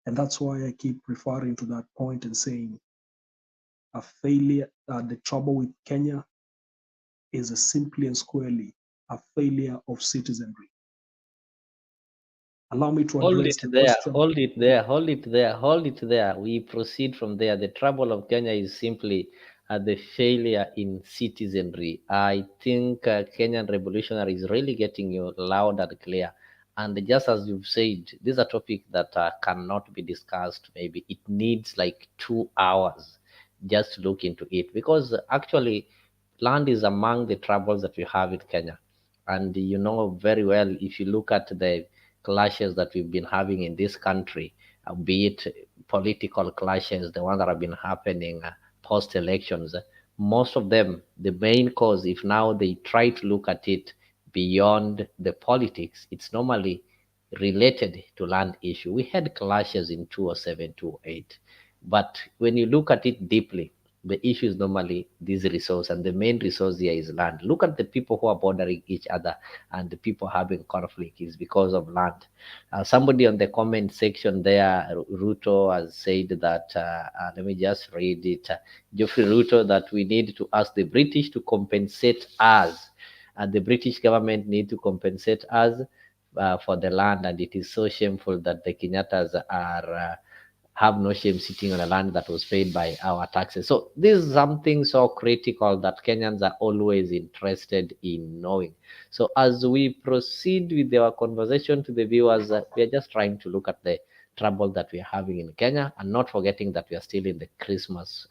J: And that's why I keep referring to that point and saying a failure, the trouble with Kenya is simply and squarely a failure of citizenry. Allow me to
A: Hold
J: address
A: it
J: the
A: there,
J: question.
A: hold it there, hold it there, hold it there. We proceed from there. The trouble of Kenya is simply the failure in citizenry. I think Kenyan revolutionary is really getting you loud and clear. And just as you've said, this is a topic that cannot be discussed. Maybe it needs like 2 hours just to look into it, because actually land is among the troubles that we have in Kenya. And you know very well, if you look at the clashes that we've been having in this country, be it political clashes, the ones that have been happening post elections, most of them, the main cause, if now they try to look at it beyond the politics, it's normally related to land issue. We had clashes in 2007, 2008, but when you look at it deeply, the issue is normally this resource, and the main resource here is land. Look at the people who are bordering each other, and the people having conflict is because of land. Somebody on the comment section there, Ruto, has said that, let me just read it. Geoffrey Ruto, that we need to ask the British to compensate us. And the British government need to compensate us for the land, and it is so shameful that the Kenyattas are have no shame sitting on a land that was paid by our taxes. So this is something so critical that Kenyans are always interested in knowing. So as we proceed with our conversation to the viewers, we are just trying to look at the trouble that we are having in Kenya, and not forgetting that we are still in the Christmas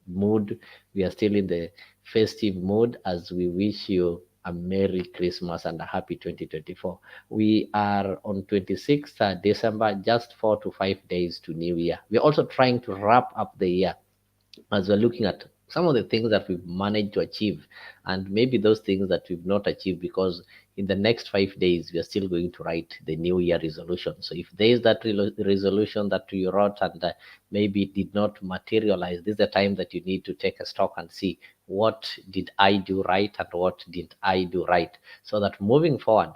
A: mood. We are still in the festive mood as we wish you a Merry Christmas and a happy 2024. We are on 26th December, just 4 to 5 days to New Year. We're also trying to wrap up the year as we're looking at some of the things that we've managed to achieve, and maybe those things that we've not achieved, because in the next 5 days we are still going to write the New Year resolution. So if there is that resolution that you wrote and maybe it did not materialize, this is the time that you need to take a stock and see, what did I do right and what did I do right, so that moving forward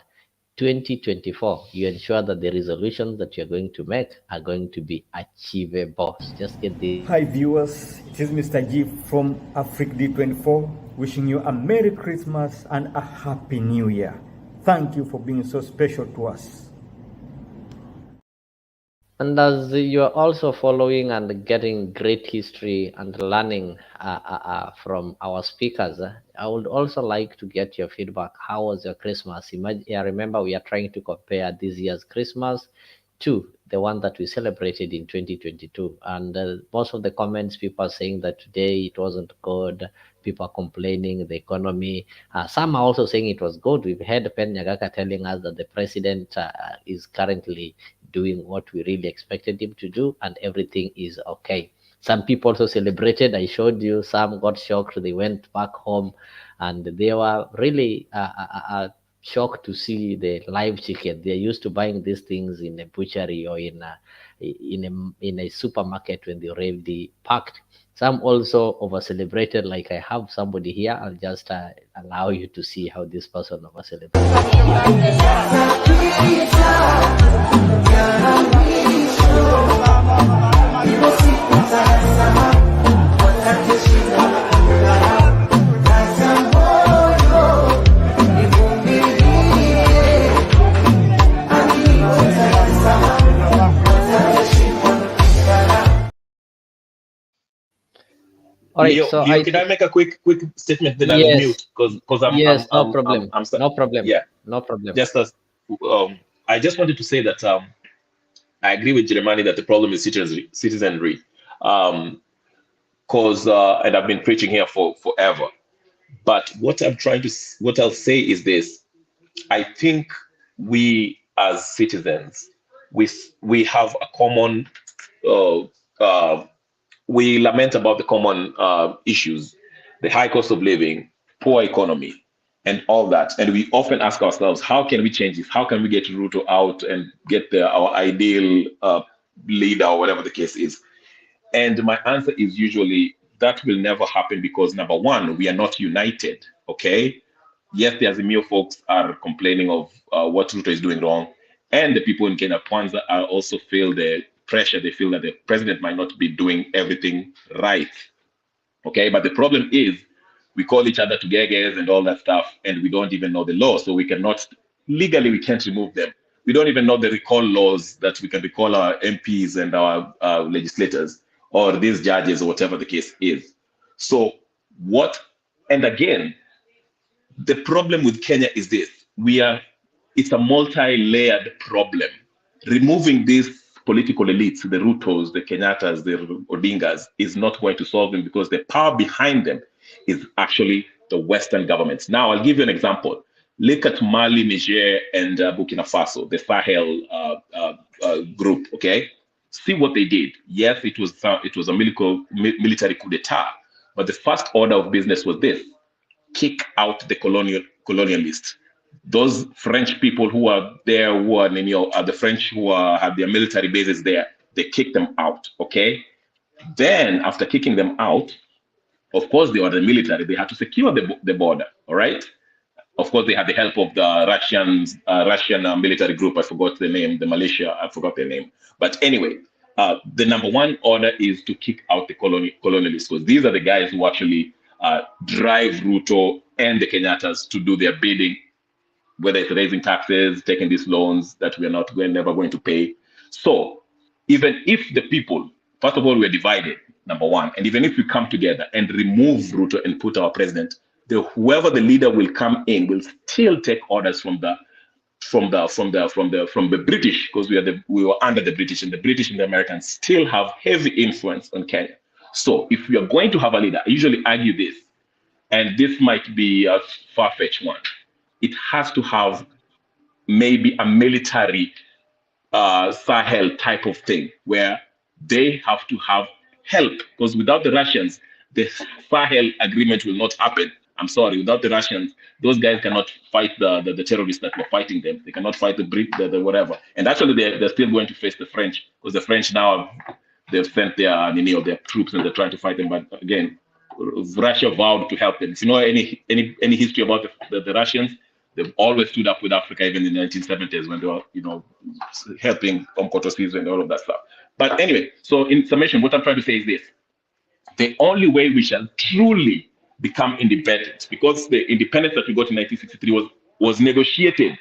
A: 2024, you ensure that the resolutions that you're going to make are going to be achievable. Just get the
B: Hi viewers, it is Mr. G from Afriq D24 wishing you a Merry Christmas and a Happy New Year. Thank you for being so special to us.
A: And as you are also following and getting great history and learning from our speakers, I would also like to get your feedback. How was your Christmas? Imagine, I remember we are trying to compare this year's Christmas to the one that we celebrated in 2022. And most of the comments, people are saying that today it wasn't good. People are complaining the economy. Some are also saying it was good. We've heard Pen Nyagaka telling us that the president is currently doing what we really expected him to do, and everything is okay. Some people also celebrated. I showed you. Some got shocked. They went back home, and they were really shocked to see the live chicken. They're used to buying these things in a butchery or in a supermarket when they're already packed. Some also over celebrated. Like I have somebody here. I'll just allow you to see how this person over celebrated. All right, so
M: can I make a quick statement? Then I will mute because I'm
A: no problem. No problem.
M: Yeah,
A: no problem.
M: Just as I just wanted to say that I agree with Jeremiah that the problem is citizenry, because and I've been preaching here for forever. But what I'll say is this: I think we as citizens, we have a common. We lament about the common issues, the high cost of living, poor economy, and all that. And we often ask ourselves, how can we change this? How can we get Ruto out and get our ideal leader or whatever the case is? And my answer is usually that will never happen because number one, we are not united, okay? Yes, the Azimio folks are complaining of what Ruto is doing wrong. And the people in Kenya Kwanza are also feel the pressure. They feel that the president might not be doing everything right. Okay, but the problem is we call each other together and all that stuff, and we don't even know the law. So we cannot, legally, we can't remove them. We don't even know the recall laws that we can recall our MPs and our legislators or these judges or whatever the case is. So and again, the problem with Kenya is this: it's a multi-layered problem. Removing these political elites, the Rutos, the Kenyattas, the Odingas, is not going to solve them because the power behind them is actually the Western governments. Now, I'll give you an example. Look at Mali, Niger, and Burkina Faso, the Sahel group. Okay, see what they did. Yes, it was a military coup d'état, but the first order of business was this: kick out the colonialists. Those French people who are there, who are the French who have their military bases there, they kicked them out. Okay. Then after kicking them out, of course they were the military. They had to secure the border. All right. Of course, they had the help of the Russian military group. I forgot the name. The militia. I forgot their name. But anyway, the number one order is to kick out the colonialists, because these are the guys who actually drive Ruto and the Kenyattas to do their bidding, whether it's raising taxes, taking these loans that we're never going to pay. So even if the people, first of all, we're divided, number one, and even if we come together and remove Ruto and put our president, whoever the leader will come in will still take orders from the British, because we were under the British, and the British and the Americans still have heavy influence on Kenya. So if we are going to have a leader, I usually argue this, and this might be a far-fetched one. It has to have maybe a military Sahel type of thing where they have to have help, because without the Russians, the Sahel agreement will not happen. I'm sorry, without the Russians, those guys cannot fight the terrorists that were fighting them. They cannot fight the whatever. And actually, they're still going to face the French, because the French now they've sent their troops and they're trying to fight them. But again, Russia vowed to help them. If you know any history about the Russians, they've always stood up with Africa, even in the 1970s when they were, helping Kotosis and all of that stuff. But anyway, so in summation, what I'm trying to say is this: the only way we shall truly become independent, because the independence that we got in 1963 was negotiated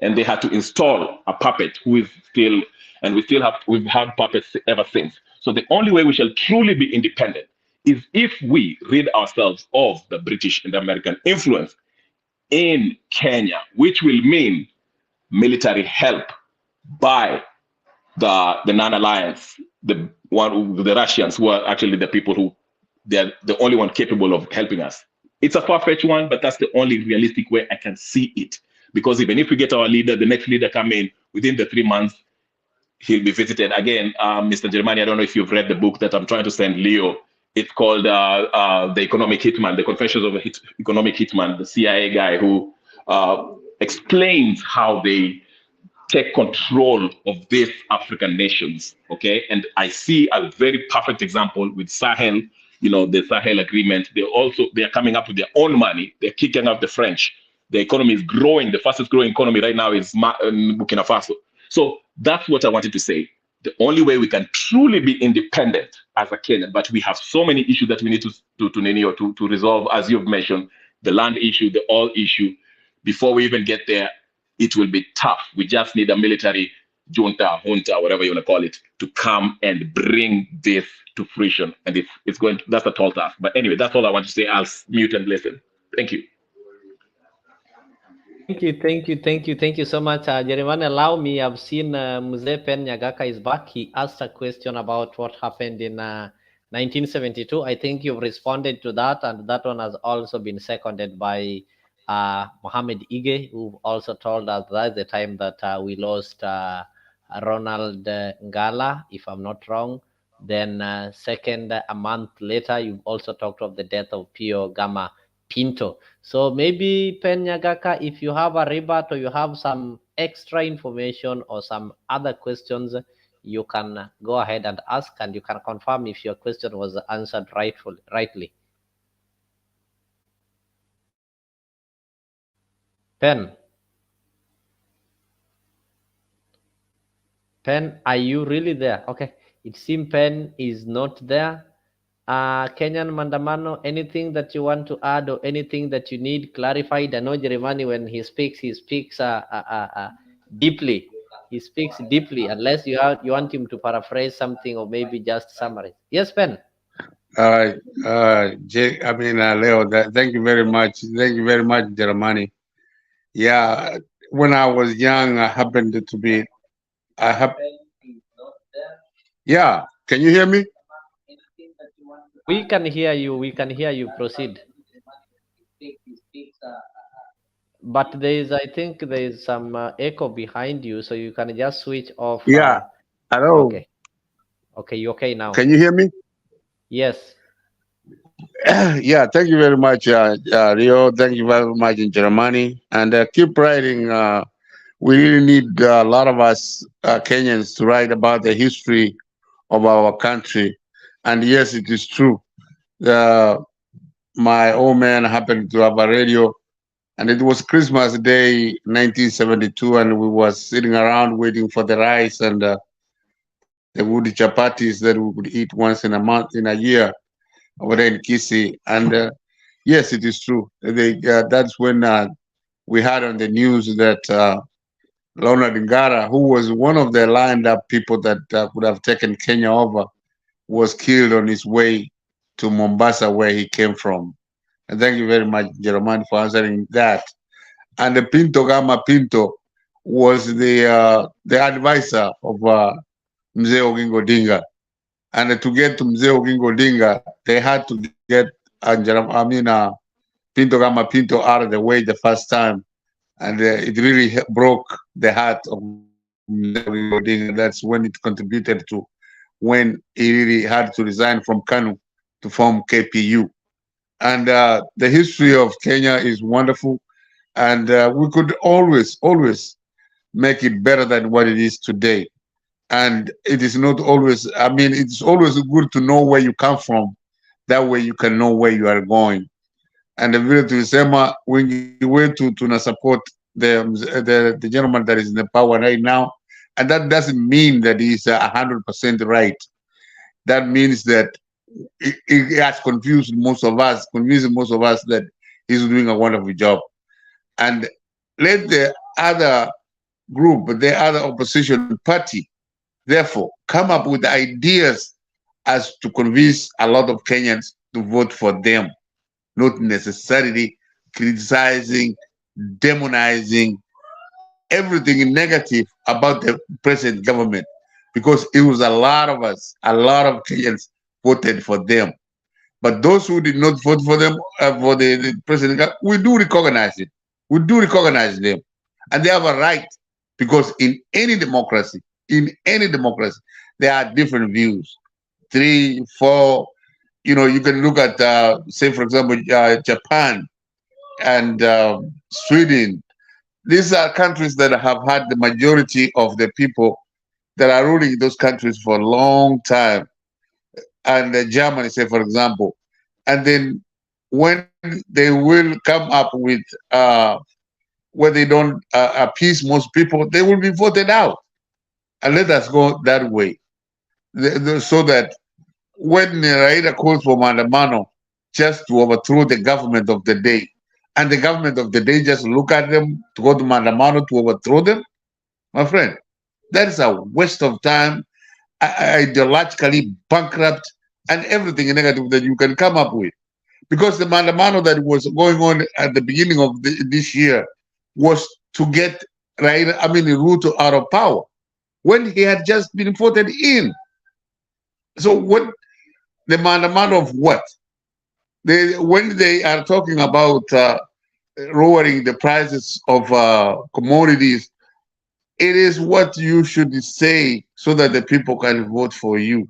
M: and they had to install a puppet who is still, and we've had puppets ever since. So the only way we shall truly be independent is if we rid ourselves of the British and American influence in Kenya, which will mean military help by the non-alliance, the Russians, who are actually the people who they're the only one capable of helping us. It's a far-fetched one, but that's the only realistic way I can see it. Because even if we get our leader, the next leader come in, within the 3 months, he'll be visited. Again, Mr. Germani, I don't know if you've read the book that I'm trying to send Leo. It's called The Economic Hitman, The Confessions of an Economic Hitman, the CIA guy who explains how they take control of these African nations, okay? And I see a very perfect example with Sahel, the Sahel agreement. They're coming up with their own money. They're kicking out the French. The economy is growing. The fastest growing economy right now is Burkina Faso. So that's what I wanted to say. The only way we can truly be independent as a Kenyan, but we have so many issues that we need to resolve, as you've mentioned, the land issue, the oil issue. Before we even get there, it will be tough. We just need a military junta, whatever you want to call it, to come and bring this to fruition. And that's a tall task. But anyway, that's all I want to say. I'll mute and listen. Thank you.
A: Thank you so much, Jeremiah. Allow me, I've seen Mzee Pen Nyagaka is back. He asked a question about what happened in 1972. I think you've responded to that, and that one has also been seconded by Mohammed Ige, who also told us that's the time that we lost Ronald Ngala, if I'm not wrong. Then second, a month later, you've also talked of the death of Pio Gama Pinto. So maybe Pen Nyagaka, if you have a rebut or you have some extra information or some other questions, you can go ahead and ask, and you can confirm if your question was answered rightly. Pen, are you really there? Okay, it seems Pen is not there. Kenyan Mandamano, anything that you want to add or anything that you need clarified? I know Jeremani, when he speaks deeply. He speaks deeply, unless you want him to paraphrase something or maybe just summarize. Yes, Pen.
L: Leo, thank you very much. Thank you very much, Jeremani. Yeah, when I was young, I happened to be. Yeah, can you hear me?
A: We can hear you. We can hear you. Proceed. But I think there is some echo behind you, so you can just switch off.
L: Yeah. Hello.
A: Okay. Okay, you okay now?
L: Can you hear me?
A: Yes.
L: Yeah, thank you very much, Rio. Thank you very much, Jeremani. And keep writing. We really need a lot of us Kenyans to write about the history of our country. And yes, it is true. My old man happened to have a radio, and it was Christmas Day, 1972, and we was sitting around waiting for the rice and the woody chapatis that we would eat once in a year over there in Kisi. And yes, it is true. That's when we had on the news that Ronald Ngara, who was one of the lined up people that would have taken Kenya over, was killed on his way to Mombasa, where he came from. And thank you very much, Jeremiah, for answering that. And the Pinto Gama Pinto was the advisor of Mzee Oginga Odinga. And to get to Mzee Oginga Odinga, they had to get Pinto Gama Pinto out of the way the first time. And it really broke the heart of Mzee Oginga Odinga. That's when it contributed to when he really had to resign from KANU to form KPU. And the history of Kenya is wonderful. And we could always make it better than what it is today. And it is not always, it's always good to know where you come from. That way you can know where you are going. And the vile tulisema, when you went to support the gentleman that is in the power right now, and that doesn't mean that he's 100% right. That means that it has convinced most of us that he's doing a wonderful job. And let the other group, the other opposition party, therefore, come up with ideas as to convince a lot of Kenyans to vote for them, not necessarily criticizing, demonizing everything negative about the present government, because it was a lot of us, a lot of Kenyans voted for them. But those who did not vote for them, for the president, we do recognize it. We do recognize them. And they have a right, because in any democracy, there are different views. 3, 4, you can look at, say, for example, Japan and Sweden. These are countries that have had the majority of the people that are ruling those countries for a long time. And Germany, say, for example. And then when they will come up with where they don't appease most people, they will be voted out. And let us go that way. So that when Raila calls for Mandamano just to overthrow the government of the day, and the government of the day just look at them to go to Mandamano to overthrow them, my friend, that is a waste of time, ideologically bankrupt, and everything negative that you can come up with. Because the Mandamano that was going on at the beginning of this year was to get Ruto out of power when he had just been voted in. So what the Mandamano of what? When they are talking about lowering the prices of commodities, it is what you should say so that the people can vote for you,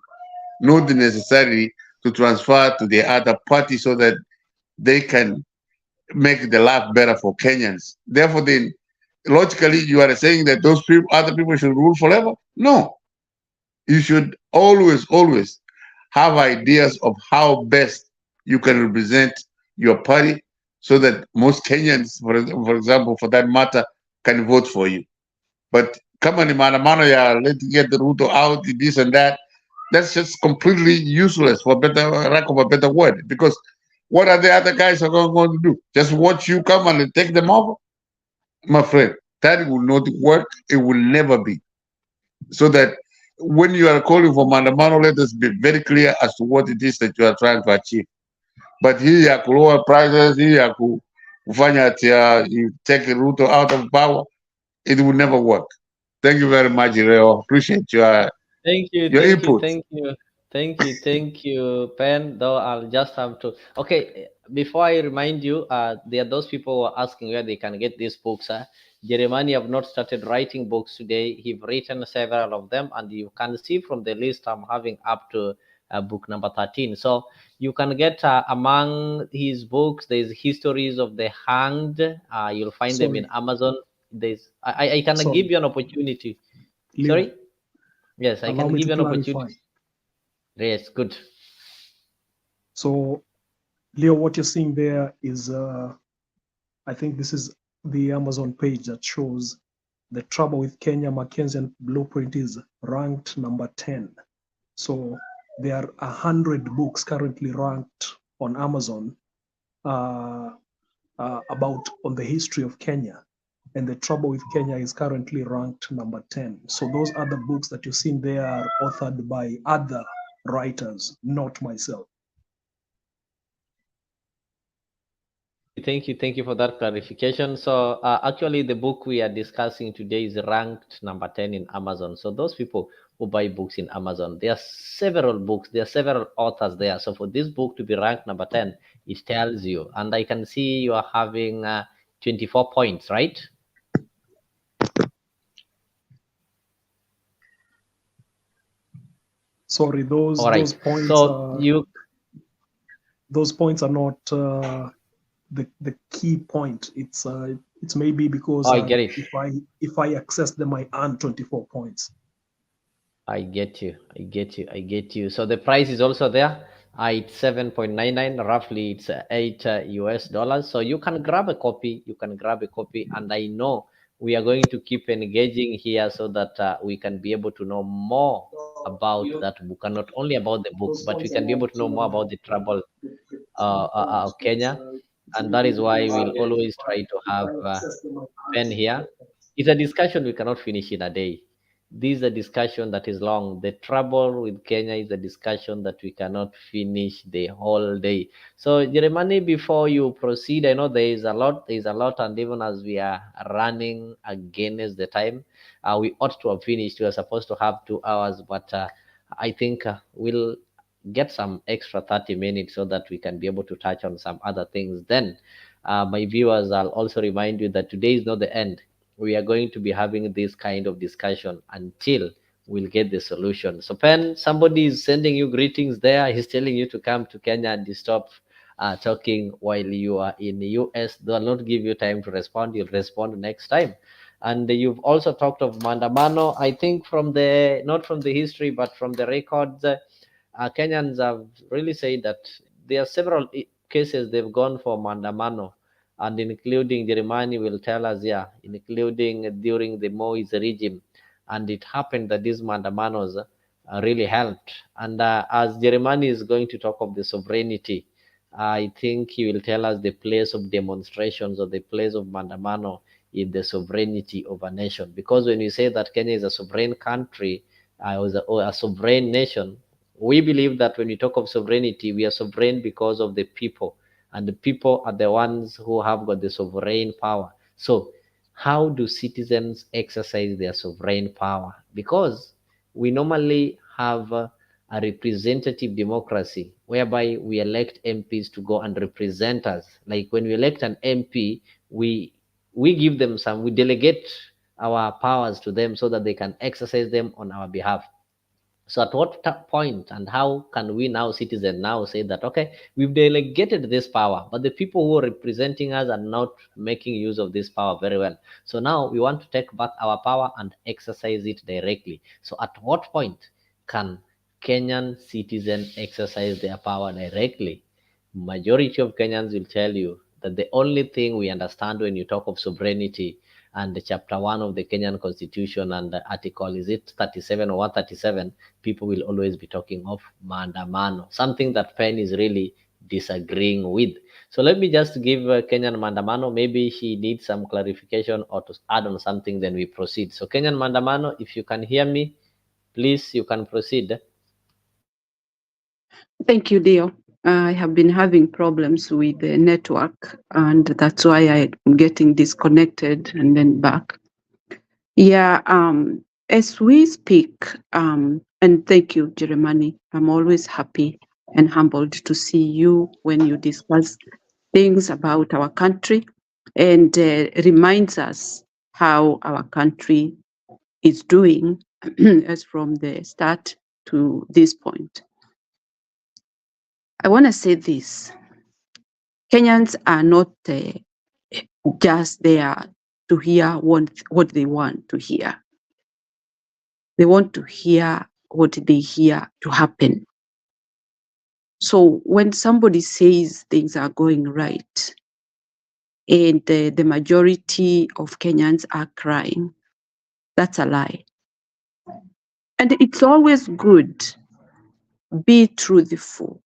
L: not necessarily to transfer to the other party so that they can make the life better for Kenyans. Therefore, then, logically, you are saying that those people, other people should rule forever? No. You should always, always have ideas of how best you can represent your party so that most Kenyans, for example, for that matter, can vote for you. But come on, let's get the Ruto out, this and that. That's just completely useless, for lack of a better word. Because what are the other guys are going to do? Just watch you come and take them over? My friend, that will not work. It will never be. So that when you are calling for Mandamano, let us be very clear as to what it is that you are trying to achieve. But here you lower prices, here you take Ruto out of power, it will never work. Thank you very much, Reo. Appreciate your input.
A: Thank you, Pen. Though I'll just have to. Okay, before I remind you, there are those people who are asking where they can get these books. Jeremiah have not started writing books today. He's written several of them, and you can see from the list I'm having up to book number 13. So you can get among his books. There's histories of the hanged. You'll find them in Amazon. I can give you an opportunity.
J: Leo,
A: Sorry. Yes, I can give you an opportunity. Yes, good.
J: So, Leo, what you're seeing there is, I think this is the Amazon page that shows the trouble with Kenya. Mackenzie Blueprint is ranked number 10. So there are 100 books currently ranked on Amazon about on the history of Kenya. And the trouble with Kenya is currently ranked number 10. So those other books that you've seen there are authored by other writers, not myself.
A: Thank you for that clarification. So actually the book we are discussing today is ranked number 10 in Amazon. So those people who buy books in Amazon, there are several books, there are several authors there. So for this book to be ranked number 10, it tells you, and I can see you are having 24 points, right?
J: Sorry, those points.
A: So
J: those points are not the key point. It's maybe because
A: I get it.
J: if I access them, I earn 24 points.
A: I get you. So the price is also there. It's 7.99, roughly it's $8 US. So you can grab a copy. And I know we are going to keep engaging here so that we can be able to know more about that book, and not only about the book, but we can be able to know more about the trouble of Kenya. And that is why we'll always try to have Ben here It's a discussion we cannot finish in a day. This is a discussion that is long. The trouble with Kenya is a discussion that we cannot finish the whole day. So, Jeremani, before you proceed, I know there is a lot, and even as we are running against the time, we ought to have finished. We are supposed to have 2 hours, but I think we'll get some extra 30 minutes so that we can be able to touch on some other things. Then, my viewers, I'll also remind you that today is not the end. We are going to be having this kind of discussion until we'll get the solution. So, Pen, somebody is sending you greetings there. He's telling you to come to Kenya and stop talking while you are in the US. They'll not give you time to respond. You'll respond next time. And you've also talked of Mandamano. I think from the, not from the history, but from the records, Kenyans have really said that there are several cases they've gone for Mandamano, and including Jeremiah will tell us, yeah, including during the Moise regime. And it happened that these Mandamanos really helped. And as Jeremiah is going to talk of the sovereignty, I think he will tell us the place of demonstrations or the place of Mandamano in the sovereignty of a nation. Because when we say that Kenya is a sovereign country, or a sovereign nation, we believe that when we talk of sovereignty, we are sovereign because of the people, and the people are the ones who have got the sovereign power. So, how do citizens exercise their sovereign power? Because we normally have a representative democracy whereby we elect MPs to go and represent us. Like when we elect an MP, we give them some, we delegate our powers to them so that they can exercise them on our behalf. So at what point and how can we now citizens now say that, okay, we've delegated this power, but the people who are representing us are not making use of this power very well. So now we want to take back our power and exercise it directly. So at what point can Kenyan citizens exercise their power directly? Majority of Kenyans will tell you that the only thing we understand when you talk of sovereignty and the chapter 1 of the Kenyan constitution and the article, is it 37 or 137, people will always be talking of mandamano, something that Penn is really disagreeing with. So let me just give Kenyan mandamano, maybe she needs some clarification or to add on something, then we proceed. So Kenyan mandamano, if you can hear me, please, you can proceed.
G: Thank you, Dio. I have been having problems with the network, and that's why I'm getting disconnected and then back. Yeah, as we speak, and thank you, Jeremani. I'm always happy and humbled to see you when you discuss things about our country and reminds us how our country is doing as from the start to this point. I want to say this. Kenyans are not just there to hear what they want to hear. They want to hear what they hear to happen. So when somebody says things are going right, and the majority of Kenyans are crying, that's a lie. And it's always good, be truthful.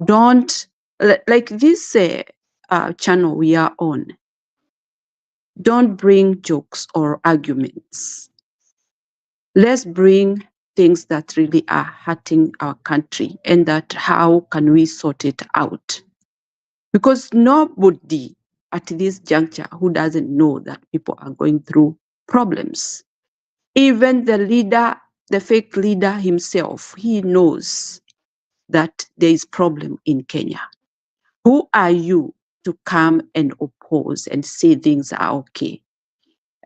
G: Don't, like this channel we are on, don't bring jokes or arguments. Let's bring things that really are hurting our country, and that how can we sort it out? Because nobody at this juncture who doesn't know that people are going through problems. Even the leader, the fake leader himself, he knows that there is problem in Kenya. Who are you to come and oppose and say things are okay?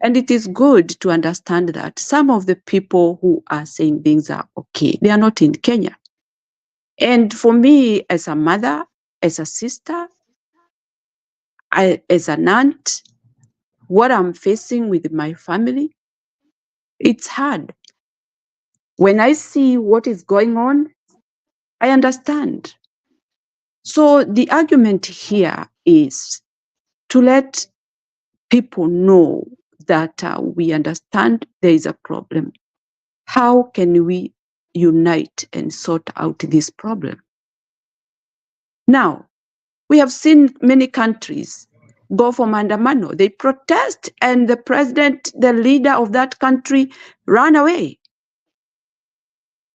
G: And it is good to understand that some of the people who are saying things are okay, they are not in Kenya. And for me, as a mother, as a sister, as an aunt, what I'm facing with my family, it's hard. When I see what is going on, I understand. So the argument here is to let people know that we understand there is a problem. How can we unite and sort out this problem? Now, we have seen many countries go for maandamano. They protest, and the president, the leader of that country, run away.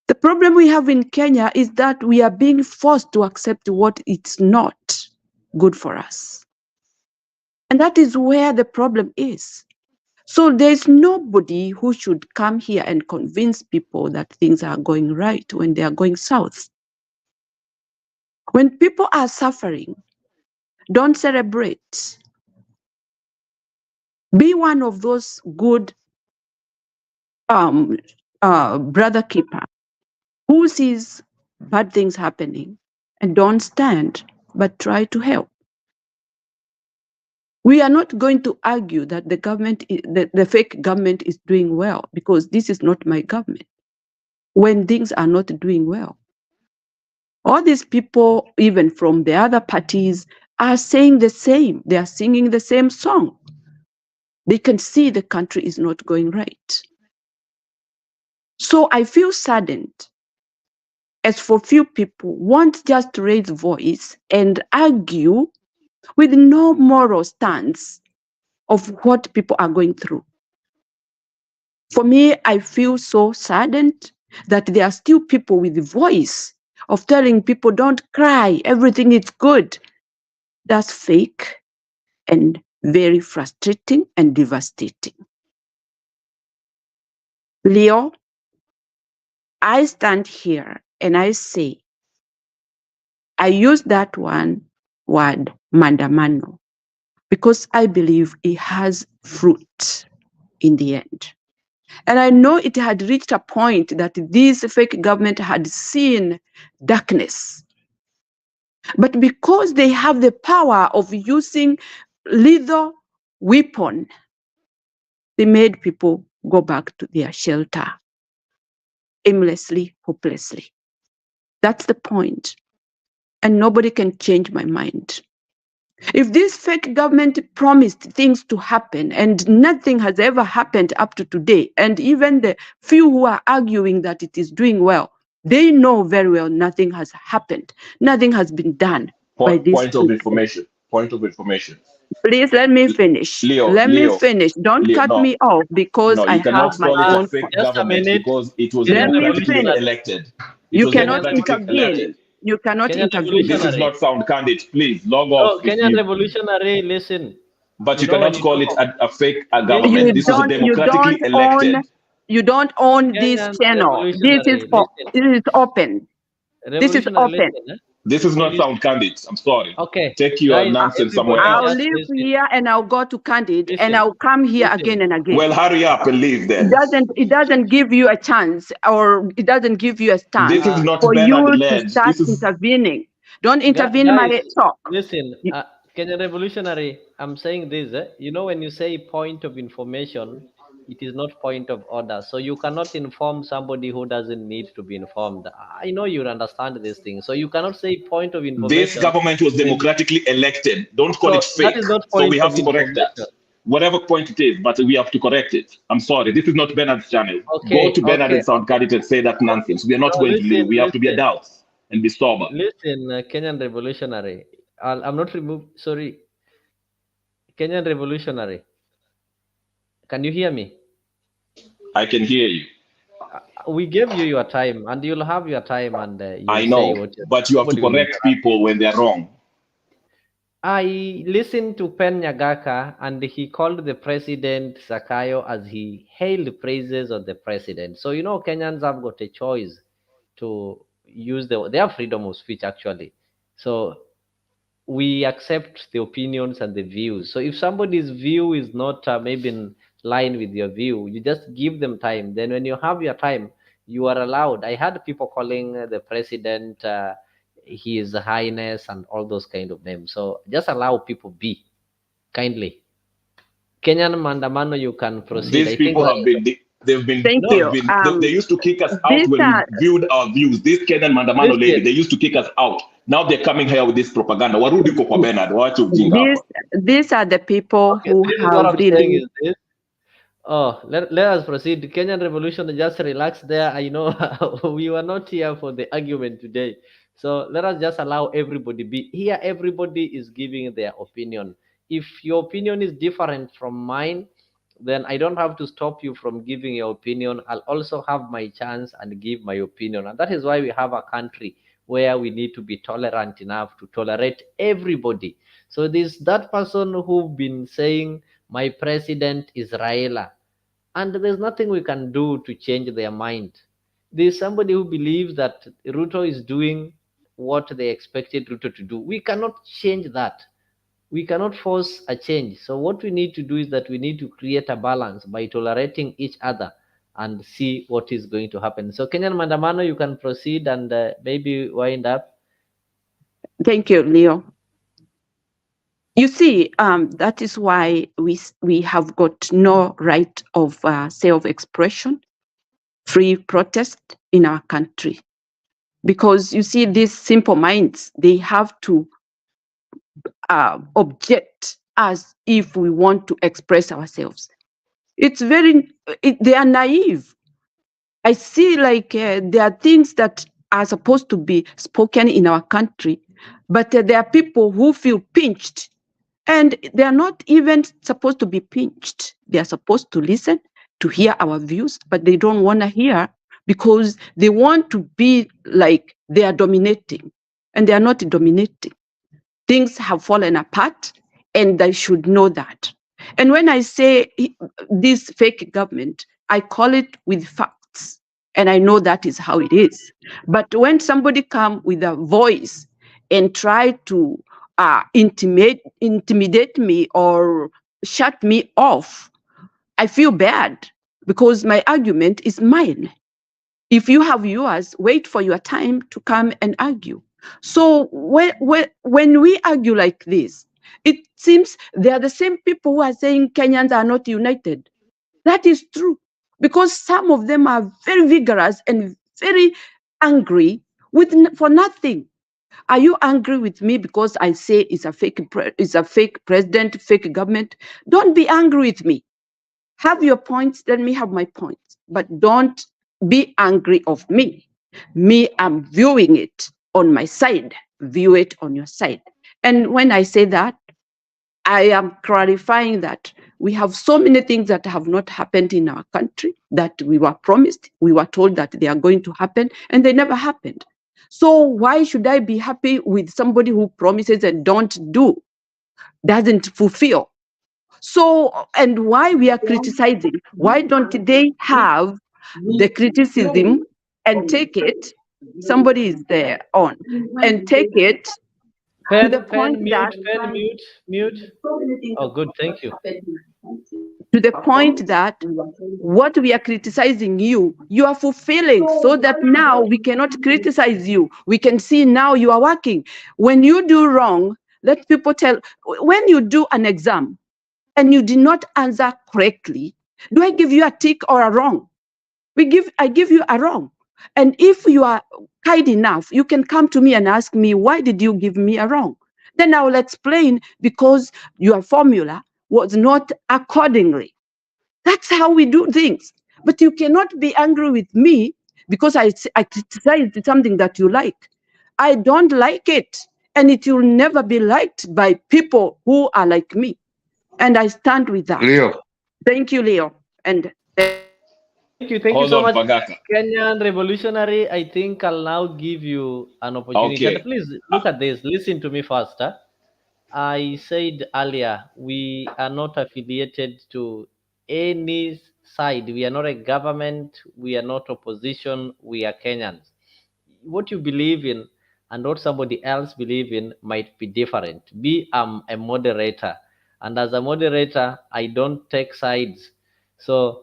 G: The problem we have in Kenya is that we are being forced to accept what it's not good for us. And that is where the problem is. So there's nobody who should come here and convince people that things are going right when they are going south. When people are suffering, don't celebrate. Be one of those good brother keeper who sees bad things happening and don't stand, but try to help. We are not going to argue that the government, the fake government is doing well, because this is not my government when things are not doing well. All these people, even from the other parties, are saying the same. They are singing the same song. They can see the country is not going right. So I feel saddened as for few people want just to raise voice and argue with no moral stance of what people are going through. For me, I feel so saddened that there are still people with the voice of telling people, don't cry, everything is good. That's fake and very frustrating and devastating. Leo, I stand here and I say, I use that one word, maandamano, because I believe it has fruit in the end. And I know it had reached a point that this fake government had seen darkness. But because they have the power of using lethal weapon, they made people go back to their shelter aimlessly, hopelessly. That's the point. And nobody can change my mind. If this fake government promised things to happen and nothing has ever happened up to today, and even the few who are arguing that it is doing well, they know very well nothing has happened. Nothing has been done by this
M: Point of information. Point of information.
G: Please let me finish. Let me finish. Don't cut
M: no,
G: me off because
M: no,
G: I
M: you cannot
G: have my
M: call it a
G: own
M: fake
G: point.
M: government because it was
G: Let me
M: democratically
G: finish.
M: elected. It
G: You
M: was
G: cannot
M: democratically
G: intervene.
M: elected.
G: You cannot
A: Kenyan
G: intervene.
M: This is not sound candid. Please log
A: No,
M: off. If
A: Kenyan
M: you,
A: revolutionary, listen.
M: but you
A: know, when
M: cannot
A: you
M: call
A: talk
M: it
A: of
M: a fake
A: listen,
M: government. This was a democratically elected.
G: You don't own this
A: Kenyan
G: channel. This is
A: revolutionary,
G: for
A: listen.
G: this is open. This is
A: Revolutionary,
G: open.
A: listen.
M: This is not sound candid. I'm sorry.
A: Okay.
M: Take your
A: Guys,
M: nonsense somewhere
A: everybody
G: I'll
M: else.
A: just
G: leave
A: listen.
G: here and I'll go to Candid and
A: Listen.
G: I'll come here
A: Listen.
G: again and again.
M: Well, hurry up and leave then.
G: It doesn't give you a chance, or it doesn't give you a stance
M: This is not
G: for
M: Bernard
G: you to
M: led.
G: start
M: This is
G: intervening. Don't intervene my
A: Guys,
G: talk.
A: listen. Kenyan revolutionary, I'm saying this. You know, when you say point of information, it is not point of order. So you cannot inform somebody who doesn't need to be informed. I know you understand this thing. So you cannot say point of information.
M: This government was democratically elected. Don't call it fake.
A: That is not
M: So
A: point
M: we have
A: of
M: to correct that.
A: information.
M: Whatever point it is, but we have to correct it. I'm sorry. This is not Bernard's channel.
A: Okay,
M: Go to Bernard and Soundcardit and say that nonsense. We are not
A: No,
M: going to leave. We have to be
A: listen.
M: adults and be sober.
A: Listen, Kenyan revolutionary. I'm not removed. Sorry. Kenyan revolutionary. Can you hear me?
M: I can hear you.
A: We gave you your time, and you'll have your time, and
M: I
A: say
M: know,
A: what you
M: but you have to correct people when they're wrong.
A: I listened to Pen Nyagaka, and he called the president Sakayo as he hailed praises of the president. So, you know, Kenyans have got a choice to use their freedom of speech, actually. So we accept the opinions and the views. So if somebody's view is not maybe in line with your view, you just give them time. Then when you have your time, you are allowed. I had people calling the president His Highness and all those kind of names. So just allow people be, kindly. Kenyan Mandamano, you can proceed.
M: These people have been, they used to kick us out when we viewed our views. This Kenyan Mandamano lady, they used to kick us out. Now they're coming here with this propaganda.
G: These are the people who have really...
A: Oh, let us proceed. Kenyan Revolution, just relax there. I know we were not here for the argument today. So let us just allow everybody be here. Everybody is giving their opinion. If your opinion is different from mine, then I don't have to stop you from giving your opinion. I'll also have my chance and give my opinion. And that is why we have a country where we need to be tolerant enough to tolerate everybody. So there's that person who've been saying my president is Raila, and there's nothing we can do to change their mind. There's somebody who believes that Ruto is doing what they expected Ruto to do. We cannot change that. We cannot force a change. So what we need to do is that we need to create a balance by tolerating each other and see what is going to happen. So Kenyan Mandamano, you can proceed and maybe wind up.
G: Thank you, Leo. You see, that is why we have got no right of self-expression, free protest in our country. Because you see, these simple minds, they have to object as if we want to express ourselves. It's they are naive. I see like there are things that are supposed to be spoken in our country, but there are people who feel pinched, and they are not even supposed to be pinched. They are supposed to listen, to hear our views, but they don't want to hear because they want to be like they are dominating, and they are not dominating. Things have fallen apart, and they should know that. And when I say this fake government, I call it with facts, and I know that is how it is. But when somebody comes with a voice and try to intimidate me or shut me off, I feel bad because my argument is mine. If you have yours, wait for your time to come and argue. So when we argue like this, it seems they are the same people who are saying Kenyans are not united. That is true, because some of them are very vigorous and very angry for nothing. Are you angry with me because I say it's a fake president, fake government? Don't be angry with me. Have your points, let me have my points, but don't be angry of me. Me, I'm viewing it on my side, view it on your side. And when I say that, I am clarifying that we have so many things that have not happened in our country that we were promised, we were told that they are going to happen, and they never happened. So why should I be happy with somebody who promises and don't do, doesn't fulfill? So, and why we are criticizing? Why don't they have the criticism and take it? Somebody is there on and take it to the point that
A: mute. Oh, good, thank you.
G: To the point that what we are criticizing you are fulfilling, so that now we cannot criticize you. We can see now you are working. When you do wrong, let people tell. When you do an exam and you did not answer correctly, do I give you a tick or a wrong? I give you a wrong. And if you are kind enough, you can come to me and ask me, why did you give me a wrong? Then I will explain, because your formula was not accordingly. That's how we do things. But you cannot be angry with me because I criticized something that you like. I don't like it, and it will never be liked by people who are like me. And I stand with that.
L: Leo.
G: Thank you, Leo. And
A: thank you so much, Kenyan Revolutionary. I think I'll now give you an opportunity.
M: Okay.
A: And please look at this. Listen to me first. I said earlier, we are not affiliated to any side. We are not a government. We are not opposition. We are Kenyans. What you believe in and what somebody else believe in might be different. I'm a moderator, and as a moderator, I don't take sides. So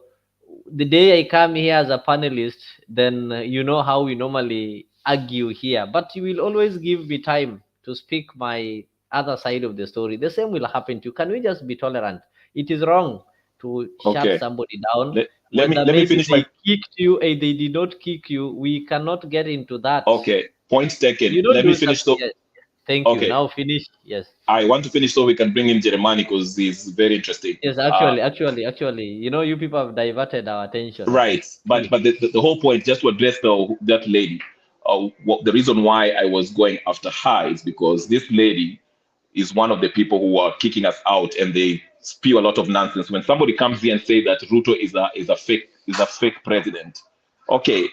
A: the day I come here as a panelist, then you know how we normally argue here. But you will always give me time to speak my other side of the story. The same will happen to you. Can we just be tolerant? It is wrong to shut somebody down.
M: Let me finish
A: they kicked you and they did not kick you. We cannot get into that.
M: Okay, point taken. Let me finish.
A: Yes. Thank you. Now finish. Yes.
M: I want to finish so we can bring in Jeremani, because he's very interesting.
A: Yes, actually, you people have diverted our attention.
M: Right, but the whole point, just to address that lady, the reason why I was going after her is because this lady is one of the people who are kicking us out, and they spew a lot of nonsense. When somebody comes here and say that Ruto is a fake president, okay,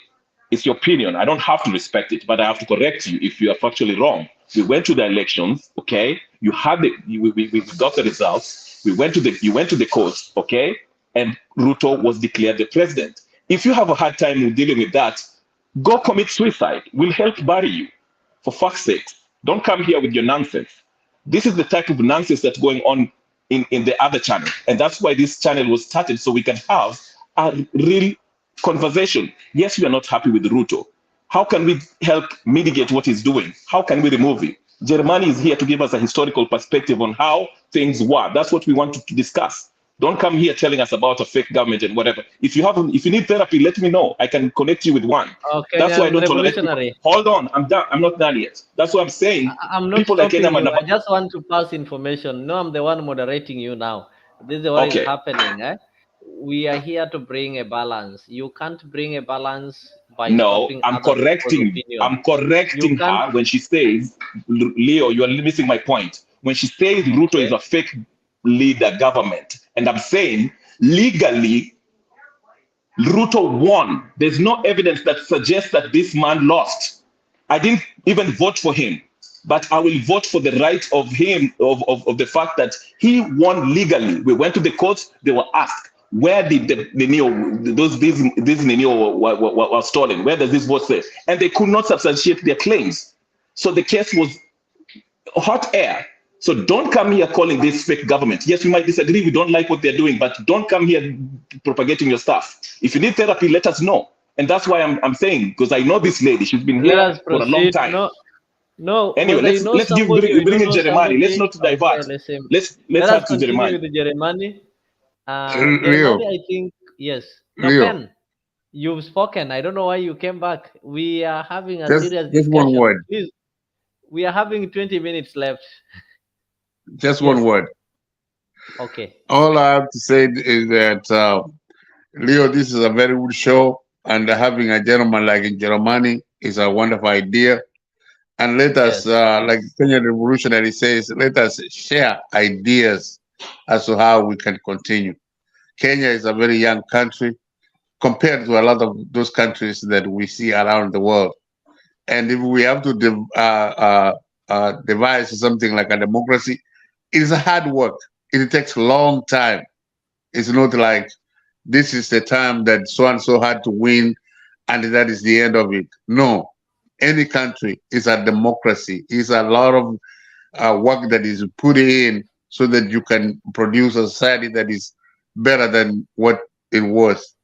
M: it's your opinion. I don't have to respect it, but I have to correct you if you are factually wrong. We went to the elections, okay? You had we got the results. You went to the courts, okay? And Ruto was declared the president. If you have a hard time with dealing with that, go commit suicide. We'll help bury you. For fuck's sake, don't come here with your nonsense. This is the type of nonsense that's going on in the other channel. And that's why this channel was started, so we can have a real conversation. Yes, we are not happy with Ruto. How can we help mitigate what he's doing? How can we remove him? Germany is here to give us a historical perspective on how things were. That's what we want to discuss. Don't come here telling us about a fake government and whatever. If you need therapy, let me know. I can connect you with one.
A: Okay,
M: That's why I don't tolerate people.
A: revolutionary.
M: Hold on, I'm done. I'm not done yet. That's what I'm saying.
A: I'm not
M: People like
A: stopping
M: Kenya
A: you. I just want to pass information. No, I'm the one moderating you now. This is what is
M: Okay.
A: happening. We are here to bring a balance. You can't bring a balance by
M: No,
A: stopping
M: I'm
A: other people's
M: correcting.
A: opinion.
M: I'm correcting
A: You can't-
M: her when she says, Leo, you are missing my point. When she says Ruto is a fake leader government, and I'm saying legally, Ruto won. There's no evidence that suggests that this man lost. I didn't even vote for him, but I will vote for the right of him, of the fact that he won legally. We went to the courts, they were asked, where did the Neo, these Neo were stolen? Where does this vote say? And they could not substantiate their claims. So the case was hot air. So don't come here calling this fake government. Yes, we might disagree, we don't like what they're doing, but don't come here propagating your stuff. If you need therapy, let us know. And that's why I'm saying, because I know this lady, she's been here for a long time.
A: No.
M: Anyway, let's bring in Jeremiah. Let's not divert.
A: Okay,
M: Let's
A: let
M: have
A: us
M: to
A: continue
M: Jeremiah.
A: with the Jeremiah.
L: Leo.
A: Jeremiah, I think, yes. No,
L: Leo.
A: Ben, you've spoken. I don't know why you came back. We are having a serious
L: Just one
A: discussion.
L: word.
A: Please, we are having 20 minutes left.
L: Just
A: Yes.
L: one word.
A: Okay.
L: All I have to say is that, Leo, this is a very good show, and having a gentleman like Jeremiah is a wonderful idea. And let us, like Kenyan Revolutionary says, let us share ideas as to how we can continue. Kenya is a very young country compared to a lot of those countries that we see around the world. And if we have to devise something like a democracy, it is a hard work. It takes a long time. It's not like this is the time that so and so had to win and that is the end of it. No. Any country is a democracy. It's a lot of work that is put in so that you can produce a society that is better than what it was.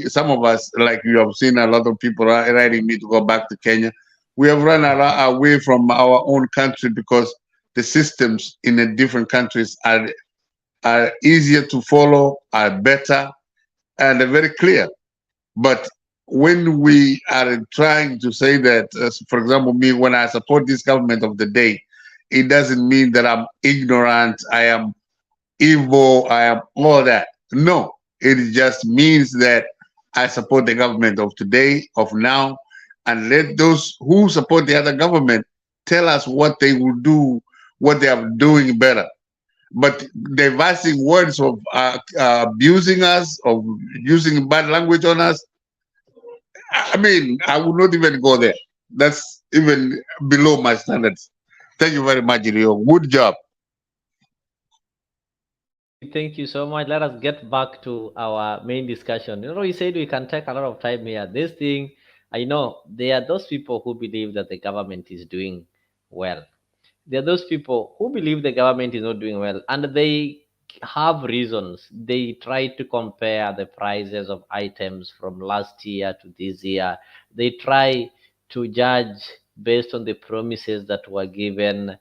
L: Some of us, like you have seen a lot of people writing me to go back to Kenya. We have run away from our own country because the systems in the different countries are easier to follow, are better, and are very clear. But when we are trying to say that, for example, me, when I support this government of the day, it doesn't mean that I'm ignorant, I am evil, I am all that. No, it just means that I support the government of today, of now, and let those who support the other government tell us what they will do, what they are doing better. But devising words of abusing us, of using bad language on us, I mean, I would not even go there. That's even below my standards. Thank you very much, Leo. Good job.
A: Thank you so much. Let us get back to our main discussion. You know, you said we can take a lot of time here. This thing, I know there are those people who believe that the government is doing well. There are those people who believe the government is not doing well, and they have reasons. They try to compare the prices of items from last year to this year. They try to judge based on the promises that were given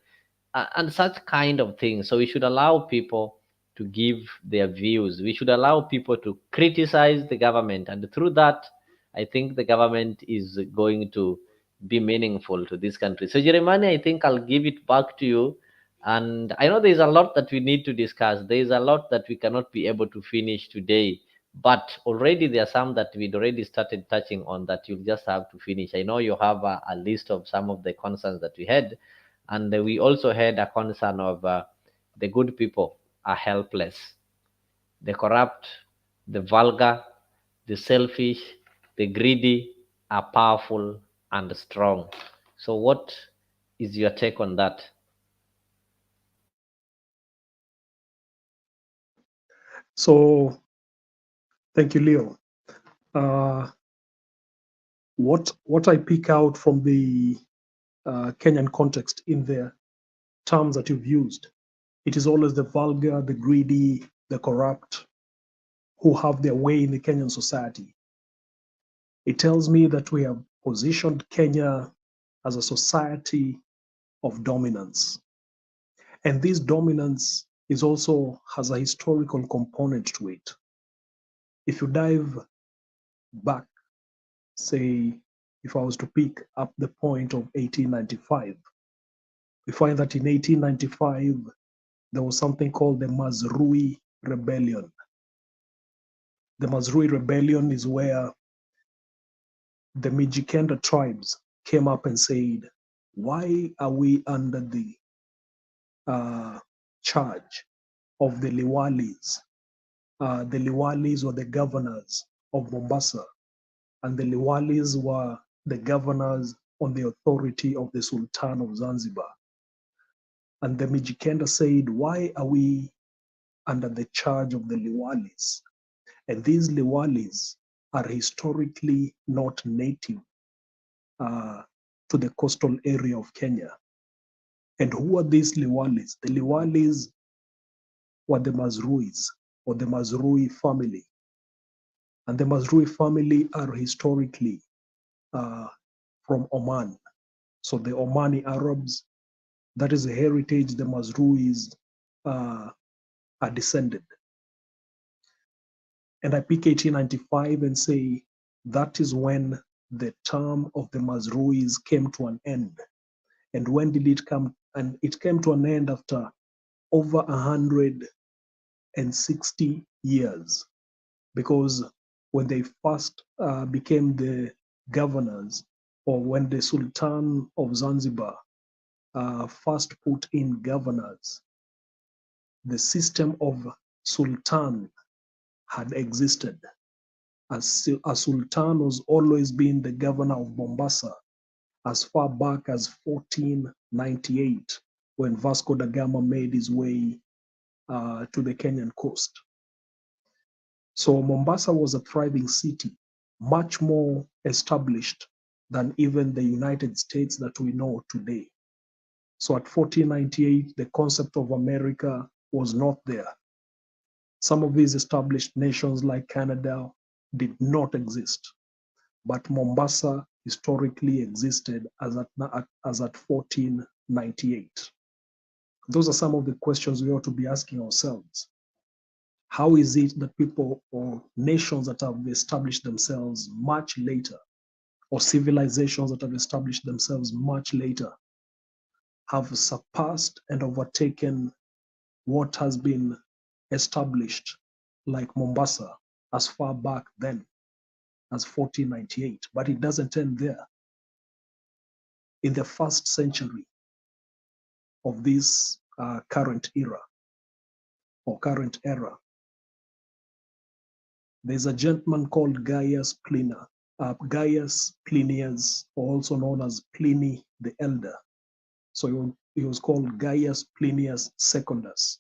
A: and such kind of things. So we should allow people to give their views. We should allow people to criticize the government, and through that, I think the government is going to be meaningful to this country. So Jeremiah, I think I'll give it back to you. And I know there's a lot that we need to discuss. There's a lot that we cannot be able to finish today, but already there are some that we'd already started touching on that you'll just have to finish. I know you have a list of some of the concerns that we had, And we also had a concern of the good people are helpless. The corrupt, the vulgar, the selfish, the greedy are powerful and strong. So, what is your take on that?
J: So, thank you, Leo. What I pick out from the Kenyan context in the terms that you've used, it is always the vulgar, the greedy, the corrupt who have their way in the Kenyan society. It tells me that we have positioned Kenya as a society of dominance. And this dominance is also has a historical component to it. If you dive back, say, if I was to pick up the point of 1895, we find that in 1895, there was something called the Mazrui Rebellion. The Mazrui Rebellion is where the Mijikenda tribes came up and said, why are we under the charge of the Liwalis? The Liwalis were the governors of Mombasa, and the Liwalis were the governors on the authority of the Sultan of Zanzibar. And the Mijikenda said, why are we under the charge of the Liwalis? And these Liwalis are historically not native to the coastal area of Kenya. And who are these Liwalis? The Liwalis were the Mazruis, or the Mazrui family. And the Mazrui family are historically from Oman. So the Omani Arabs, that is a heritage the Mazruis are descended. And I pick 1895 and say that is when the term of the Mazruis came to an end. And when did it come? And it came to an end after over 160 years, because when they first became the governors, or when the Sultan of Zanzibar first put in governors, the system of Sultan had existed. A Sultan was always been the governor of Mombasa as far back as 1498, when Vasco da Gama made his way to the Kenyan coast. So Mombasa was a thriving city, much more established than even the United States that we know today. So at 1498, the concept of America was not there. Some of these established nations like Canada did not exist, but Mombasa historically existed as at 1498. Those are some of the questions we ought to be asking ourselves. How is it that people or nations that have established themselves much later, or civilizations that have established themselves much later, have surpassed and overtaken what has been established, like Mombasa, as far back then as 1498? But it doesn't end there. In the first century of this current era, or current era, there's a gentleman called Gaius Plinius, also known as Pliny the Elder. So he was called Gaius Plinius Secundus,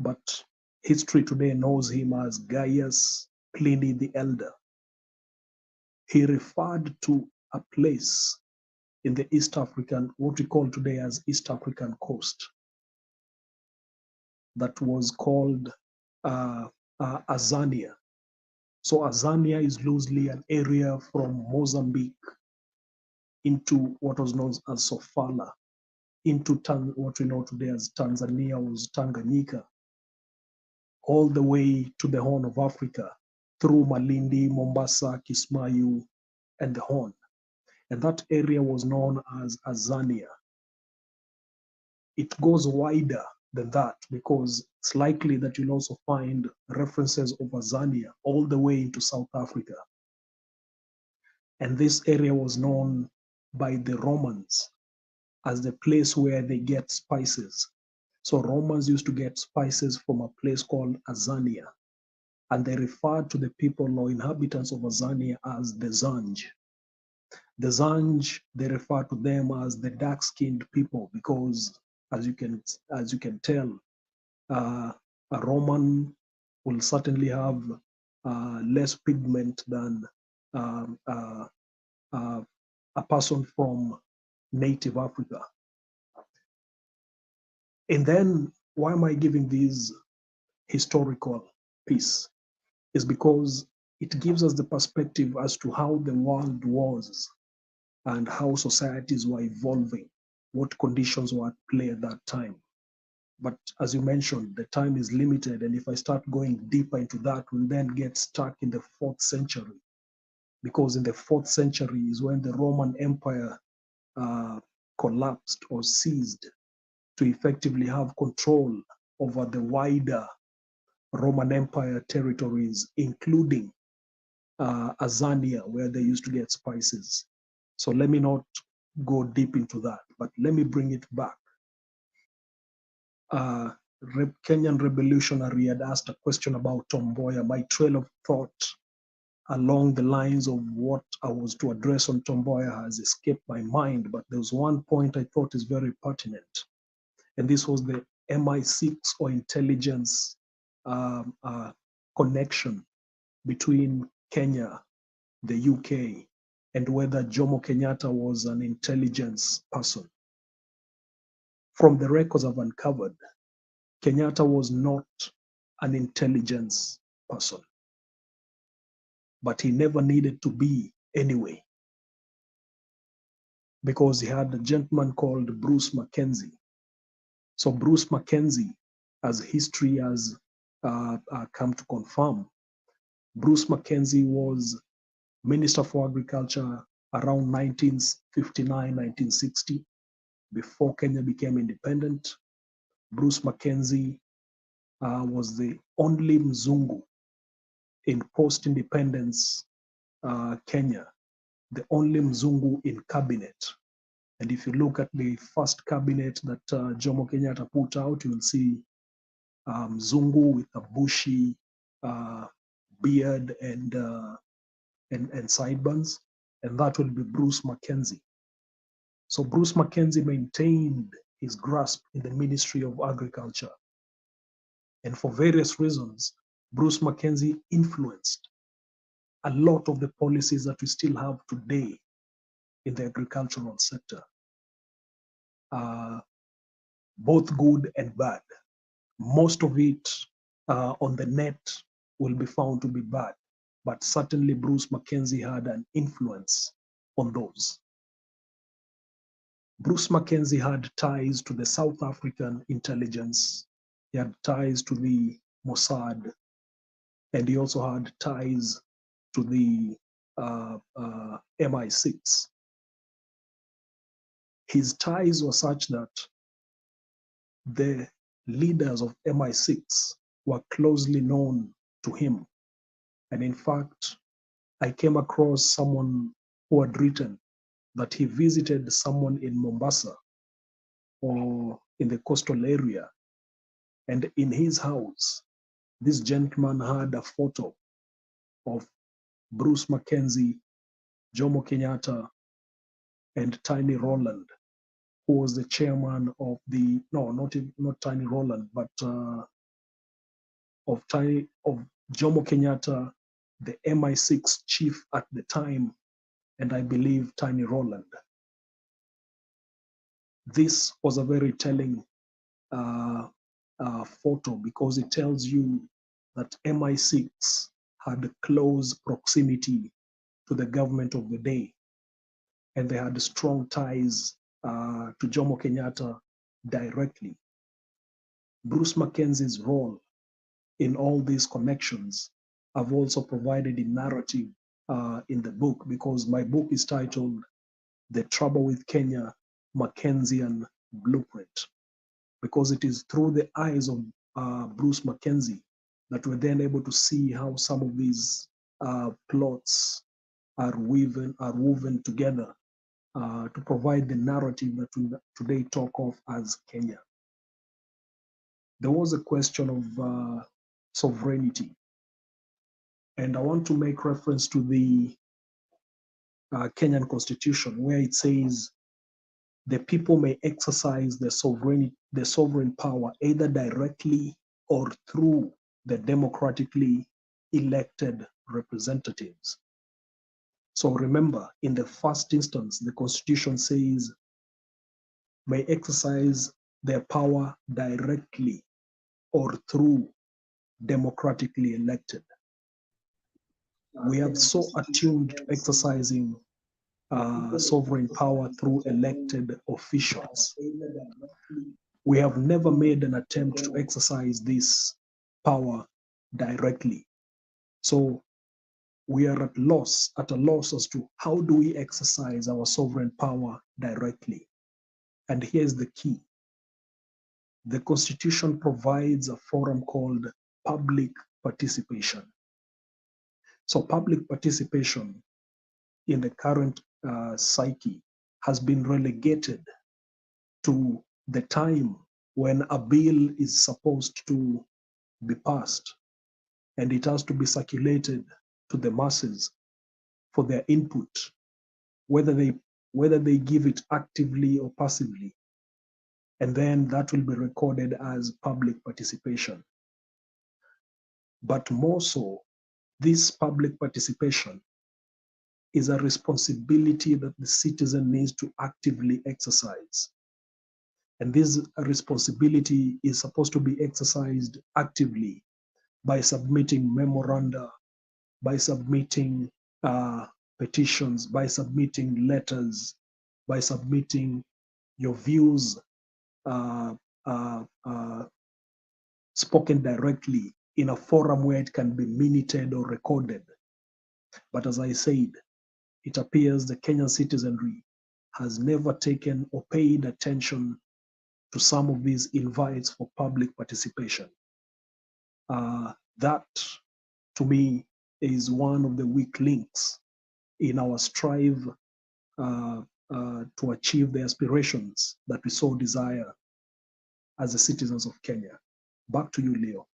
J: but history today knows him as Gaius Pliny the Elder. He referred to a place in the East African, what we call today as East African coast, that was called Azania. So Azania is loosely an area from Mozambique into what was known as Sofala, into what we know today as Tanzania, was Tanganyika, all the way to the Horn of Africa, through Malindi, Mombasa, Kismayu, and the Horn. And that area was known as Azania. It goes wider than that, because it's likely that you'll also find references of Azania all the way into South Africa. And this area was known by the Romans as the place where they get spices. So Romans used to get spices from a place called Azania, and they referred to the people or inhabitants of Azania as the Zanj. The Zanj, they refer to them as the dark-skinned people because, as you can tell, a Roman will certainly have less pigment than a person from native Africa. And then, why am I giving these historical piece? Is because it gives us the perspective as to how the world was and how societies were evolving, what conditions were at play at that time. But as you mentioned, the time is limited, and if I start going deeper into that, we'll then get stuck in the 4th century, because in the 4th century is when the Roman Empire collapsed or ceased to effectively have control over the wider Roman Empire territories, including Azania, where they used to get spices. So let me not go deep into that, but let me bring it back. Kenyan revolutionary had asked a question about Tom Mboya. My trail of thought along the lines of what I was to address on Tom Mboya has escaped my mind, but there's one point I thought is very pertinent, and this was the MI6 or intelligence connection between Kenya, the UK, and whether Jomo Kenyatta was an intelligence person. From the records I've uncovered, Kenyatta was not an intelligence person, but he never needed to be anyway, because he had a gentleman called Bruce Mackenzie. So Bruce Mackenzie, as history has come to confirm, Bruce Mackenzie was Minister for Agriculture around 1959, 1960, before Kenya became independent. Bruce Mackenzie was the only Mzungu in post-independence Kenya, the only Mzungu in cabinet. And if you look at the first cabinet that Jomo Kenyatta put out, you will see Mzungu with a bushy beard and sideburns, and that will be Bruce Mackenzie. So Bruce Mackenzie maintained his grasp in the Ministry of Agriculture. And for various reasons, Bruce Mackenzie influenced a lot of the policies that we still have today in the agricultural sector, both good and bad. Most of it on the net will be found to be bad, but certainly Bruce Mackenzie had an influence on those. Bruce Mackenzie had ties to the South African intelligence. He had ties to the Mossad, and he also had ties to the MI6. His ties were such that the leaders of MI6 were closely known to him. And in fact, I came across someone who had written that he visited someone in Mombasa or in the coastal area, and in his house, this gentleman had a photo of Bruce Mackenzie, Jomo Kenyatta, and Tiny Roland, who was the chairman of the, no, not Tiny Roland, but of Jomo Kenyatta, the MI6 chief at the time, and I believe Tiny Roland. This was a very telling photo, because it tells you that MI6 had close proximity to the government of the day, and they had strong ties to Jomo Kenyatta directly. Bruce Mackenzie's role in all these connections I've also provided in narrative in the book, because my book is titled The Trouble with Kenya, Mackenzian Blueprint, because it is through the eyes of Bruce Mackenzie that we're then able to see how some of these plots are woven together to provide the narrative that we today talk of as Kenya. There was a question of sovereignty, and I want to make reference to the Kenyan Constitution, where it says the people may exercise the sovereign power either directly or through the democratically elected representatives. So remember, in the first instance, the Constitution says may exercise their power directly or through democratically elected. We are so attuned to exercising sovereign power through elected officials. We have never made an attempt to exercise this power directly. So we are at a loss as to how do we exercise our sovereign power directly. And here's the key. The Constitution provides a forum called public participation. So public participation in the current psyche has been relegated to the time when a bill is supposed to be passed, and it has to be circulated to the masses for their input, whether they give it actively or passively, and then that will be recorded as public participation. But more so, this public participation is a responsibility that the citizen needs to actively exercise. And this responsibility is supposed to be exercised actively by submitting memoranda, by submitting petitions, by submitting letters, by submitting your views spoken directly in a forum where it can be minuted or recorded. But as I said, it appears the Kenyan citizenry has never taken or paid attention to some of these invites for public participation. That, to me, is one of the weak links in our strive to achieve the aspirations that we so desire as the citizens of Kenya. Back to you, Leo.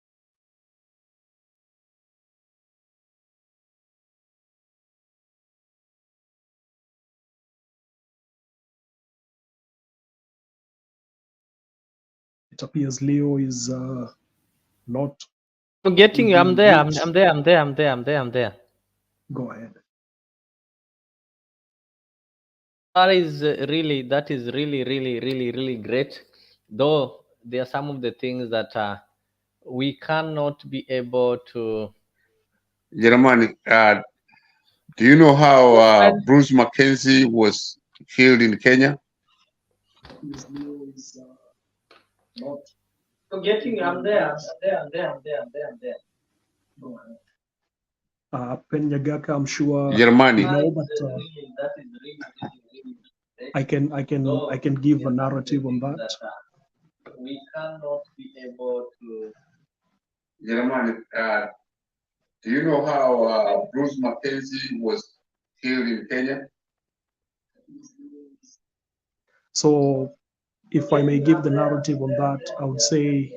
J: It appears Leo is not.
A: I'm getting you. I'm there. I'm there.
J: Go ahead.
A: That is really great. Though there are some of the things that we cannot be able to.
L: Germany, do you know how Bruce Mackenzie was killed in Kenya?
A: I'm getting you. I'm there.
J: Penyagaka, I'm sure.
L: Germany.
J: No, but I can give a narrative on that.
A: We cannot be able to.
L: Germany, do you know how Bruce Mackenzie was killed in Kenya?
J: So, if I may give the narrative on that, I would say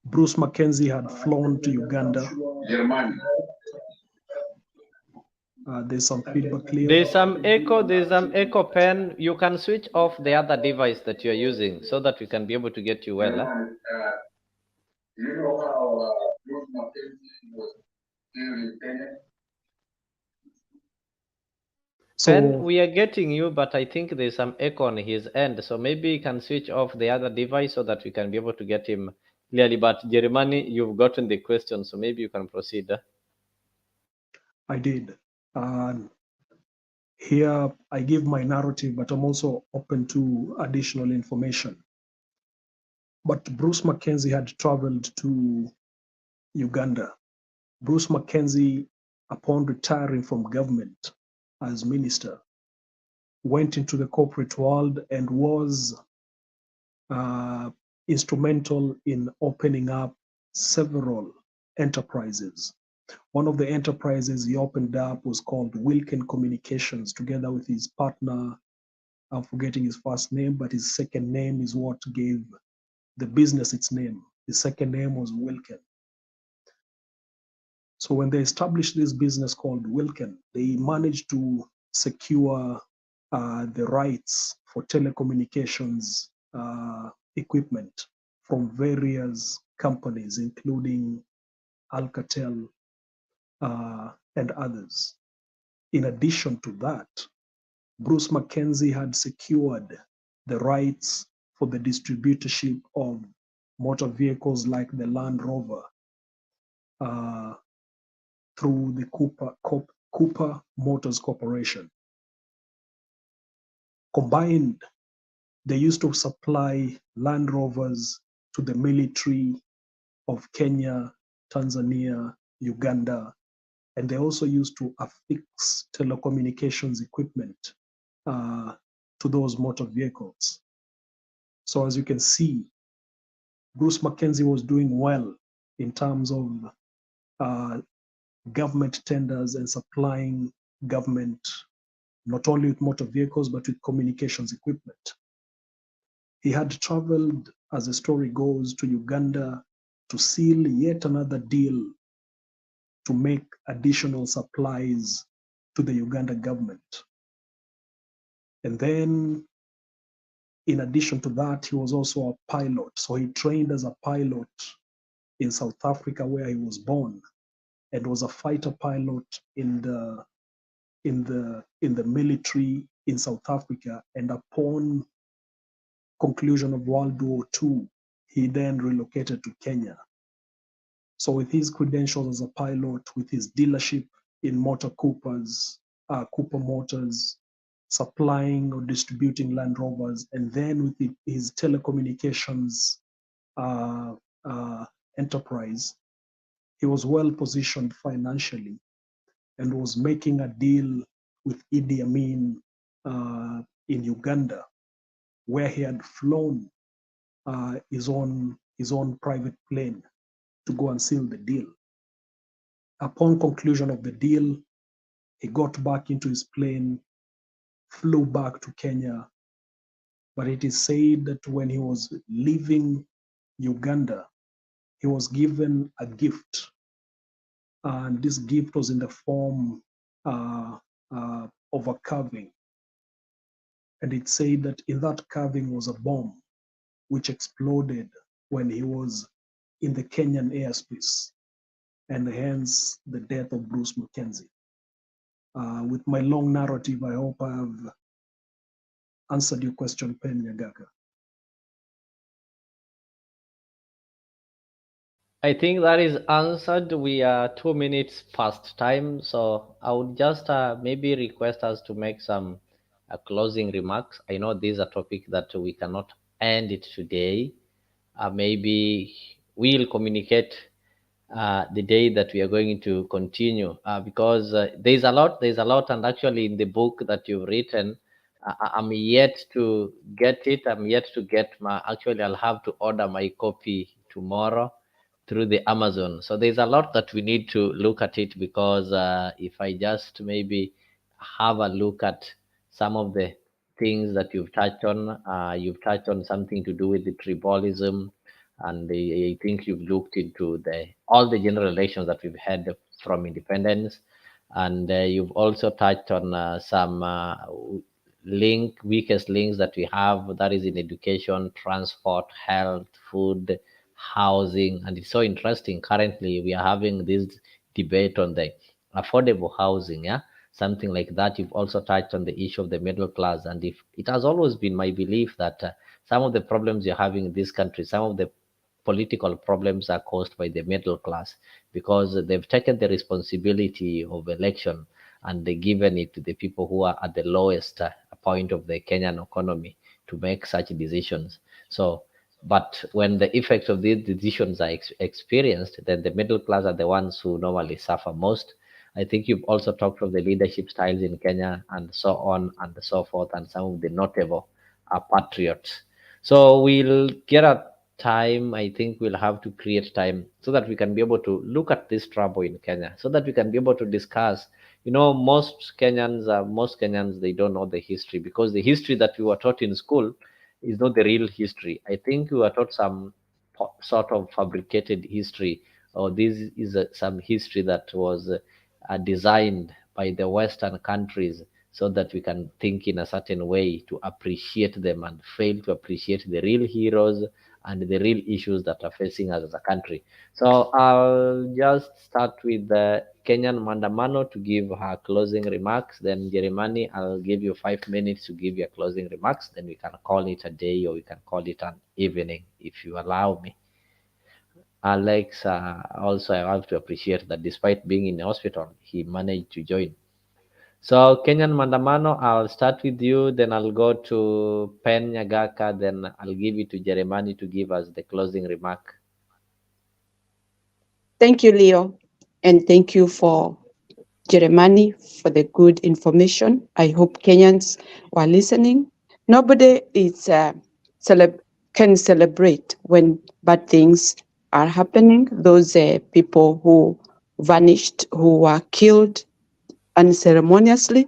J: Bruce Mackenzie had flown to Uganda.
L: Germany.
J: There's some feedback here.
A: There's some echo pen. You can switch off the other device that you're using so that we can be able to get you well.
L: Do you know how Bruce Mackenzie was killed in Kenya?
J: So
A: Pen, we are getting you, but I think there's some echo on his end. So maybe you can switch off the other device so that we can be able to get him clearly. But Jeremani, you've gotten the question, so maybe you can proceed.
J: I did. Here I give my narrative, but I'm also open to additional information. But Bruce Mackenzie had traveled to Uganda. Bruce Mackenzie, upon retiring from government as minister, went into the corporate world and was instrumental in opening up several enterprises One of the enterprises he opened up was called Wilken Communications, together with his partner. I'm forgetting his first name, but his second name is what gave the business its name. His second name was Wilken. So when they established this business called Wilken, they managed to secure the rights for telecommunications equipment from various companies, including Alcatel and others. In addition to that, Bruce Mackenzie had secured the rights for the distributorship of motor vehicles like the Land Rover through the Cooper Motors Corporation. Combined, they used to supply Land Rovers to the military of Kenya, Tanzania, Uganda, and they also used to affix telecommunications equipment to those motor vehicles. So as you can see, Bruce Mackenzie was doing well in terms of government tenders and supplying government not only with motor vehicles, but with communications equipment. He had traveled, as the story goes, to Uganda to seal yet another deal to make additional supplies to the Uganda government. And then, in addition to that, he was also a pilot. So he trained as a pilot in South Africa, where he was born, and was a fighter pilot in the military in South Africa. And upon conclusion of World War II, he then relocated to Kenya. So with his credentials as a pilot, with his dealership in motor Coopers, Cooper Motors, supplying or distributing Land Rovers, and then with his telecommunications enterprise, he was well positioned financially and was making a deal with Idi Amin in Uganda, where he had flown his own private plane to go and seal the deal. Upon conclusion of the deal, he got back into his plane, flew back to Kenya, but it is said that when he was leaving Uganda, he was given a gift, and this gift was in the form of a carving. And it said that in that carving was a bomb which exploded when he was in the Kenyan airspace, and hence the death of Bruce Mackenzie. With my long narrative, I hope I have answered your question, Pen Nyagaka.
A: I think that is answered. We are 2 minutes past time, so I would just maybe request us to make some closing remarks. I know this is a topic that we cannot end it today. Maybe we'll communicate the day that we are going to continue because there's a lot, and actually in the book that you've written, I'm yet to get it. I'm yet to get my. Actually, I'll have to order my copy tomorrow through the Amazon. So there's a lot that we need to look at it because if I just maybe have a look at some of the things that you've touched on something to do with the tribalism, and I think you've looked into all the general elections that we've had from independence, and you've also touched on some weakest links that we have, that is in education, transport, health, food, housing. And it's so interesting, currently we are having this debate on the affordable housing, something like that. You've also touched on the issue of the middle class, and if it has always been my belief that some of the problems you're having in this country, some of the political problems are caused by the middle class, because they've taken the responsibility of election and they given it to the people who are at the lowest point of the Kenyan economy to make such decisions. So, but when the effects of these decisions are experienced, then the middle class are the ones who normally suffer most. I think you've also talked of the leadership styles in Kenya and so on and so forth, and some of the notable patriots. So we'll get time, I think we'll have to create time so that we can be able to look at this trouble in Kenya, so that we can be able to discuss. You know, most Kenyans, they don't know the history, because the history that we were taught in school is not the real history. I think we were taught some sort of fabricated history, or this is some history that was designed by the Western countries, so that we can think in a certain way to appreciate them, and fail to appreciate the real heroes and the real issues that are facing us as a country. So I'll just start with the Kenyan Mandamano to give her closing remarks. Then Jeremani, I'll give you 5 minutes to give your closing remarks. Then we can call it a day, or we can call it an evening, if you allow me. Alex, also I have to appreciate that despite being in the hospital, he managed to join. So Kenyan Mandamano, I'll start with you, then I'll go to Pen Nyagaka, then I'll give it to Jeremani to give us the closing remark.
G: Thank you, Leo, and thank you for Jeremani for the good information. I hope Kenyans who are listening. Nobody is can celebrate when bad things are happening. Those people who vanished, who were killed unceremoniously,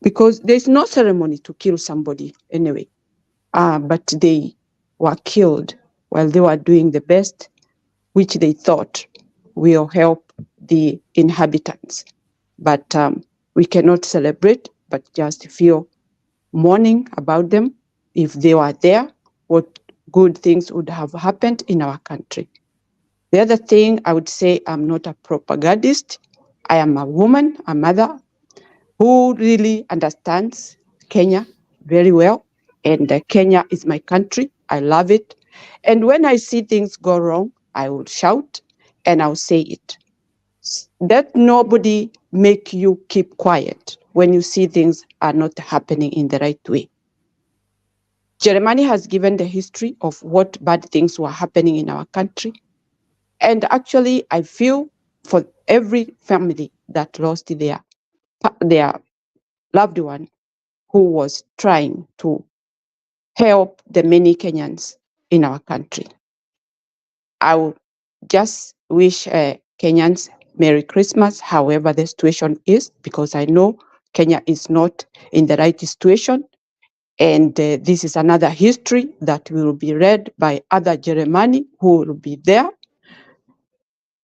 G: because there's no ceremony to kill somebody anyway. But they were killed while they were doing the best, which they thought will help the inhabitants. But we cannot celebrate, but just feel mourning about them. If they were there, what good things would have happened in our country. The other thing I would say, I'm not a propagandist. I am a woman, a mother, who really understands Kenya very well. And Kenya is my country. I love it. And when I see things go wrong, I will shout and I'll say it. Let nobody make you keep quiet when you see things are not happening in the right way. Jeremani has given the history of what bad things were happening in our country. And actually, I feel for every family that lost their loved one who was trying to help the many Kenyans in our country. I will just wish Kenyans Merry Christmas, however the situation is, because I know Kenya is not in the right situation. And this is another history that will be read by other Jeremani who will be there.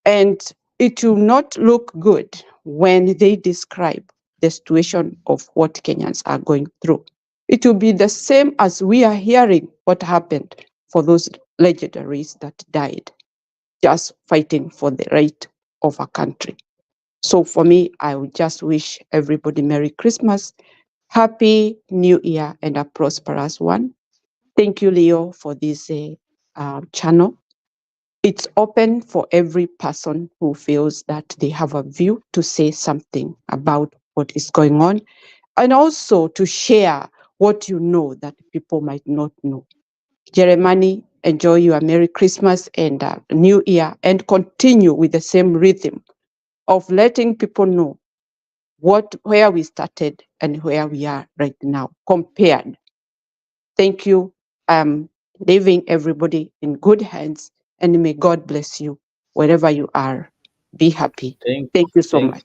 G: And it will not look good when they describe the situation of what Kenyans are going through. It will be the same as we are hearing what happened for those legendaries that died, just fighting for the right of our country. So for me, I would just wish everybody Merry Christmas, Happy New Year, and a prosperous one. Thank you, Leo, for this channel. It's open for every person who feels that they have a view to say something about what is going on, and also to share what you know that people might not know. Jeremani, enjoy your Merry Christmas and New Year, and continue with the same rhythm of letting people know where we started and where we are right now compared. Thank you. I'm leaving everybody in good hands, and may God bless you wherever you are. Be happy. Thank you so much.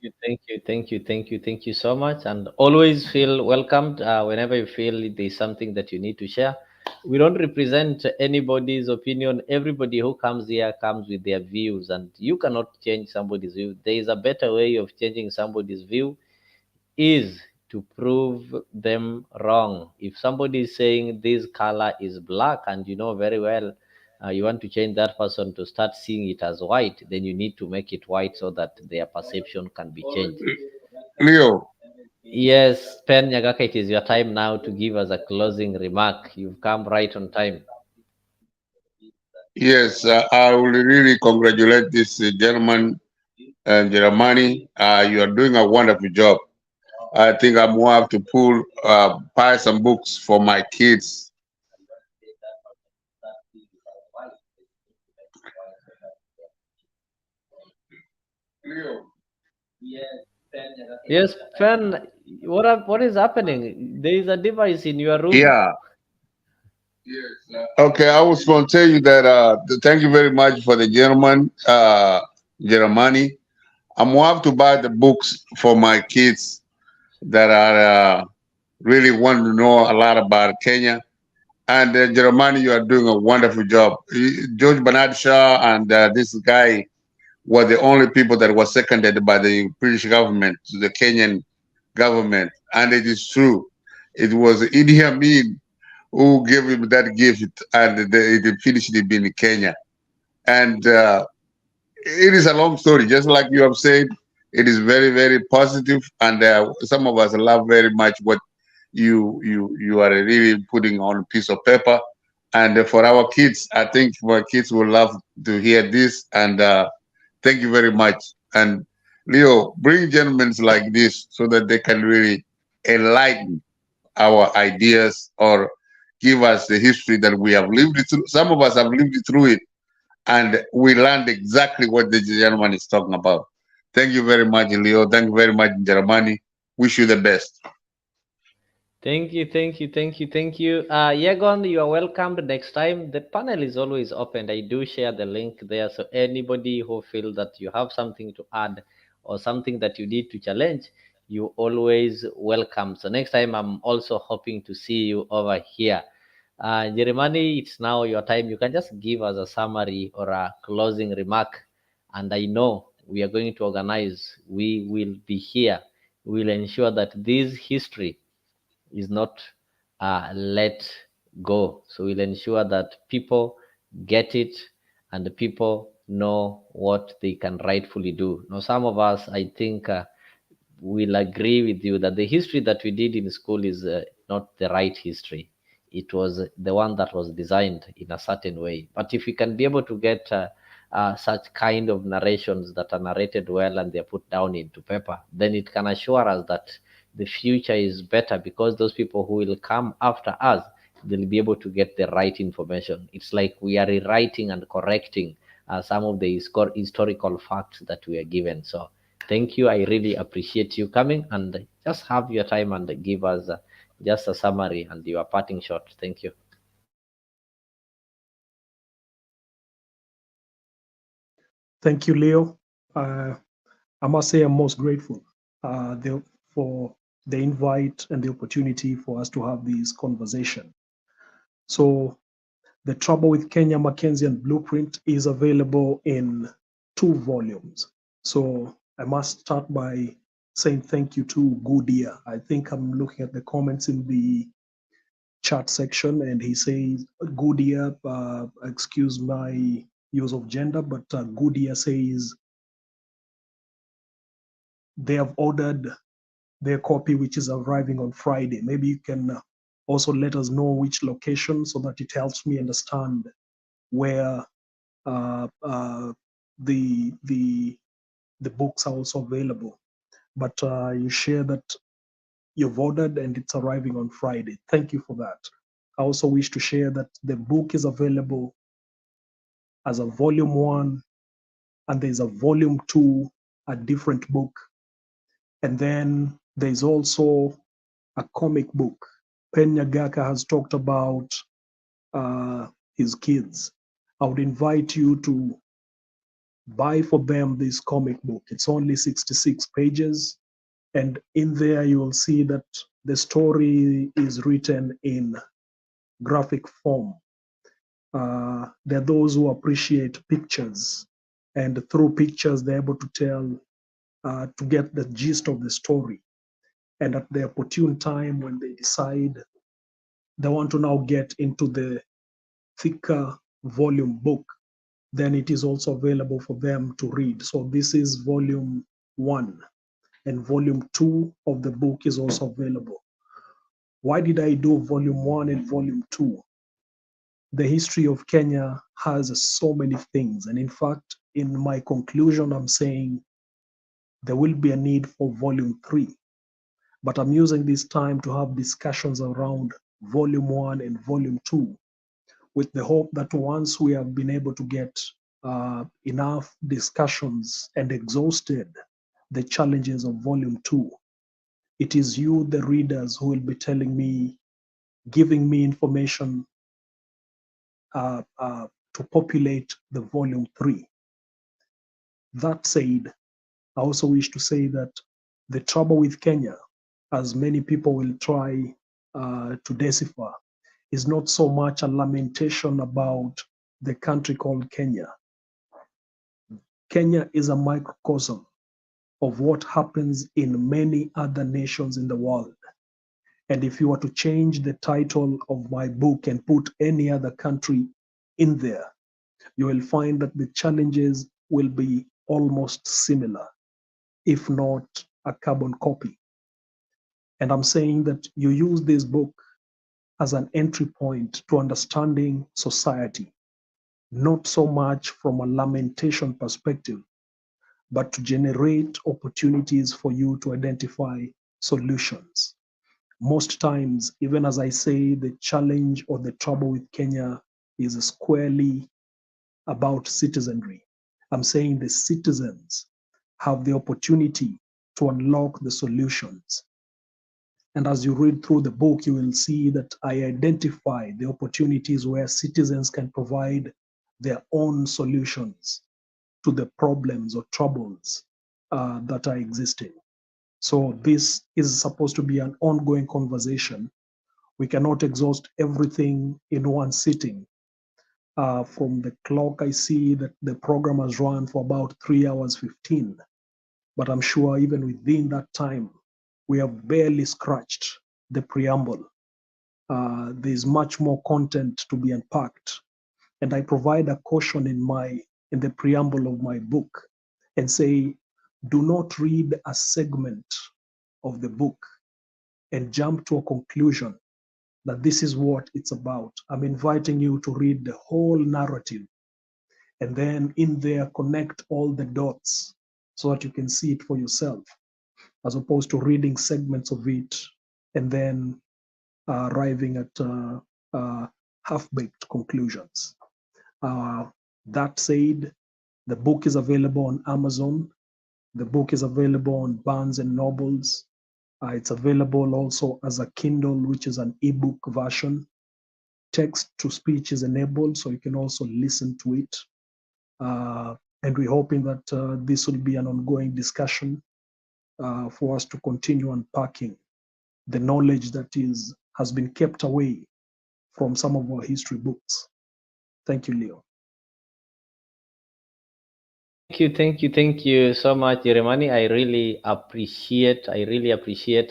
A: Thank you so much. And always feel welcomed whenever you feel there's something that you need to share. We don't represent anybody's opinion. Everybody who comes here comes with their views, and you cannot change somebody's view. There is a better way of changing somebody's view, is to prove them wrong. If somebody is saying this color is black, and you know very well you want to change that person to start seeing it as white, then you need to make it white so that their perception can be changed.
L: Leo.
A: Yes, Pen Nyagaka, it is your time now to give us a closing remark. You've come right on time.
L: Yes, I will really congratulate this gentleman, Jeremani. You are doing a wonderful job. I think I'm going to have to buy some books for my kids.
A: Yes, Pen, what is happening? There is a device in your room.
L: Yeah. Okay, I was going to tell you that thank you very much for the gentleman, Jeremani. I'm going to have to buy the books for my kids that are really want to know a lot about Kenya. And Jeremani, you are doing a wonderful job. George Bernard Shaw and this guy were the only people that were seconded by the British government to the Kenyan government. And it is true. It was Idi Amin who gave him that gift, and it finished him in Kenya. And it is a long story, just like you have said. It is very, very positive, and some of us love very much what you are really putting on a piece of paper. And for our kids, I think our kids will love to hear this. And thank you very much. And Leo, bring gentlemen like this so that they can really enlighten our ideas or give us the history that we have lived through. Some of us have lived through it, and we learned exactly what the gentleman is talking about. Thank you very much, Leo. Thank you very much, Jeremani. Wish you the best.
A: Thank you, thank you, thank you, thank you. Yegon, you are welcomed next time. The panel is always open. I do share the link there, so anybody who feels that you have something to add or something that you need to challenge, you always welcome. So next time, I'm also hoping to see you over here. Jeremani, it's now your time. You can just give us a summary or a closing remark, and I know we are going to organize. We will be here. We will ensure that this history is not let go. So we'll ensure that people get it and the people know what they can rightfully do. Now, some of us, I think, will agree with you that the history that we did in school is not the right history. It was the one that was designed in a certain way. But if we can be able to get such kind of narrations that are narrated well and they're put down into paper, then it can assure us that the future is better, because those people who will come after us, they'll be able to get the right information. It's like we are rewriting and correcting some of the historical facts that we are given. So thank you. I really appreciate you coming, and just have your time and give us just a summary and your parting shot. Thank you.
J: Thank you, Leo. I must say I'm most grateful for the invite and the opportunity for us to have this conversation. So the Trouble with Kenya Mackenzian Blueprint is available in 2 volumes. So I must start by saying thank you to Goodia. I think I'm looking at the comments in the chat section, and he says, Goodia, excuse my use of gender, but Goodia says they have ordered their copy, which is arriving on Friday. Maybe you can also let us know which location so that it helps me understand where the books are also available. But you share that you've ordered and it's arriving on Friday. Thank you for that. I also wish to share that the book is available as a volume 1, and there's a volume 2, a different book. And then there's also a comic book. Pen Nyagaka has talked about his kids. I would invite you to buy for them this comic book. It's only 66 pages. And in there, you will see that the story is written in graphic form. There are those who appreciate pictures, and through pictures, they're able to tell, to get the gist of the story. And at the opportune time, when they decide they want to now get into the thicker volume book, then it is also available for them to read. So this is volume 1, and volume 2 of the book is also available. Why did I do volume 1 and volume 2? The history of Kenya has so many things. And in fact, in my conclusion, I'm saying there will be a need for volume 3. But I'm using this time to have discussions around volume 1 and volume 2, with the hope that once we have been able to get enough discussions and exhausted the challenges of volume 2, it is you, the readers, who will be telling me, giving me information to populate the volume 3. That said, I also wish to say that the trouble with Kenya, as many people will try to decipher, is not so much a lamentation about the country called Kenya. Kenya is a microcosm of what happens in many other nations in the world. And if you were to change the title of my book and put any other country in there, you will find that the challenges will be almost similar, if not a carbon copy. And I'm saying that you use this book as an entry point to understanding society, not so much from a lamentation perspective, but to generate opportunities for you to identify solutions. Most times, even as I say, the challenge or the trouble with Kenya is squarely about citizenry. I'm saying the citizens have the opportunity to unlock the solutions. And as you read through the book, you will see that I identify the opportunities where citizens can provide their own solutions to the problems or troubles that are existing. So this is supposed to be an ongoing conversation. We cannot exhaust everything in one sitting. From the clock, I see that the program has run for about 3 hours 15. But I'm sure even within that time, we have barely scratched the preamble. There's much more content to be unpacked. And I provide a caution in the preamble of my book and say, do not read a segment of the book and jump to a conclusion that this is what it's about. I'm inviting you to read the whole narrative and then in there connect all the dots so that you can see it for yourself, as opposed to reading segments of it and then arriving at half-baked conclusions. That said, the book is available on Amazon. The book is available on Barnes and Nobles. It's available also as a Kindle, which is an ebook version. Text to speech is enabled, so you can also listen to it. And we're hoping that this will be an ongoing discussion for us to continue unpacking the knowledge that has been kept away from some of our history books. Thank you, Leo.
A: Thank you so much, Jeremani. I really appreciate,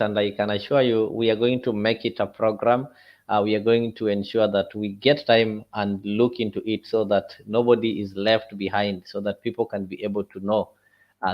A: and I can assure you we are going to make it a program. We are going to ensure that we get time and look into it so that nobody is left behind, so that people can be able to know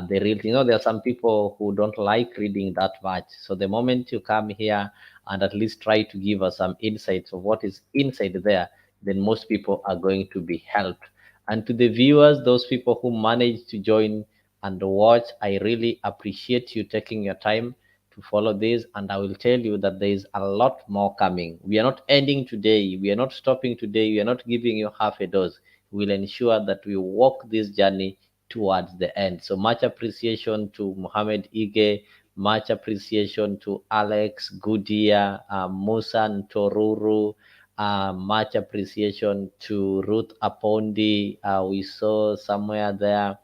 A: the real thing. You know, there are some people who don't like reading that much. So the moment you come here and at least try to give us some insights of what is inside there, then most people are going to be helped. And to the viewers, those people who managed to join and watch, I really appreciate you taking your time to follow this. And I will tell you that there is a lot more coming. We are not ending today. We are not stopping today. We are not giving you half a dose. We'll ensure that we walk this journey towards the end. So much appreciation to Mohammed Ige, much appreciation to Alex Goodia, Musa Toruru, much appreciation to Ruth Apondi. We saw somewhere there,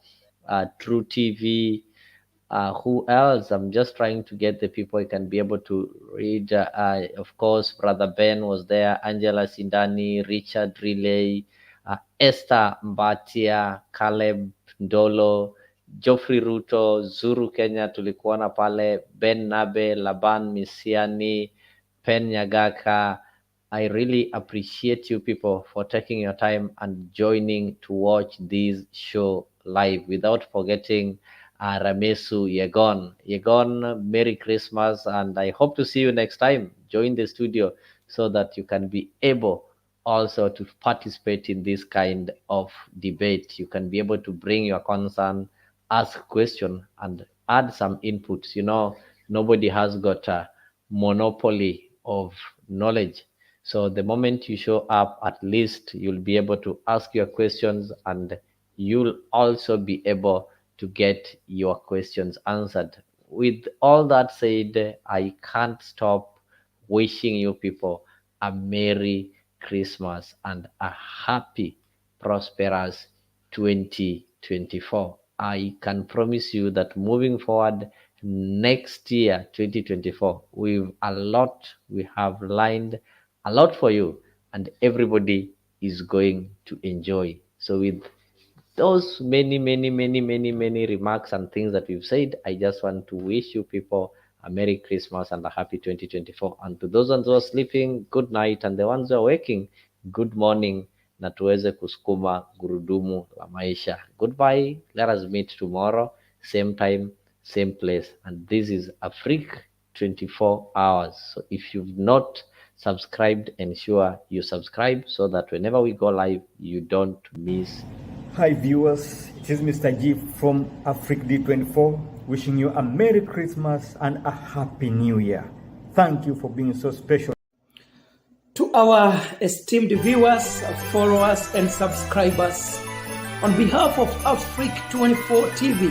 A: True TV. Who else? I'm just trying to get the people I can be able to read. Of course, Brother Ben was there, Angela Sindani, Richard Riley, Esther Mbatia, Caleb Ndolo, Geoffrey Ruto, Zuru Kenya tulikuona pale, Ben Nabe, Laban Misiani, Pen Nyagaka. I really appreciate you people for taking your time and joining to watch this show live, without forgetting Ramesu Yegon. Yegon, Merry Christmas, and I hope to see you next time. Join the studio so that you can be able also to participate in this kind of debate. You can be able to bring your concern, ask question, and add some inputs. You know, nobody has got a monopoly of knowledge. So the moment you show up, at least you'll be able to ask your questions, and you'll also be able to get your questions answered. With all that said, I can't stop wishing you people a Merry Christmas and a happy, prosperous 2024. I can promise you that moving forward next year, 2024, we have lined a lot for you, and everybody is going to enjoy. So with those many remarks and things that we've said, I just want to wish you people a Merry Christmas and a happy 2024. And to those ones who are sleeping, good night, and the ones who are waking, good morning, na tuweze kusukuma gurudumu la maisha. Goodbye. Let us meet tomorrow, same time, same place. And this is Afriq 24 hours. So if you've not subscribed, ensure you subscribe so that whenever we go live, you don't miss.
B: Hi viewers, it is Mr. G from Afriq D24 wishing you a Merry Christmas and a Happy New Year. Thank you for being so special.
C: To our esteemed viewers, followers, and subscribers, on behalf of Afriq 24 TV,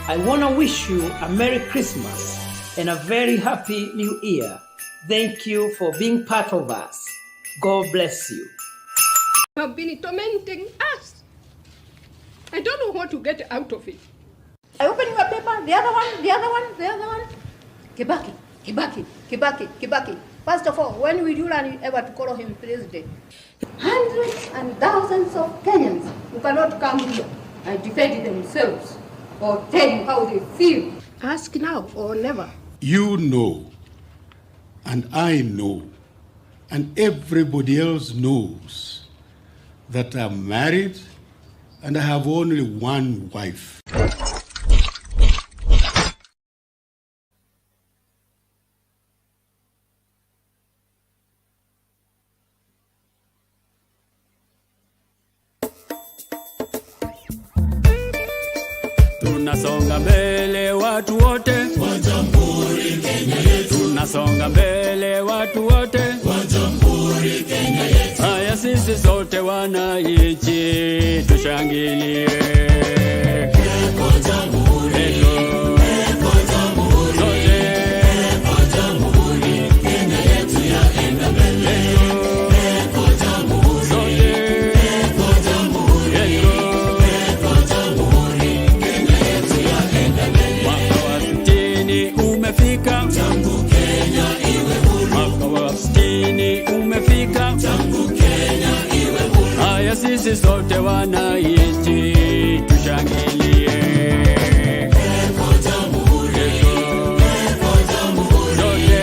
C: I want to wish you a Merry Christmas and a very Happy New Year. Thank you for being part of us. God bless you.
D: You have been tormenting us. I don't know what to get out of it. I open your paper, the other one. Kibaki. First of all, when will you learn ever to call him president? Hundreds and thousands of Kenyans who cannot come here and defend themselves or tell you how they feel. Ask now or never.
N: You know, and I know, and everybody else knows that I'm married and I have only one wife.
O: Tunasonga mbele watu wote wa Jamhuri Kenya yetu. Tunasonga mbele watu wote wa Jamhuri Kenya yetu. Haya sisi sote wananchi tushangilie. Eko Jamhuri, eko Jamhuri, sote eko Jamhuri Kenya yetu yaenda mbele. Eko Jamhuri, sote eko Jamhuri, eko Jamhuri Kenya yetu yaenda mbele. Mwaka wa 60 umefika, tangu Kenya iwe huru. Mwaka wa 60 umefika, tangu Kenya iwe huru. Haya sisi sote wananchi tushangilie. Eko Jamhuri, eko Jamhuri, sote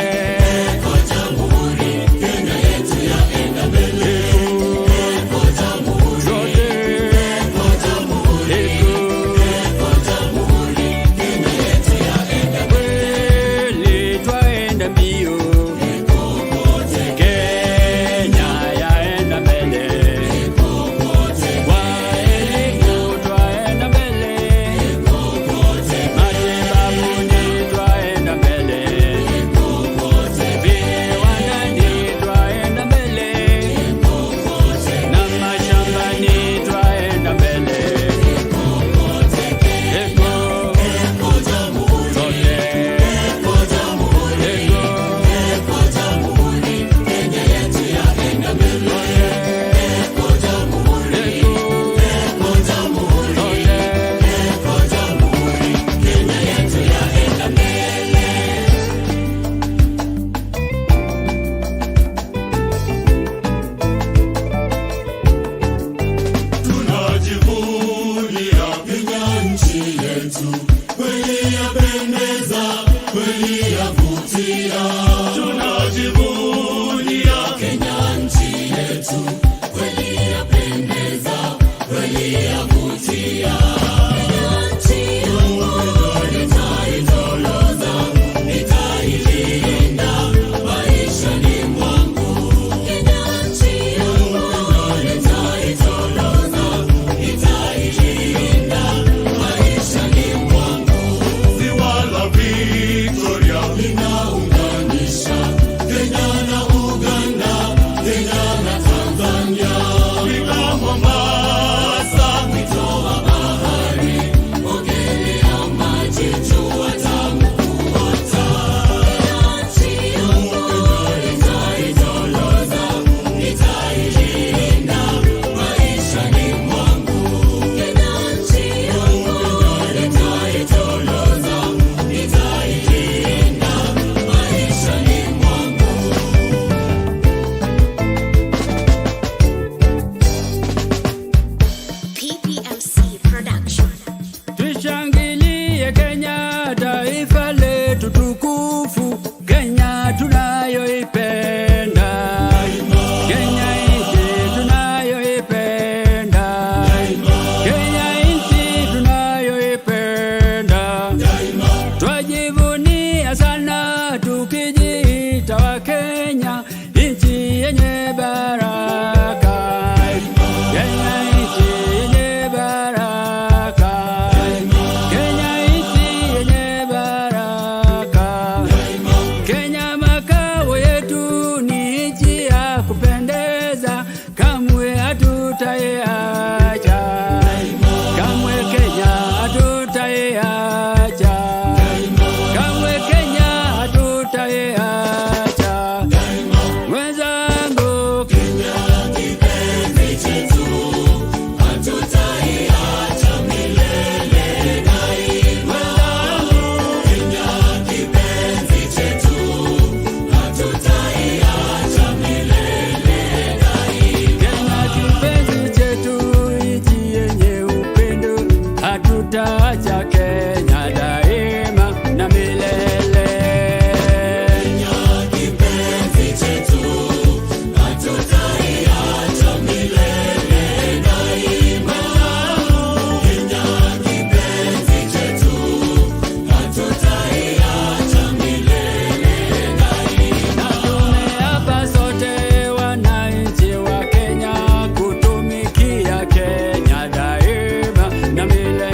O: eko Jamhuri Kenya yetu yaenda mbele. Eko Jamhuri, sote eko Jamhuri, eko Jamhuri Kenya yetu yaenda mbele. Twaenda mbio, Kenya yaenda mbele. Kwa elimu twaenda mbele, matibabuni twaenda mbele, viwandani twaenda mbele, na mashambani twaenda mbele. Eko Jamhuri, sote eko Jamhuri, eko Jamhuri Kenya yetu yaenda mbele. Eko Jamhuri, eko Jamhuri, sote eko Jamhuri Kenya yetu yaenda mbele. Tunajivunia Kenya nchi yetu, kweli yapendeza, kweli yavutia. Tunajivunia Kenya nchi yetu, kweli yapendeza, kweli yavutia. Nchi yangu nitaitoloza, nitailinda maishani mwangu. Kenya nchi yangu nitaitoloza, nitailinda maishani mwangu. hatutaiacha Kenya daima na milele. Kenya kipenzi chetu, hatutaiacha milele daima. Kenya kipenzi chetu, hatutaiacha milele daima. Tumeapa sote wananchi wa Kenya kutumikia Kenya daima na milele.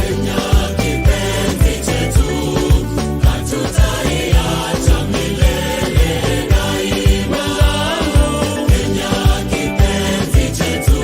O: Kenya kipenzi chetu, hatutaiacha milele daima. Kenya kipenzi chetu,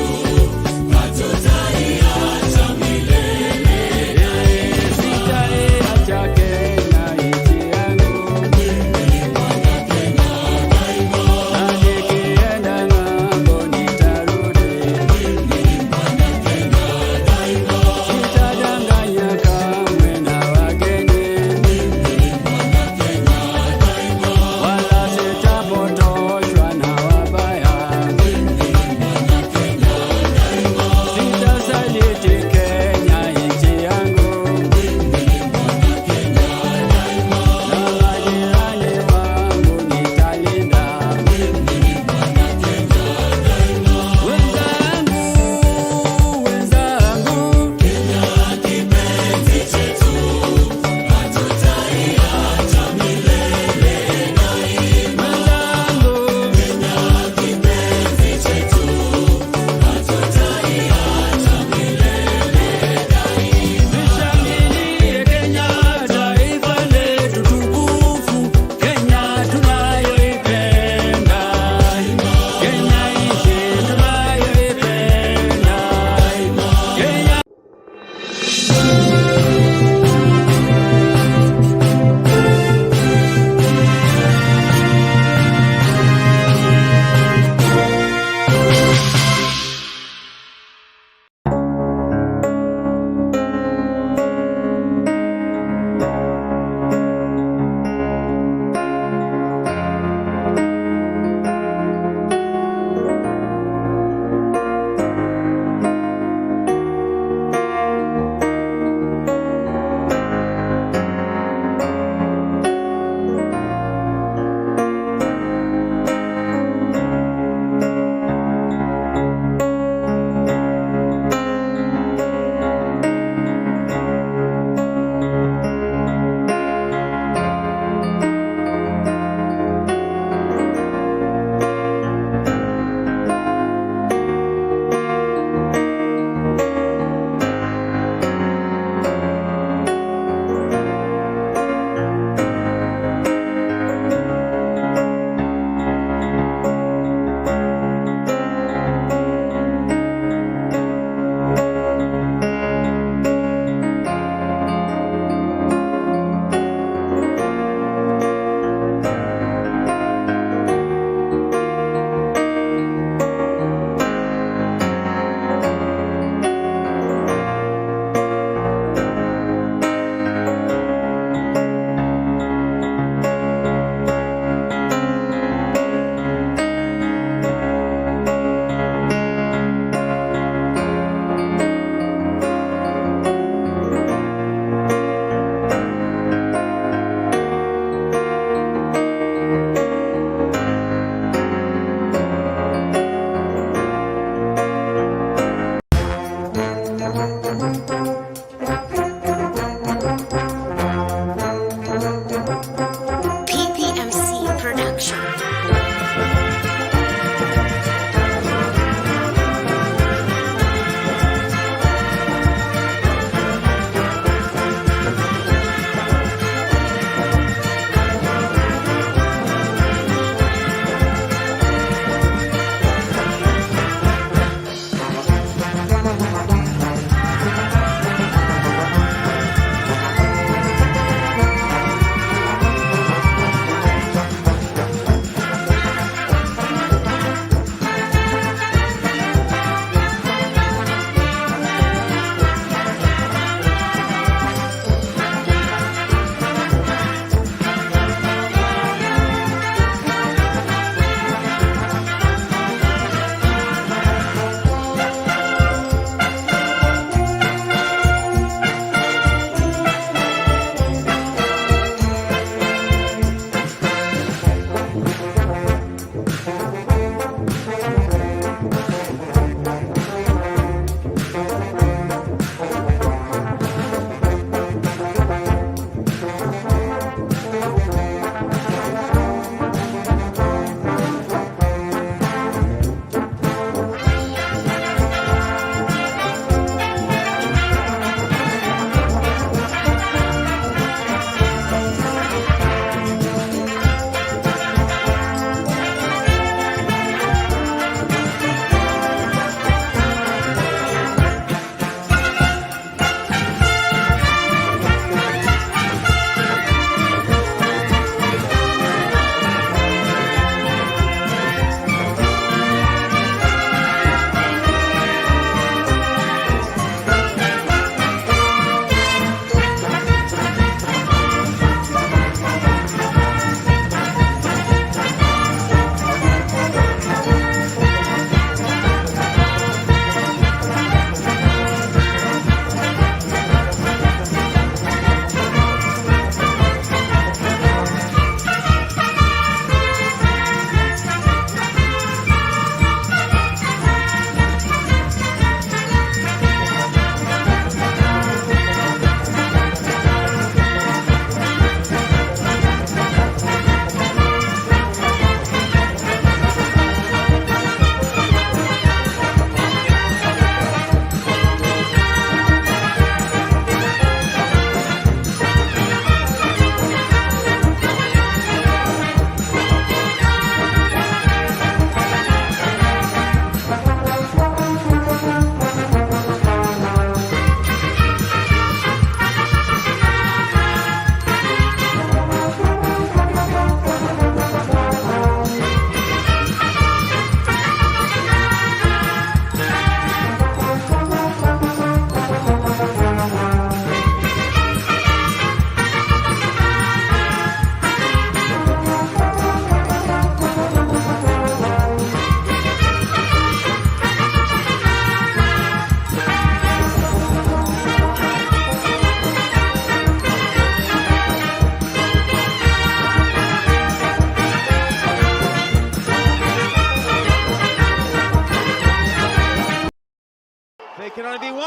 O: hatutaiacha milele daima. Sitaiacha Kenya nchi yangu, mimi ni mwana Kenya daima. Na nikienda ng'ambo nitarudi, mimi ni mwana Kenya daima. Sitadanganya kamwe na wageni, mimi ni mwana Kenya daima. Wala sitapotoshwa na wabaya, mimi ni mwana Kenya daima. Sitasaliti Kenya nchi yangu, mimi ni mwana Kenya daima. Na majirani wangu nitalinda, mimi ni mwana Kenya daima. Wenzangu, Kenya kipenzi chetu, hatutaiacha milele daima. Kenya kipenzi chetu, hatutaiacha milele daima. Tushangilie Kenya, taifa letu tukufu, Kenya tunayoipenda, Kenya nchi tunayoipenda, Kenya.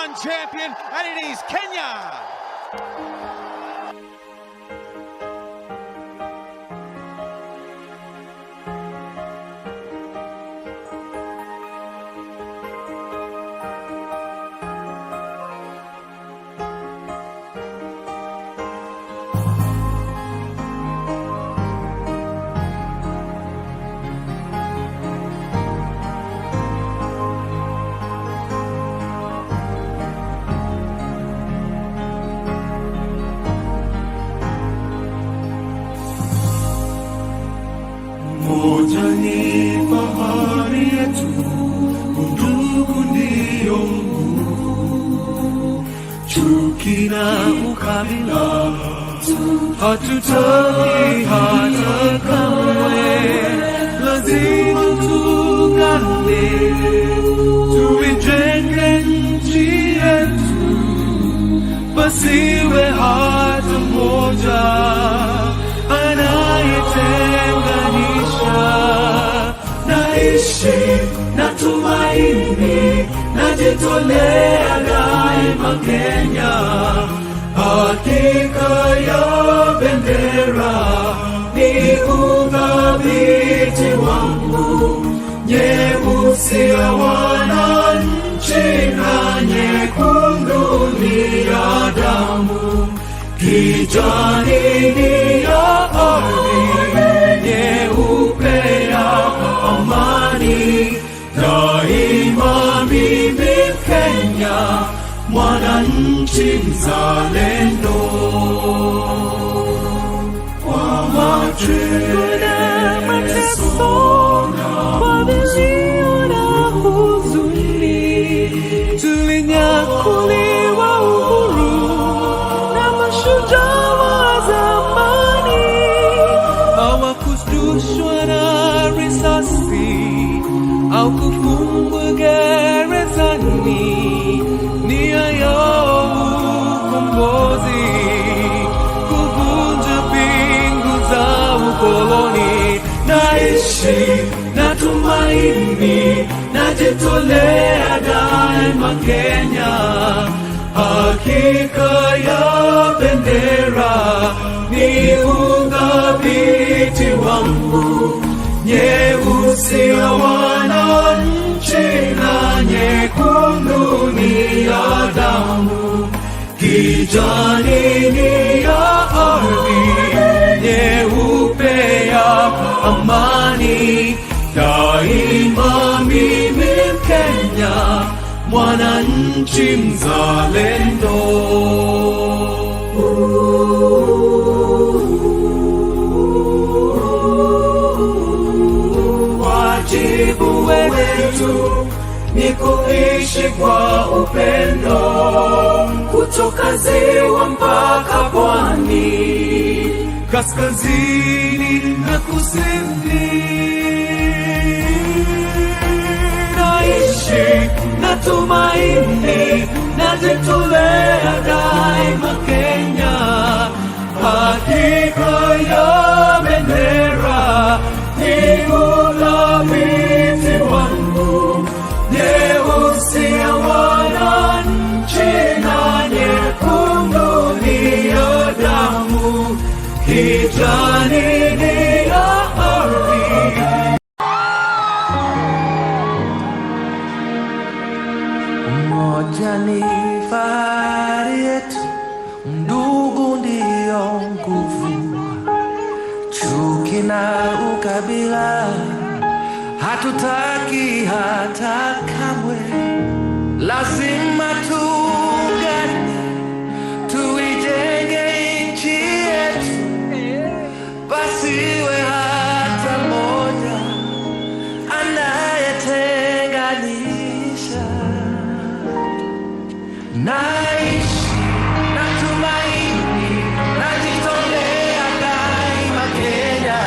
P: one champion, and it is Kenya.
O: Moja ni fahari yetu, undugu ndio nguvu. Chuki na ukabila hatutaki hata kamwe. Lazima tuungane, tuijenge nchi yetu, pasiwe hata mmoja anayetenganisha. Naishi na tumaini, najitolea daima Kenya. Hakika ya bendera ni udhabiti wangu, nyeusi ya wananchi na nyekundu ni ya damu, kijani ni ya ardhi, nyeupe ya amani. Daima mimi Kenya, mwananchi mzalendo. Kwa machungu na mateso, kwa vilio na huzuni, tulinyakuliwa uhuru na mashujaa wa zamani. Hawakushtushwa na risasi au kufungwa gerezani. Nia yao ukombozi, kuvunja pingu za ukoloni. Naishi na tumaini, najitolea daima Kenya. Hakika ya bendera ni udhabiti wangu, nyeusi ya wananchi na nyekundu ni ya damu, kijani ni ya ardhi, nyeupe ya amani. Daima mimi Kenya, mwananchi mzalendo. Wajibu wetu ni kuishi kwa upendo, kutoka ziwa mpaka pwani, kaskazini na kusini. Naishi na tumaini, najitolea daima Kenya. Hakika ya bendera ni udhabiti wangu, nyeusi ya wananchi na nyekundu ni ya damu, kijani ni ya ardhi. Moja ni fahari yetu, ndugu ndio nguvu. Chuki na ukabila hatutaki hata kamwe. Lazima tuungane, tuijenge nchi yetu, pasiwe hata mmoja anayetenganisha. Naishi na tumaini, najitolea daima Kenya.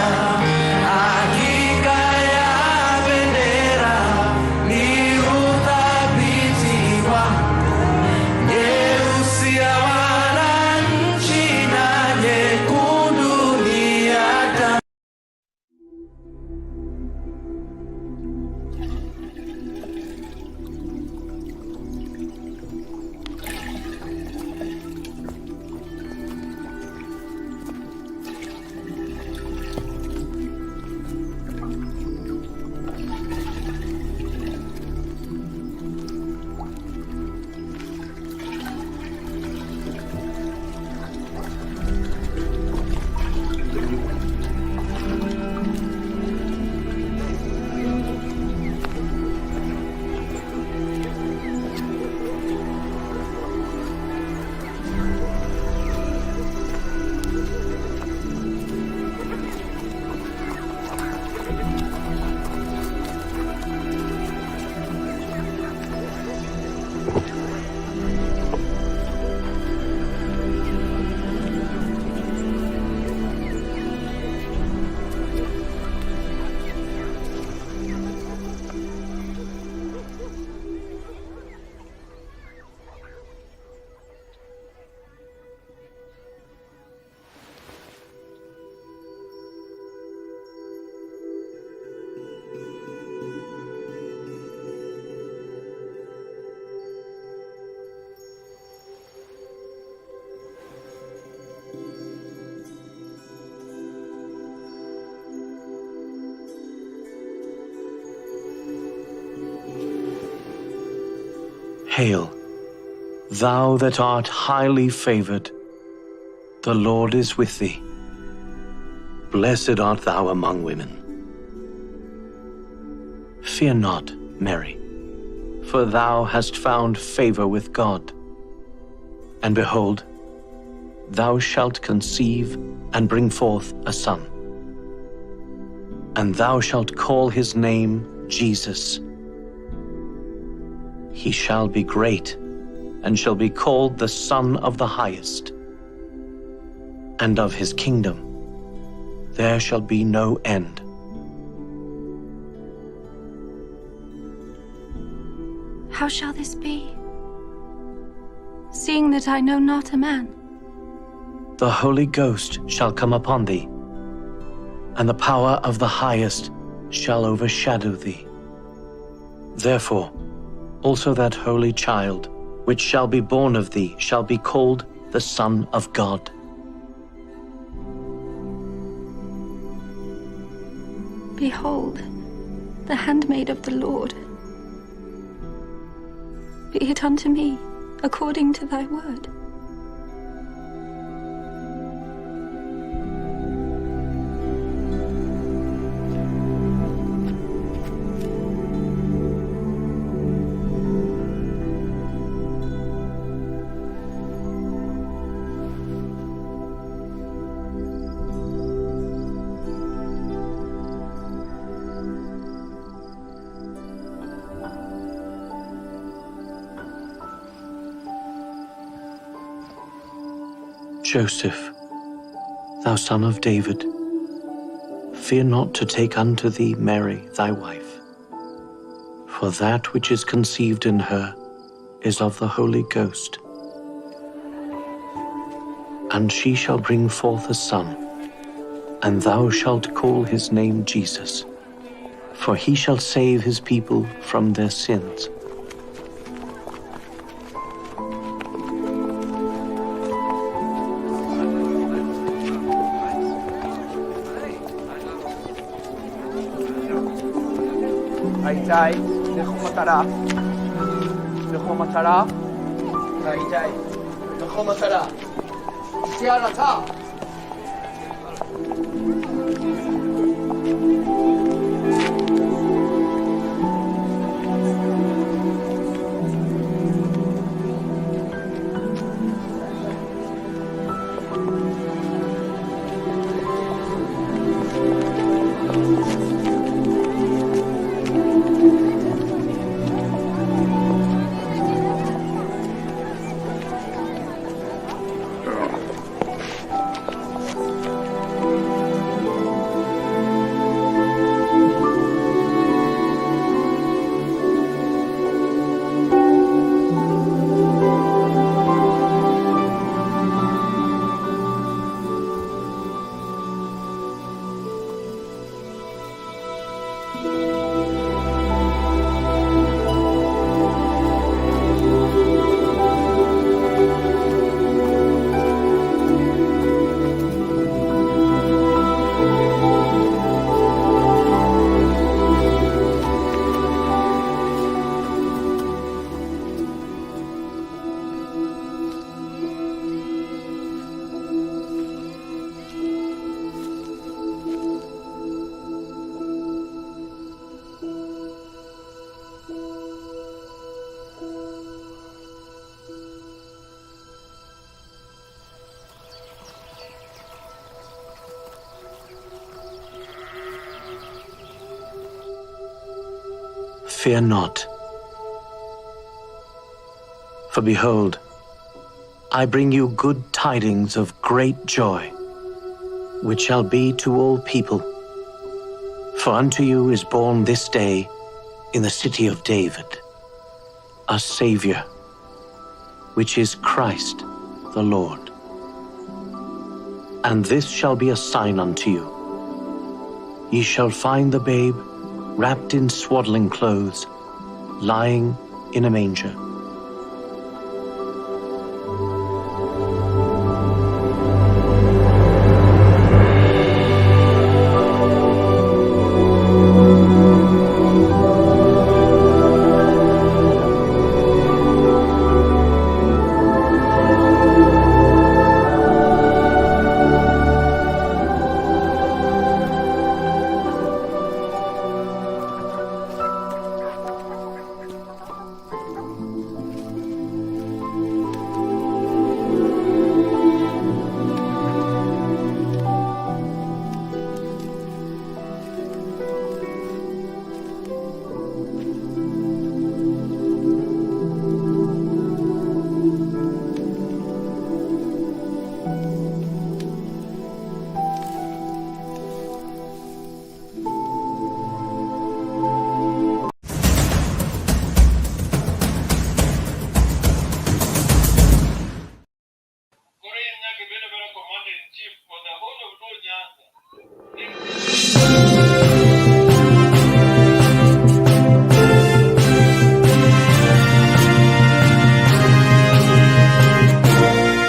O: Hakika ya bendera ni udhabiti wangu,
Q: Hail, thou that art highly favored, the Lord is with thee. Blessed art thou among women. Fear not, Mary, for thou hast found favor with God. And behold, thou shalt conceive and bring forth a son. And thou shalt call his name Jesus. He shall be great, and shall be called the Son of the Highest. And of his kingdom there shall be no end.
R: How shall this be, seeing that I know not a man?
Q: The Holy Ghost shall come upon thee, and the power of the Highest shall overshadow thee. Therefore, also that holy child, which shall be born of thee, shall be called the Son of God.
R: Behold, the handmaid of the Lord. Be it unto me according to thy word.
Q: Joseph, thou son of David, fear not to take unto thee Mary thy wife, for that which is conceived in her is of the Holy Ghost. And she shall bring forth a son, and thou shalt call his name Jesus, for he shall save his people from their sins.
S: Aitai, Nechomatara, Nechomatara, Aitai, Nechomatara, Siarata.
Q: Fear not, for behold, I bring you good tidings of great joy, which shall be to all people. For unto you is born this day in the city of David a Savior, which is Christ the Lord. And this shall be a sign unto you. Ye shall find the babe wrapped in swaddling clothes, lying in a manger.